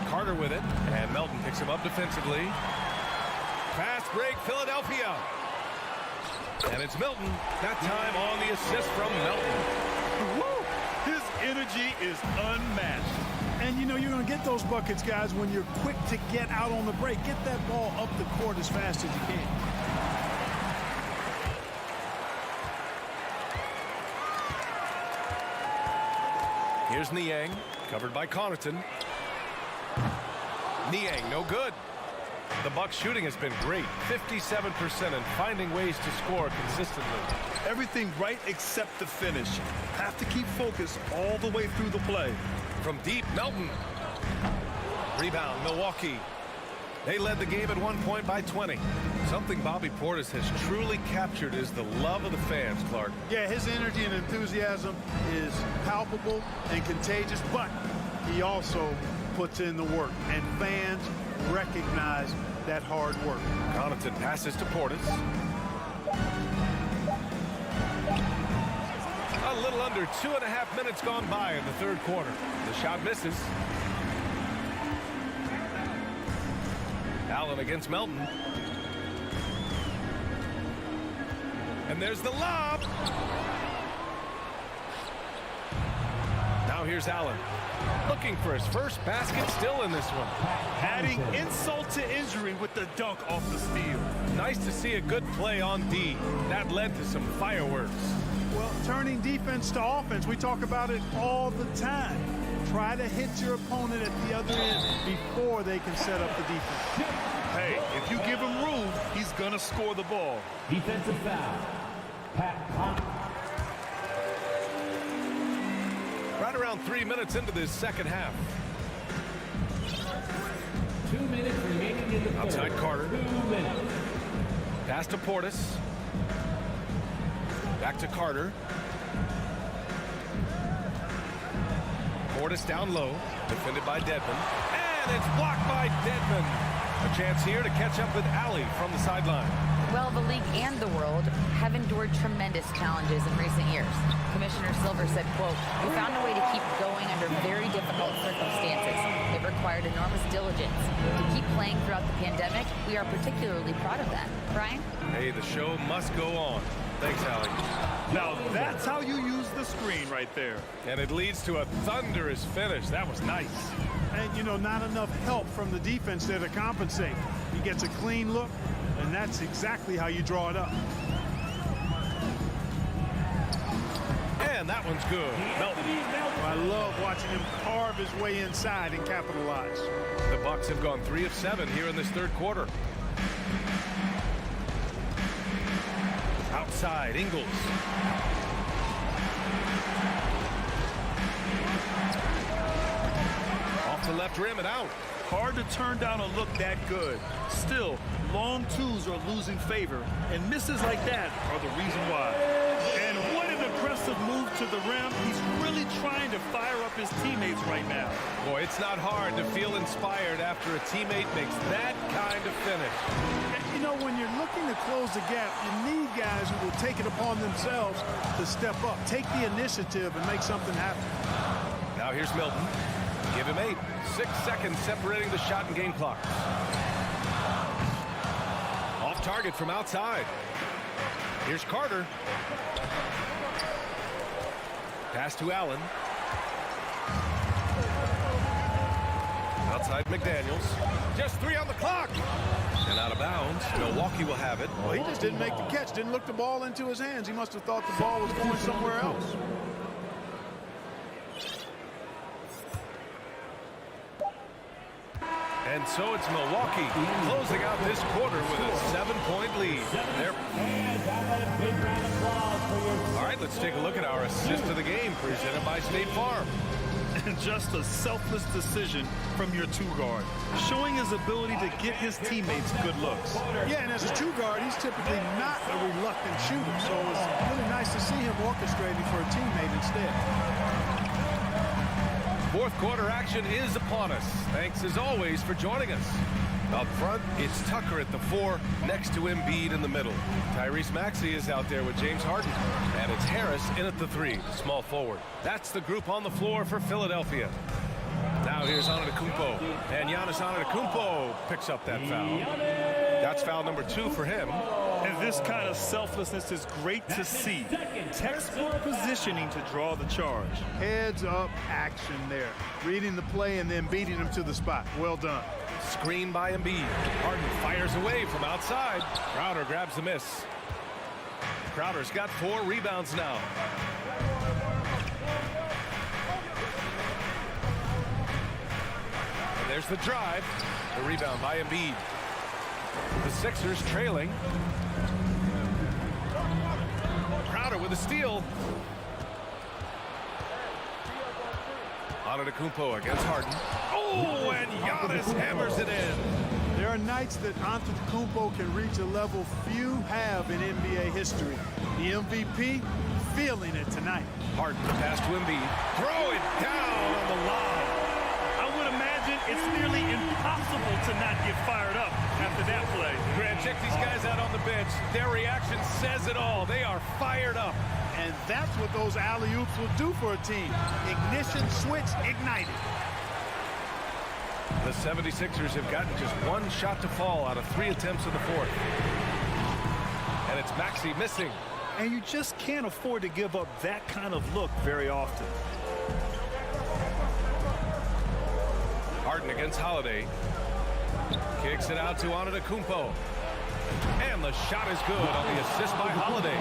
Carter with it, and Melton picks him up defensively. Fast break, Philadelphia. And it's Milton, that time on the assist from Melton. Woo! His energy is unmatched. And, you know, you're going to get those buckets, guys, when you're quick to get out on the break. Get that ball up the court as fast as you can. Here's Niang, covered by Connaughton. Niang, no good. The Bucks shooting has been great, 57%, and finding ways to score consistently. Everything right except the finish. Have to keep focused all the way through the play. From deep, Melton. Rebound, Milwaukee. They led the game at 1 point by 20. Something Bobby Portis has truly captured is the love of the fans, Clark. Yeah, his energy and enthusiasm is palpable and contagious, but he also puts in the work, and fans recognize that hard work. Connaughton passes to Portis. A little under 2.5 minutes gone by in the third quarter. The shot misses. Allen against Melton. And there's the lob. Now here's Allen. Looking for his first basket, still in this one. Adding insult to injury with the dunk off the steal. Nice to see a good play on D. That led to some fireworks. Well, turning defense to offense, we talk about it all the time. Try to hit your opponent at the other end before they can set up the defense. Hey, if you give him room, he's going to score the ball. Defensive foul. Right around 3 minutes into this second half. 2 minutes remaining in the third. Outside Carter. 2 minutes. Pass to Portis. Back to Carter. Portis down low. Defended by Dedmon. And it's blocked by Dedmon. A chance here to catch up with Alley from the sideline. Well, the league and the world have endured tremendous challenges in recent years. Commissioner Silver said, quote, "We found a way to keep going under very difficult circumstances. It required enormous diligence. To keep playing throughout the pandemic, we are particularly proud of that." Brian? Hey, the show must go on. Thanks, Allie. Now that's how you use the screen right there. And it leads to a thunderous finish. That was nice. And, you know, not enough help from the defense there to compensate. He gets a clean look, and that's exactly how you draw it up. And that one's good. Melton. I love watching him carve his way inside and capitalize. The Bucks have gone 3 of 7 here in this third quarter. Outside, Ingles. Off the left rim and out. Hard to turn down a look that good. Still, long twos are losing favor, and misses like that are the reason why. And what an aggressive move to the rim. He's really trying to fire up his teammates right now. Boy, it's not hard to feel inspired after a teammate makes that kind of finish. You know, when you're looking to close the gap, you need guys who will take it upon themselves to step up, take the initiative, and make something happen. Now here's Milton. Give him 8. 6 seconds separating the shot and game clock. Off target from outside. Here's Carter. Pass to Allen. Outside McDaniels. Just 3 on the clock. And out of bounds. Milwaukee will have it. Well, he just didn't make the catch, didn't look the ball into his hands. He must have thought the ball was going somewhere else. And so it's Milwaukee closing out this quarter with a 7-point lead. All right, let's take a look at our assist of the game presented by State Farm. And just a selfless decision from your two-guard, showing his ability to get his teammates good looks. Yeah, and as a two-guard, he's typically not a reluctant shooter, so it's really nice to see him orchestrating for a teammate instead. Fourth quarter action is upon us. Thanks as always for joining us. Up front, it's Tucker at the 4, next to Embiid in the middle. Tyrese Maxey is out there with James Harden. And it's Harris in at the 3, small forward. That's the group on the floor for Philadelphia. Now here's Antetokounmpo. And Giannis Antetokounmpo picks up that foul. That's foul number 2 for him. And this kind of selflessness is great to see. Textbook positioning to draw the charge. Heads up action there. Reading the play and then beating him to the spot. Well done. Screen by Embiid. Harden fires away from outside. Crowder grabs the miss. Crowder's got 4 rebounds now. And there's the drive. The rebound by Embiid. The Sixers trailing. Crowder with a steal. Antetokounmpo against Harden. Oh, and Giannis hammers it in. There are nights that Antetokounmpo can reach a level few have in NBA history. The MVP feeling it tonight. Harden pass to Embiid. Throw it down on the line. I would imagine it's nearly impossible to not get fired up after that play. Grant, check these guys out on the bench. Their reaction says it all. They are fired up. And that's what those alley-oops will do for a team. Ignition switch ignited. The 76ers have gotten just one shot to fall out of 3 attempts in the fourth. And it's Maxey missing. And you just can't afford to give up that kind of look very often. Harden against Holiday. Kicks it out to Antetokounmpo. And the shot is good on the assist by Holiday.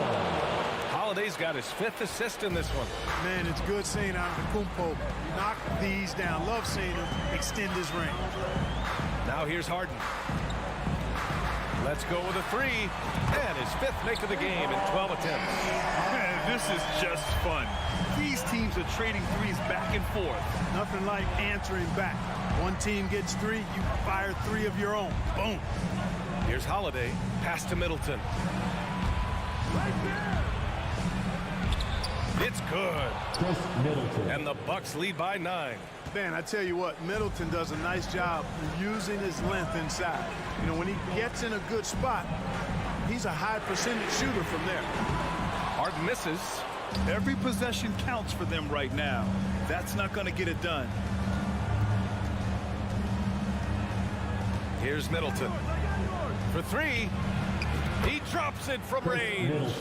Holiday's got his 5th assist in this one. Man, it's good seeing Antetokounmpo knock these down. Love seeing him extend his range. Now here's Harden. Let's go with a 3. And his 5th make of the game in 12 attempts. Man, this is just fun. These teams are trading threes back and forth. Nothing like answering back. One team gets 3, you fire 3 of your own. Boom. Here's Holiday. Pass to Middleton. It's good. Middleton. And the Bucks lead by 9. Man, I tell you what, Middleton does a nice job using his length inside. You know, when he gets in a good spot, he's a high percentage shooter from there. Harden misses. Every possession counts for them right now. That's not going to get it done. Here's Middleton. For 3. He drops it from range.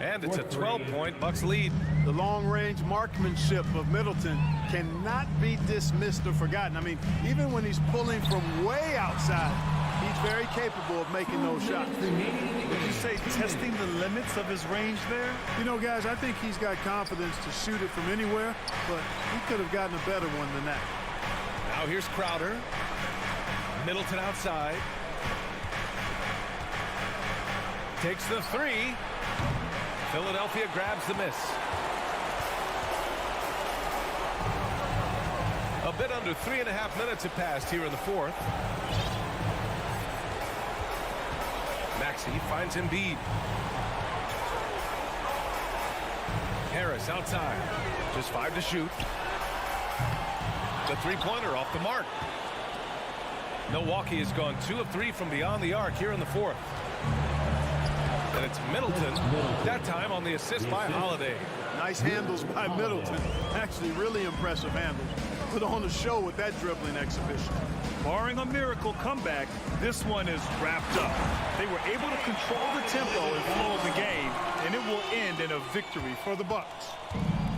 And it's a 12-point Bucks lead. The long-range marksmanship of Middleton cannot be dismissed or forgotten. I mean, even when he's pulling from way outside, he's very capable of making those shots. Would you say testing the limits of his range there? You know, guys, I think he's got confidence to shoot it from anywhere, but he could have gotten a better one than that. Now here's Crowder. Middleton outside. Takes the 3. Philadelphia grabs the miss. A bit under 3.5 minutes have passed here in the fourth. Maxey finds Embiid. Harris outside. Just 5 to shoot. The 3-pointer off the mark. Milwaukee has gone 2 of 3 from beyond the arc here in the fourth. And it's Middleton, that time on the assist by Holiday. Nice handles by Middleton. Actually, really impressive handles. Put on a show with that dribbling exhibition. Barring a miracle comeback, this one is wrapped up. They were able to control the tempo and flow of the game, and it will end in a victory for the Bucks.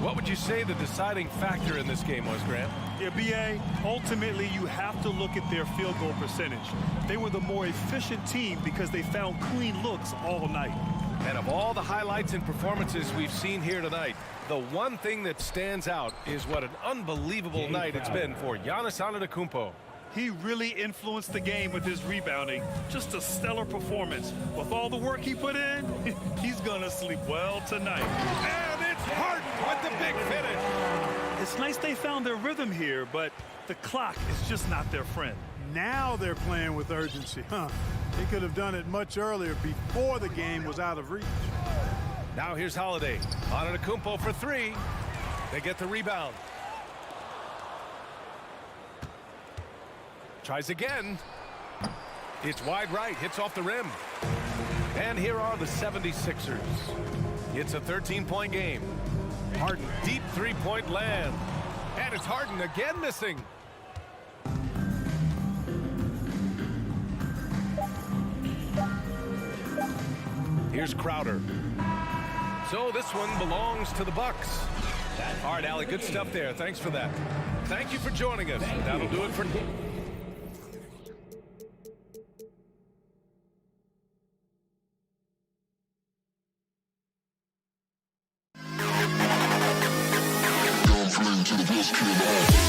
What would you say the deciding factor in this game was, Grant? Yeah, B.A., ultimately you have to look at their field goal percentage. They were the more efficient team because they found clean looks all night. And of all the highlights and performances we've seen here tonight, the one thing that stands out is what an unbelievable night it's been for Giannis Antetokounmpo. He really influenced the game with his rebounding. Just a stellar performance. With all the work he put in, he's gonna sleep well tonight. And it's Harden with the big finish. It's nice they found their rhythm here, but the clock is just not their friend. Now they're playing with urgency, huh? They could have done it much earlier before the game was out of reach. Now here's Holiday. Antetokounmpo for 3. They get the rebound. Tries again. It's wide right, hits off the rim. And here are the 76ers. It's a 13-point game. Harden, deep 3-point land. And it's Harden again missing. Here's Crowder. So this one belongs to the Bucks. All right, Allie, good stuff there. Thanks for that. Thank you for joining us. That'll do it for... To the history of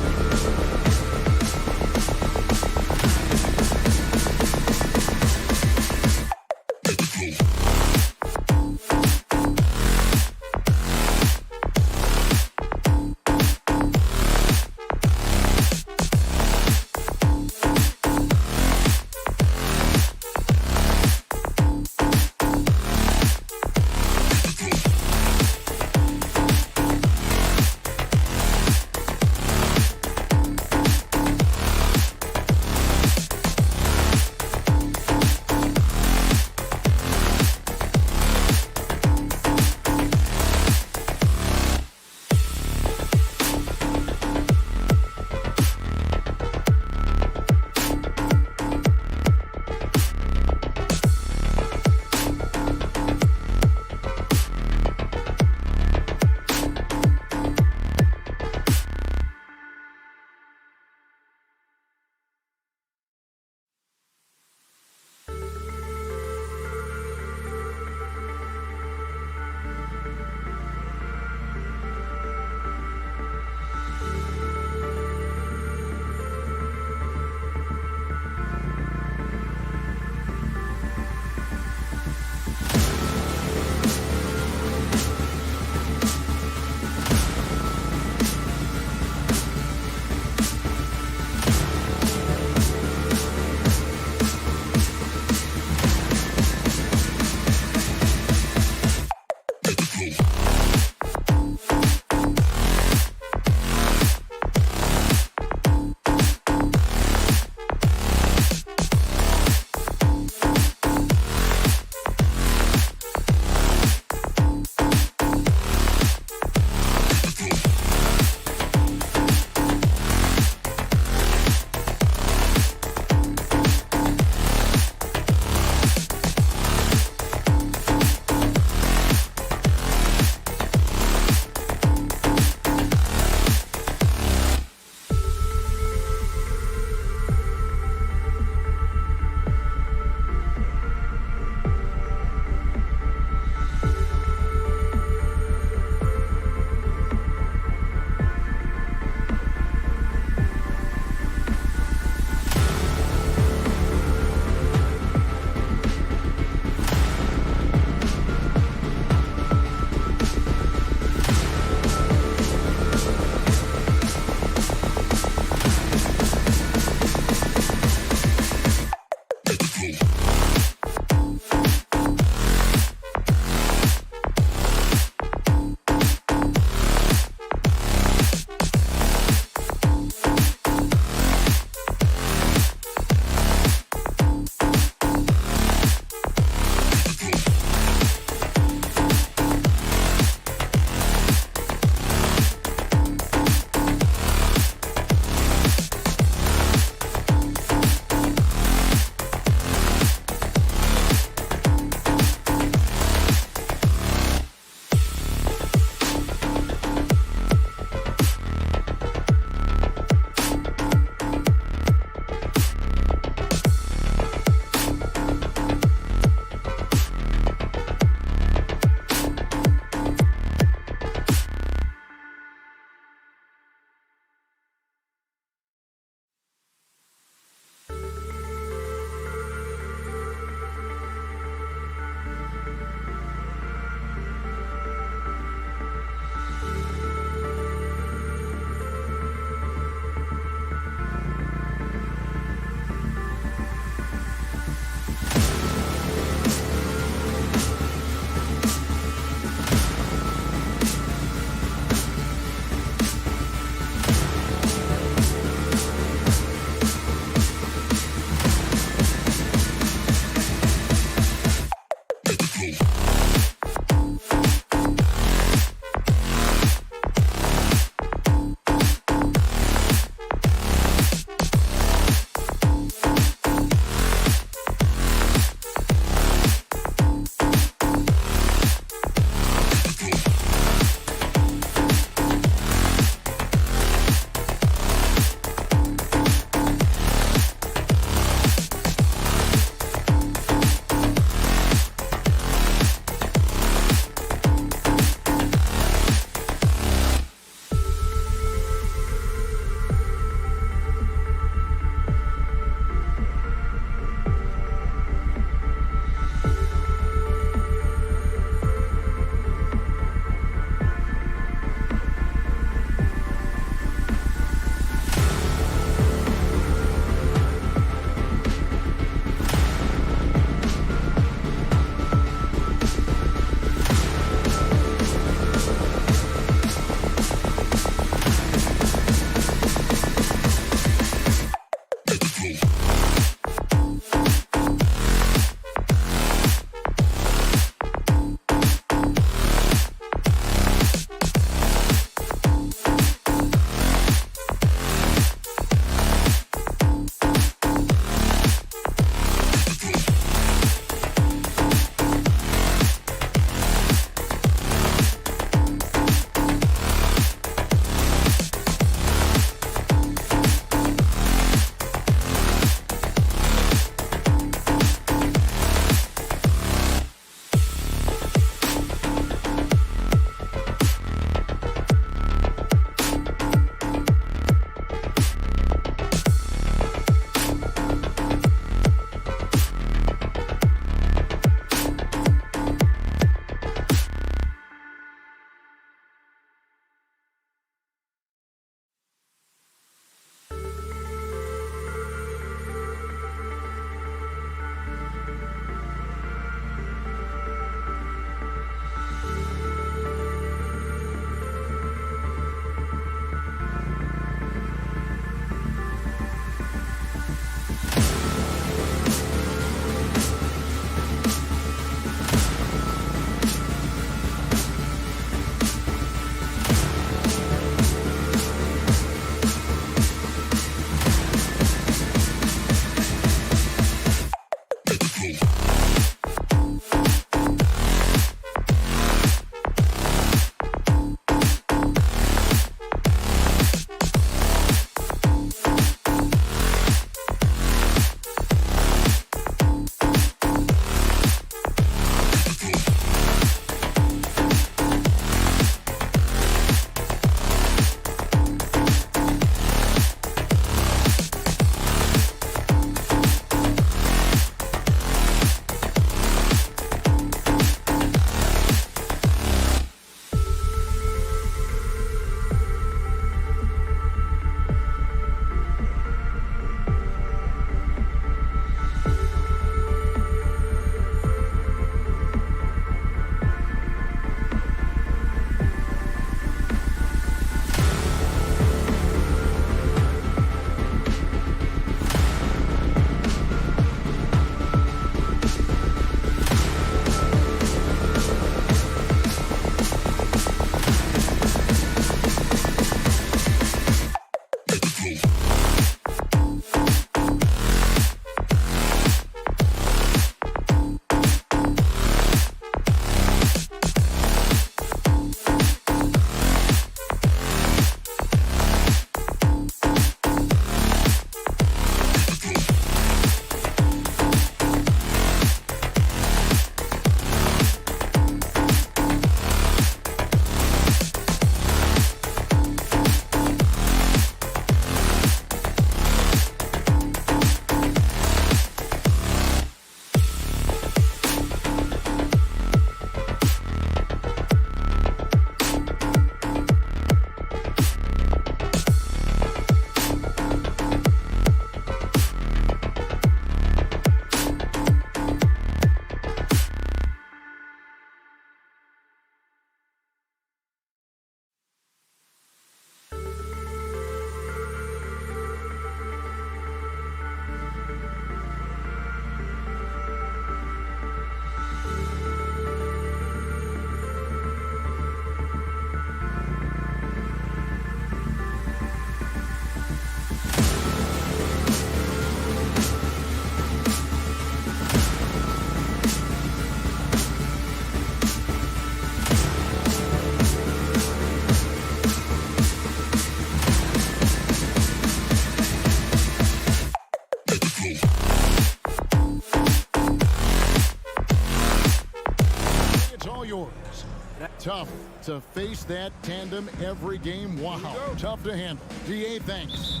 tough to face that tandem every game. Wow, tough to handle. DA, thanks.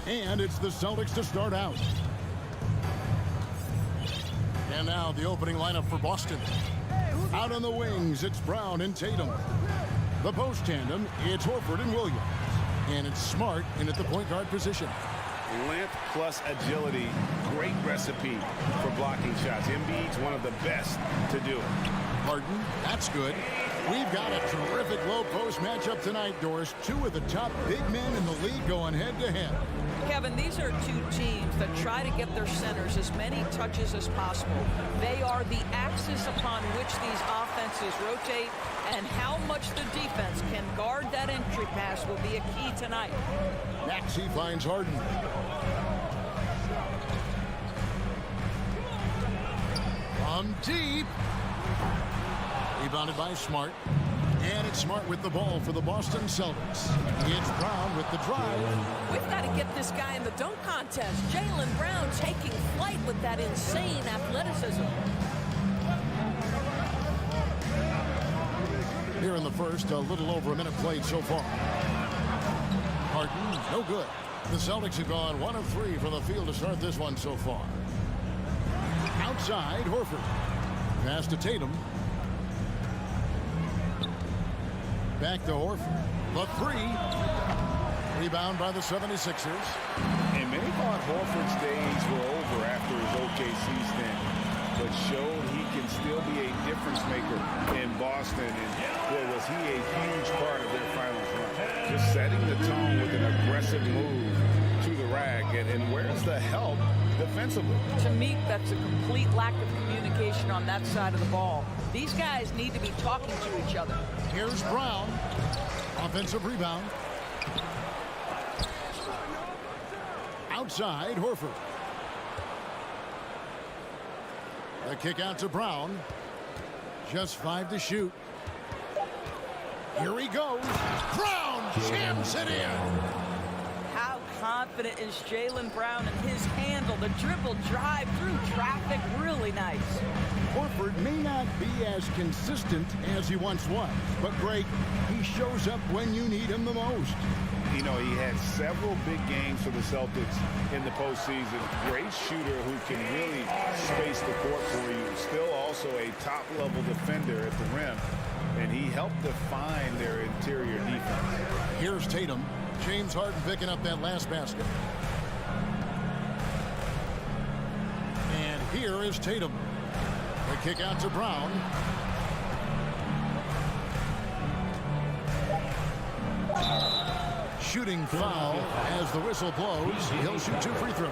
And it's the Celtics to start out. And now the opening lineup for Boston. Out on the wings, it's Brown and Tatum. The post tandem, it's Horford and Williams. And it's Smart in at the point guard position. Length plus agility, great recipe for blocking shots. Embiid's one of the best to do it. Harden, that's good. We've got a terrific low post matchup tonight, Doris. Two of the top big men in the league going head-to-head. Kevin, these are two teams that try to get their centers as many touches as possible. They are the axis upon which these offenses rotate, and how much the defense can guard that entry pass will be a key tonight. Maxey finds Harden. From deep. Rebounded by Smart. And it's Smart with the ball for the Boston Celtics. It's Brown with the drive. We've got to get this guy in the dunk contest. Jaylen Brown taking flight with that insane athleticism. Here in the first, a little over a minute played so far. Harden, no good. The Celtics have gone 1 of 3 from the field to start this one so far. Outside, Horford. Pass to Tatum. Back to Horford. The 3. Rebound by the 76ers. And many thought Horford's days were over after his OKC stint, but showed he can still be a difference maker in Boston. And boy, was he a huge part of their finals run. Just setting the tone with an aggressive move to the rack. And where's the help defensively? To me, that's a complete lack of communication on that side of the ball. These guys need to be talking to each other. Here's Brown. Offensive rebound. Outside, Horford. The kick out to Brown. Just 5 to shoot. Here he goes. Brown jams it in. How confident is Jaylen Brown in his handle? The dribble drive through traffic, really nice. Horford may not be as consistent as he once was, but Greg, he shows up when you need him the most. You know, he had several big games for the Celtics in the postseason. Great shooter who can really space the court for you. Still also a top-level defender at the rim, and he helped define their interior defense. Here's Tatum. James Harden picking up that last basket. And here is Tatum. The kick out to Brown. Shooting foul as the whistle blows. He'll shoot 2 free throws.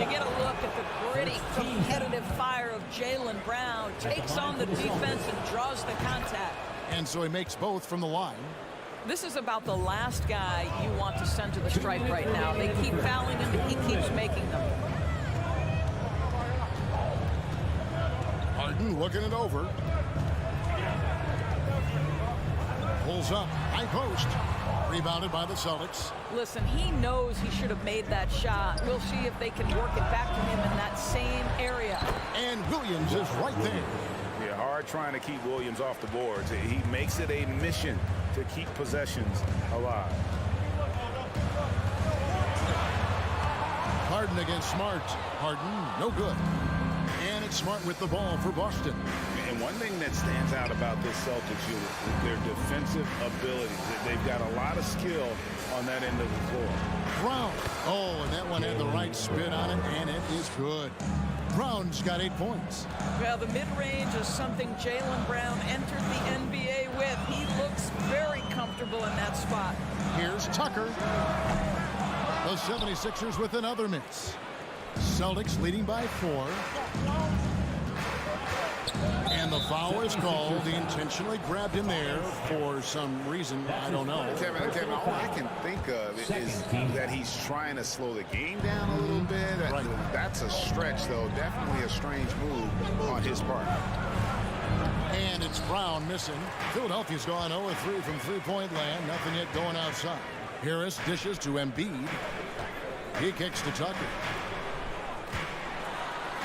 You get a look at the gritty, competitive fire of Jaylen Brown. Takes on the defense and draws the contact. And so he makes both from the line. This is about the last guy you want to send to the stripe right now. They keep fouling him, but he keeps making them. Harden looking it over. Pulls up. High post. Rebounded by the Celtics. Listen, he knows he should have made that shot. We'll see if they can work it back to him in that same area. And Williams is right there. Yeah, hard trying to keep Williams off the boards. He makes it a mission to keep possessions alive. Harden against Smart. Harden, no good. And it's Smart with the ball for Boston. And one thing that stands out about this Celtics unit is their defensive abilities. They've got a lot of skill on that end of the floor. Brown. Oh, and that one had the right spin on it, and it is good. Brown's got 8 points. Well, the mid-range is something Jaylen Brown entered the NBA with. He looks very comfortable in that spot. Here's Tucker. The 76ers with another miss. Celtics leading by 4. And the foul is called. He intentionally grabbed him there for some reason. I don't know. Kevin, all I can think of is that he's trying to slow the game down a little bit. Right. That's a stretch, though. Definitely a strange move on his part. And it's Brown missing. Philadelphia's gone 0-3 from three-point land. Nothing yet going outside. Harris dishes to Embiid. He kicks to Tucker.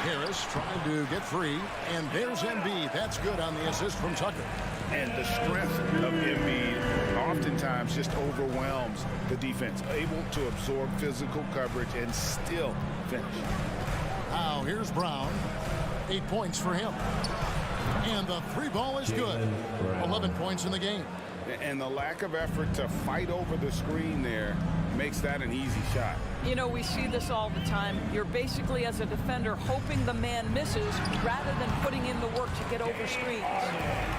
Harris trying to get free, and there's Embiid. That's good on the assist from Tucker. And the strength of Embiid oftentimes just overwhelms the defense, able to absorb physical coverage and still finish. Now here's Brown. 8 points for him. And the three ball is good. 11 points in the game. And the lack of effort to fight over the screen there makes that an easy shot. You know, we see this all the time. You're basically, as a defender, hoping the man misses rather than putting in the work to get over screens.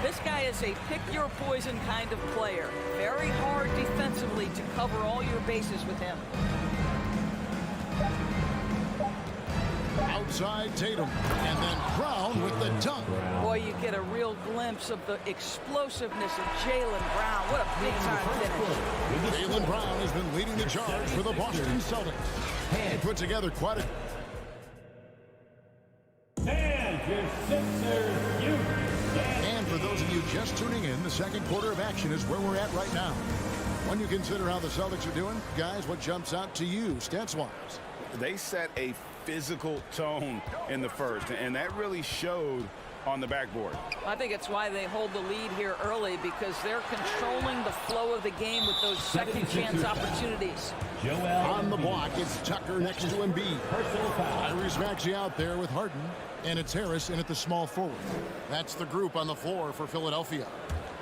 This guy is a pick-your-poison kind of player. Very hard defensively to cover all your bases with him. Outside Tatum, and then Brown with the dunk. Boy, you get a real glimpse of the explosiveness of Jaylen Brown. What a big-time finish. Jaylen Brown has been leading the charge for the Boston Celtics. He put together quite a... And your Sixers, you. And for those of you just tuning in, the second quarter of action is where we're at right now. When you consider how the Celtics are doing, guys, what jumps out to you, stats-wise? They set a physical tone in the first, and that really showed on the backboard. I think it's why they hold the lead here early, because they're controlling the flow of the game with those second chance opportunities. On the block, it's Tucker next to Embiid. Tyrese Maxey out there with Harden, and it's Harris in at the small forward. That's the group on the floor for Philadelphia.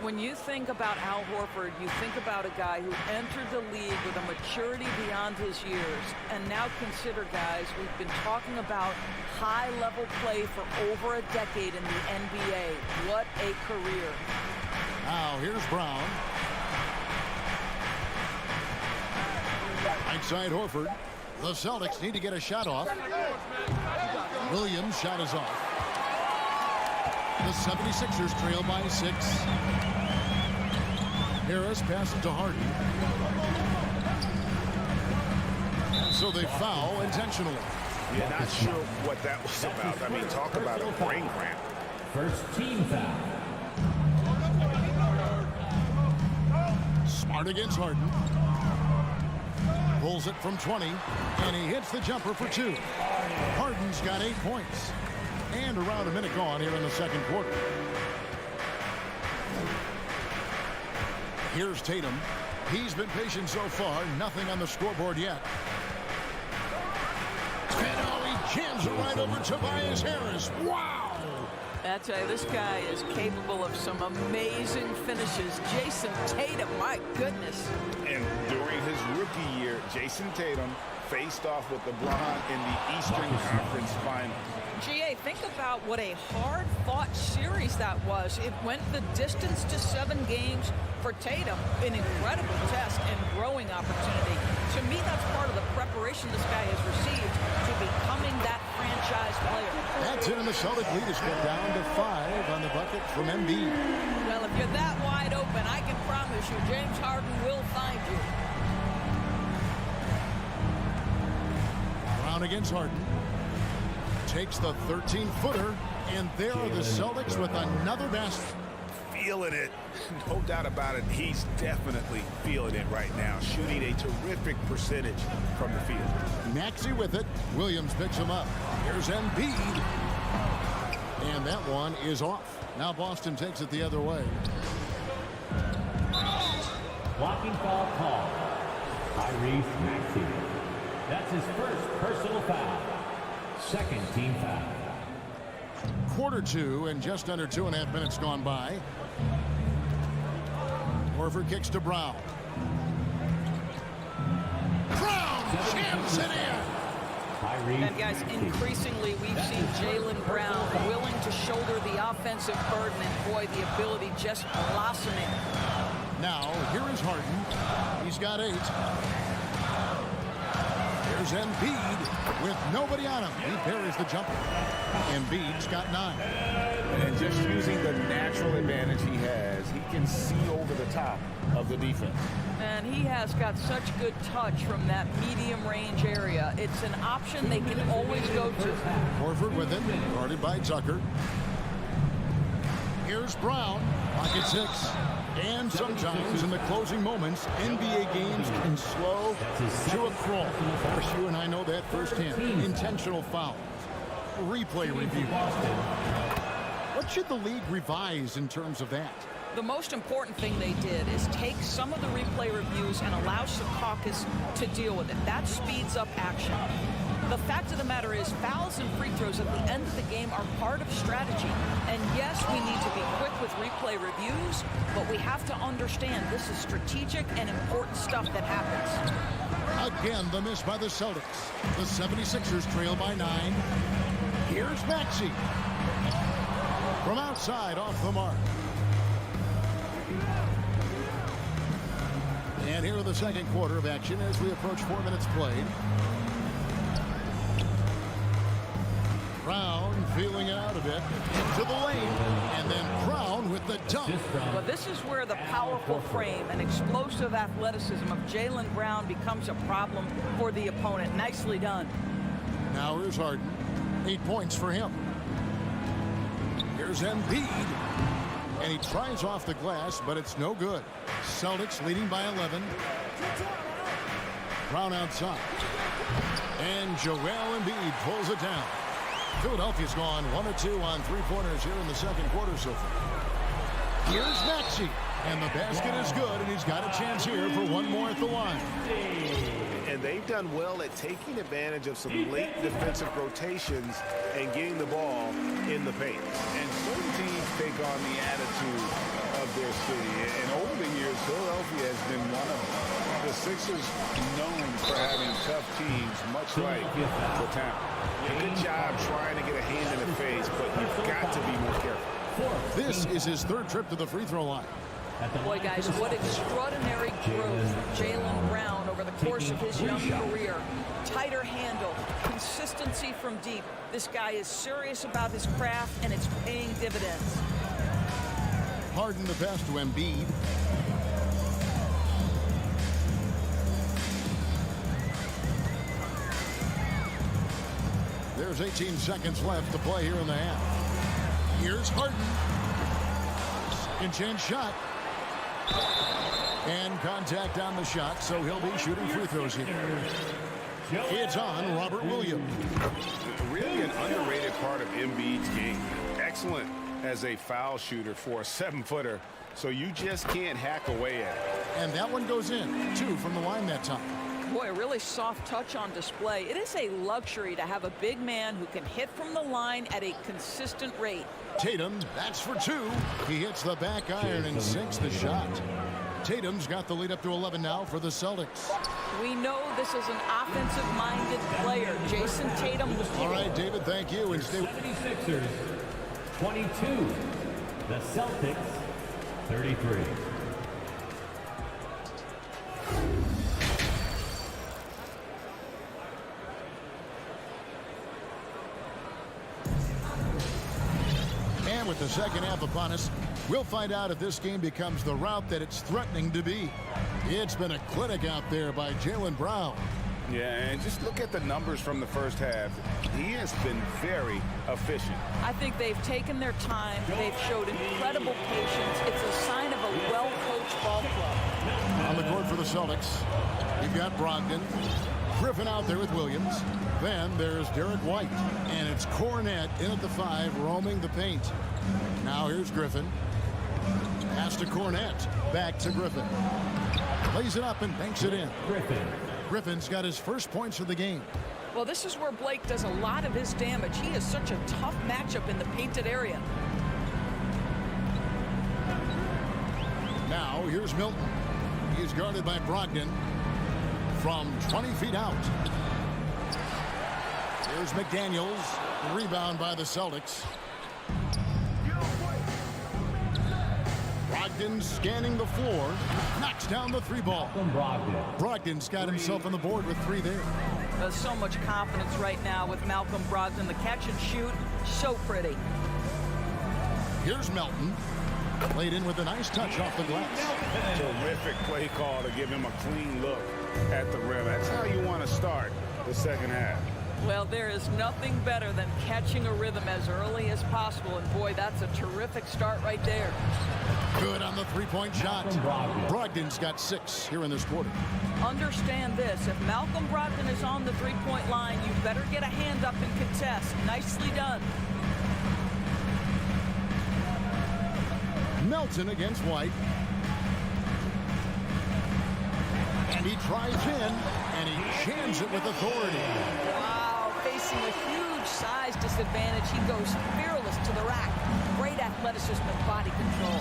When you think about Al Horford, you think about a guy who entered the league with a maturity beyond his years. And now consider, guys, we've been talking about high-level play for over a decade in the NBA. What a career. Now, here's Brown. Right side Horford. The Celtics need to get a shot off. Williams' shot is off. The 76ers trail by 6. Harris passes to Harden. And so they foul intentionally. Yeah, not sure what that was about. I mean, talk about a brain cramp. First team foul. Smart against Harden. Pulls it from 20, and he hits the jumper for 2. Harden's got 8 points. And around a minute gone here in the second quarter. Here's Tatum. He's been patient so far. Nothing on the scoreboard yet. And oh, he jams it right over Tobias Harris. Wow! I tell you, this guy is capable of some amazing finishes. Jason Tatum, my goodness. And during his rookie year, Jason Tatum faced off with LeBron in the Eastern Conference Final. GA, think about what a hard-fought series that was. It went the distance to 7 games for Tatum. An incredible test and growing opportunity. To me, that's part of the preparation this guy has received to becoming that franchise player. That's it, and the Celtic lead is cut down to 5 on the bucket from Embiid. Well, if you're that wide open, I can promise you James Harden will find you. Brown against Harden. Takes the 13-footer, and there are the Celtics with another basket. Feeling it. No doubt about it. He's definitely feeling it right now. Shooting a terrific percentage from the field. Maxey with it. Williams picks him up. Here's Embiid. And that one is off. Now Boston takes it the other way. Blocking foul call. Tyrese Maxey. That's his first personal foul. Second team foul. Quarter 2 and just under 2.5 minutes gone by. Horford kicks to Brown. Brown jams it in. And guys, increasingly we've seen Jaylen Brown willing to shoulder the offensive burden, and boy, the ability just blossoming. Now here is Harden. He's got 8. Here's Embiid with nobody on him. He buries the jumper. Embiid's got 9. And just using the natural advantage he has, he can see over the top of the defense. And he has got such good touch from that medium range area. It's an option they can always go to. Horford with it, guarded by Tucker. Here's Brown, pocket 6. And sometimes in the closing moments, NBA games can slow to a crawl. Of course, you and I know that firsthand. Intentional foul. replay review. What should the league revise in terms of that? The most important thing they did is take some of the replay reviews and allow Secaucus to deal with it. That speeds up action. The fact of the matter is fouls and free throws at the end of the game are part of strategy. And yes, we need to be quick with replay reviews, but we have to understand this is strategic and important stuff that happens. Again, the miss by the Celtics. The 76ers trail by 9. Here's Maxey. From outside, off the mark. And here in the second quarter of action as we approach 4 minutes played. Brown feeling it out a bit into the lane, and then Brown with the dunk. Well, this is where the powerful frame and explosive athleticism of Jaylen Brown becomes a problem for the opponent. Nicely done. Now here's Harden. 8 points for him. Here's Embiid. And he tries off the glass, but it's no good. Celtics leading by 11. Brown outside. And Joel Embiid pulls it down. Philadelphia's gone 1 of 2 on three-pointers here in the second quarter so far. Here's Maxey. And the basket is good, and he's got a chance here for one more at the line. And they've done well at taking advantage of some late defensive rotations and getting the ball in the paint. And certain teams take on the attitude of their city. And over the years, Philadelphia has been one of them. The Sixers known for having tough teams, much like the town. Good job trying to get a hand in the face, but you've got to be more careful. This is his third trip to the free throw line. Boy, guys, what extraordinary growth Jaylen Brown over the course of his young career. Tighter handle, consistency from deep. This guy is serious about his craft, and it's paying dividends. Harden the pass to Embiid. There's 18 seconds left to play here in the half. Here's Harden. Second chance shot. And contact on the shot, so he'll be shooting free throws here. It's on Robert Williams. Really an underrated part of Embiid's game. Excellent as a foul shooter for a 7-footer, so you just can't hack away at it. And that one goes in. 2 from the line that time. Boy, a really soft touch on display. It is a luxury to have a big man who can hit from the line at a consistent rate. Tatum, that's for 2. He hits the back iron and sinks the shot. Tatum's got the lead up to 11 now for the Celtics. We know this is an offensive-minded player. Jason Tatum. All right, David, thank you. And stay 76ers, 22. The Celtics, 33. And with the second half upon us, we'll find out if this game becomes the route that it's threatening to be. It's been a clinic out there by Jaylen Brown. Yeah, and just look at the numbers from the first half. He has been very efficient. I think they've taken their time. They've showed incredible patience. It's a sign of a well-coached ball club. On the court for the Celtics, you've got Brogdon. Griffin out there with Williams. Then there's Derek White. And it's Cornette in at the 5, roaming the paint. Now here's Griffin. Pass to Cornette. Back to Griffin. Lays it up and banks it in. Griffin's got his first points of the game. Well, this is where Blake does a lot of his damage. He is such a tough matchup in the painted area. Now here's Milton. He's guarded by Brogdon from 20 feet out. Here's McDaniels. Rebound by the Celtics. Brogdon scanning the floor. Knocks down the 3 ball. Brogdon's got himself on the board with 3 there. There's so much confidence right now with Malcolm Brogdon. The catch and shoot, so pretty. Here's Melton. Played in with a nice touch off the glass. Terrific play call to give him a clean look at the rim. That's how you want to start the second half. Well, there is nothing better than catching a rhythm as early as possible. And boy, that's a terrific start right there. Good on the three-point shot. Brogdon's got 6 here in this quarter. Understand this. If Malcolm Brogdon is on the three-point line, you better get a hand up and contest. Nicely done. Melton against White. And he drives in, and he jams it with authority. Wow, facing a huge size disadvantage. He goes fearless to the rack. Great athleticism and body control.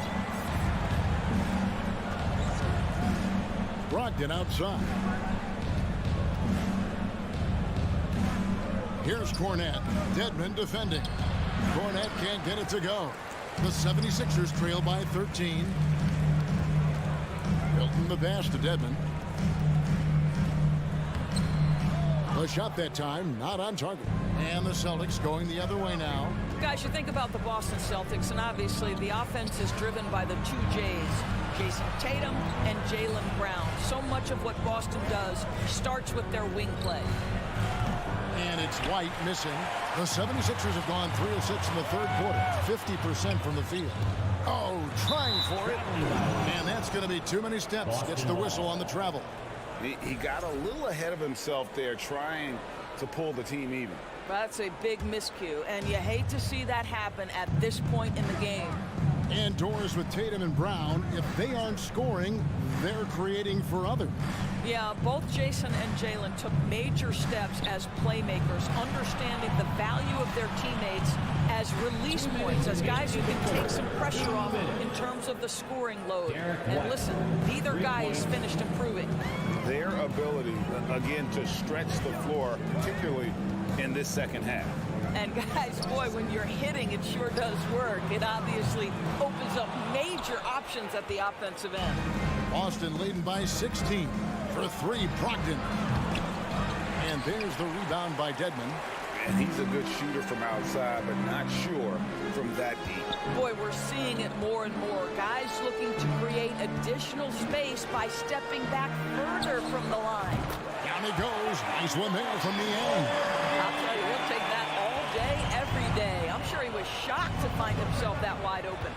Brogdon outside. Here's Cornette. Dedmon defending. Cornette can't get it to go. The 76ers trail by 13. Milton the pass to Dedmon. The shot that time, not on target. And the Celtics going the other way now. Guys, you think about the Boston Celtics, and obviously the offense is driven by the 2 J's, Jason Tatum and Jaylen Brown. So much of what Boston does starts with their wing play. And it's White missing. The 76ers have gone 3 of 6 in the third quarter, 50% from the field. Oh, trying for it. And that's going to be too many steps. Gets the whistle on the travel. He got a little ahead of himself there trying to pull the team even. That's a big miscue, and you hate to see that happen at this point in the game. And doors with Tatum and Brown. If they aren't scoring, they're creating for others. Yeah, both Jason and Jaylen took major steps as playmakers, understanding the value of their teammates as release points, as guys who can take some pressure off in terms of the scoring load. And listen, neither guy is finished improving. Their ability, again, to stretch the floor, particularly in this second half. And guys, boy, when you're hitting, it sure does work. It obviously opens up major options at the offensive end. Boston leading by 16 for 3, Brogdon. And there's the rebound by Dedmon. And he's a good shooter from outside, but not sure from that deep. Boy, we're seeing it more and more. Guys looking to create additional space by stepping back further from the line. Down he goes. Nice one there from Niang. I'll tell you, we'll take that all day, every day. I'm sure he was shocked to find himself that wide open.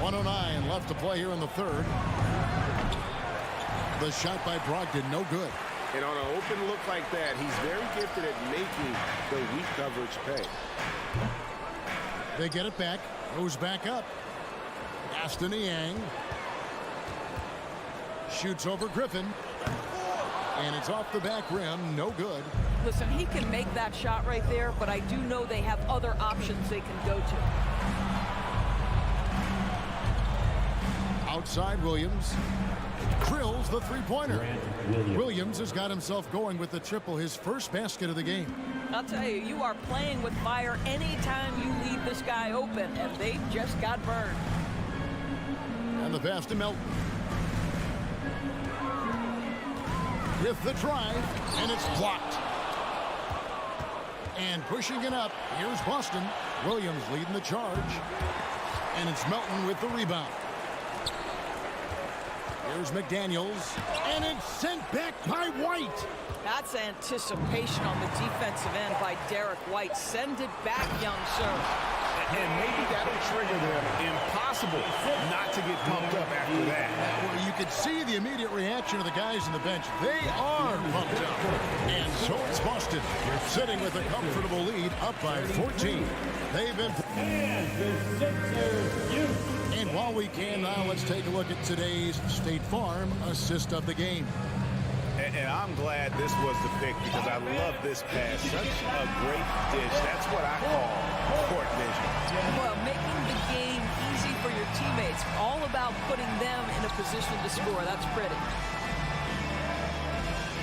1:09 left to play here in the third. The shot by Brogdon, no good. And on an open look like that, he's very gifted at making the weak coverage pay. They get it back. Goes back up. Aston Niang. Shoots over Griffin. And it's off the back rim. No good. Listen, he can make that shot right there, but I do know they have other options they can go to. Outside Williams. Drills the three-pointer. Williams has got himself going with the triple, his first basket of the game. I'll tell you, you are playing with fire anytime you leave this guy open, and they just got burned. And the pass to Melton. With the drive, and it's blocked. And pushing it up, here's Boston. Williams leading the charge. And it's Melton with the rebound. Here's McDaniels, and it's sent back by White. That's anticipation on the defensive end by Derek White. Send it back, young sir. And maybe that'll trigger them. Impossible not to get pumped up after that. Well, you could see the immediate reaction of the guys on the bench. They are pumped up. And so it's Boston. You're sitting with a comfortable lead, up by 14. They've been... And while we can now, let's take a look at today's State Farm assist of the game. And I'm glad this was the pick because I love this pass. Such a great dish. That's what I call court vision. Well, making the game easy for your teammates. All about putting them in a position to score. That's pretty.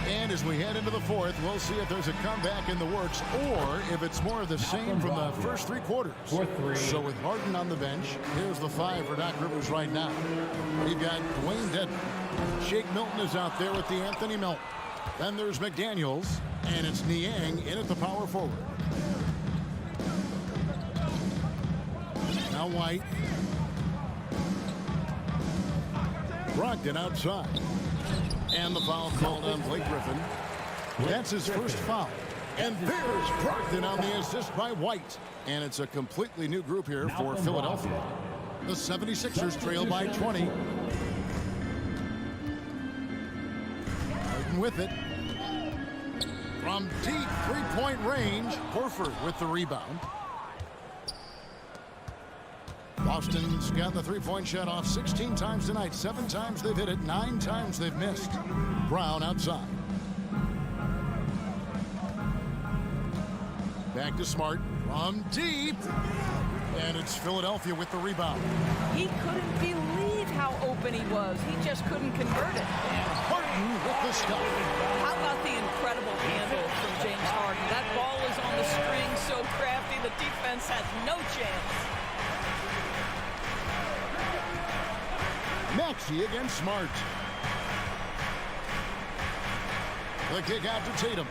And as we head into the fourth, we'll see if there's a comeback in the works or if it's more of the same from the first 3 quarters. So with Harden on the bench, here's the 5 for Doc Rivers right now. We've got Dwayne Dedmon. Shake Milton is out there with the Anthony Melton. Then there's McDaniels, and it's Niang in at the power forward. Now White. Brogdon outside. And the foul called on Blake Griffin. That's his first foul. And there's Brogdon on the assist by White. And it's a completely new group here for Philadelphia. The 76ers trail by 20. Harden with it. From deep three-point range, Horford with the rebound. Boston's got the three-point shot off 16 times tonight. 7 times they've hit it, 9 times they've missed. Brown outside. Back to Smart from deep. And it's Philadelphia with the rebound. He couldn't believe how open he was. He just couldn't convert it. Harden with the stop. How about the incredible handle from James Harden? That ball is on the string, so crafty. The defense has no chance. Maxey against Smart. The kick out to Tatum.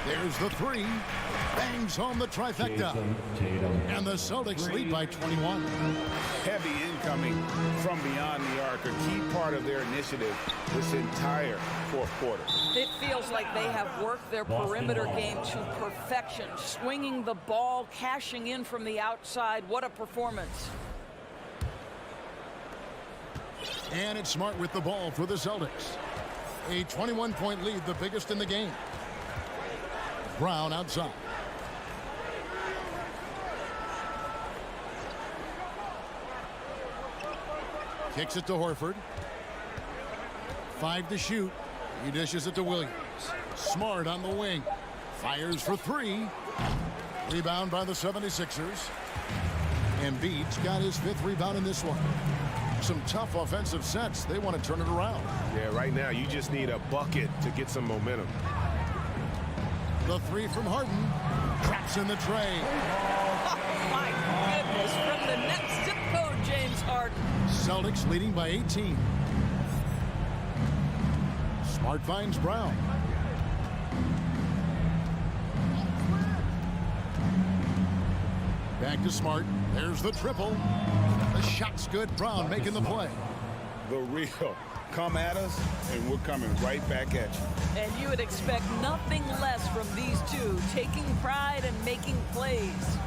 There's the three. Bangs home the trifecta. And the Celtics lead by 21. Heavy incoming from beyond the arc, a key part of their initiative this entire fourth quarter. It feels like they have worked their perimeter game to perfection. Swinging the ball, cashing in from the outside. What a performance. And it's Smart with the ball for the Celtics. A 21-point lead, the biggest in the game. Brown outside. Kicks it to Horford. 5 to shoot. He dishes it to Williams. Smart on the wing. Fires for 3. Rebound by the 76ers. Embiid's got his 5th rebound in this one. Some tough offensive sets. They want to turn it around. Yeah, right now you just need a bucket to get some momentum. The 3 from Harden. Traps in the tray. Oh, my goodness. From the next zip code, James Harden. Celtics leading by 18. Smart finds Brown. Back to Smart. There's the triple. The shot's good. Brown making the play. The real. Come at us, and we're coming right back at you. And you would expect nothing less from these two, taking pride and making plays.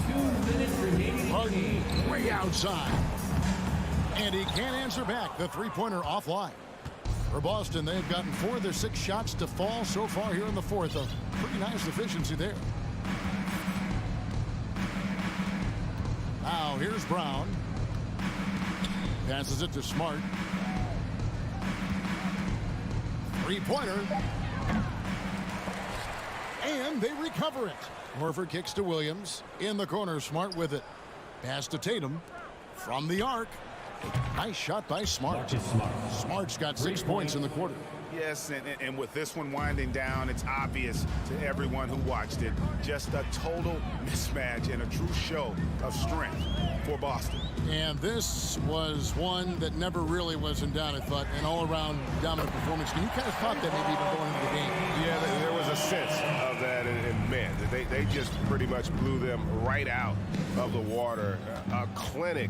2 minutes remaining. Harden way outside. And he can't answer back. The three-pointer offline. For Boston, they've gotten 4 of their 6 shots to fall so far here in the fourth. A pretty nice efficiency there. Now here's Brown. Passes it to Smart. Three-pointer. And they recover it. Horford kicks to Williams. In the corner, Smart with it. Pass to Tatum. From the arc. Nice shot by Smart. Smart's got 6 points in the quarter. Yes, and with this one winding down, it's obvious to everyone who watched it. Just a total mismatch and a true show of strength for Boston. And this was one that never really was in doubt, I thought. An all-around dominant performance. And you kind of thought that maybe even going into the game. Yeah, there was a sense of that, and man, they just pretty much blew them right out of the water. A clinic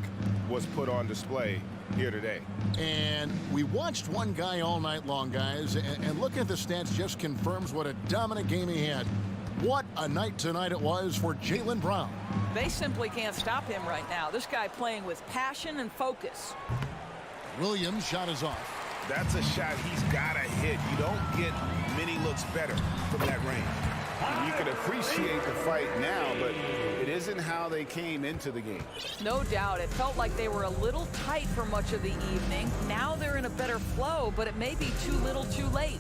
was put on display here today. And we watched one guy all night long, guys, and looking at the stats just confirms what a dominant game he had. What a night tonight it was for Jaylen Brown. They simply can't stop him right now. This guy playing with passion and focus. Williams' shot is off. That's a shot he's got to hit. You don't get many looks better from that range. You can appreciate the fight now, but it isn't how they came into the game. No doubt. It felt like they were a little tight for much of the evening. Now they're in a better flow, but it may be too little too late.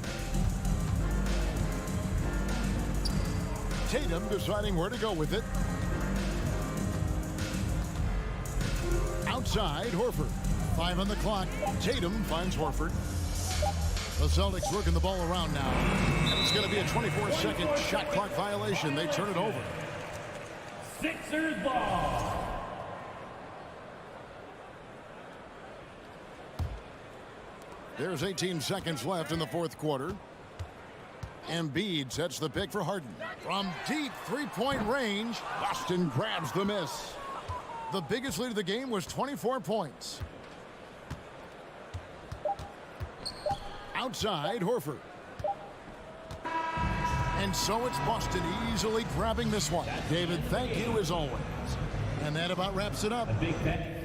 Tatum deciding where to go with it. Outside, Horford. 5 on the clock. Tatum finds Horford. The Celtics working the ball around now. And it's going to be a 24-second shot clock violation. They turn it over. Sixers ball. There's 18 seconds left in the fourth quarter. Embiid sets the pick for Harden. From deep three-point range, Boston grabs the miss. The biggest lead of the game was 24 points. outside Horford. And so it's Boston easily grabbing this one. David, thank you as always. And that about wraps it up. A big bet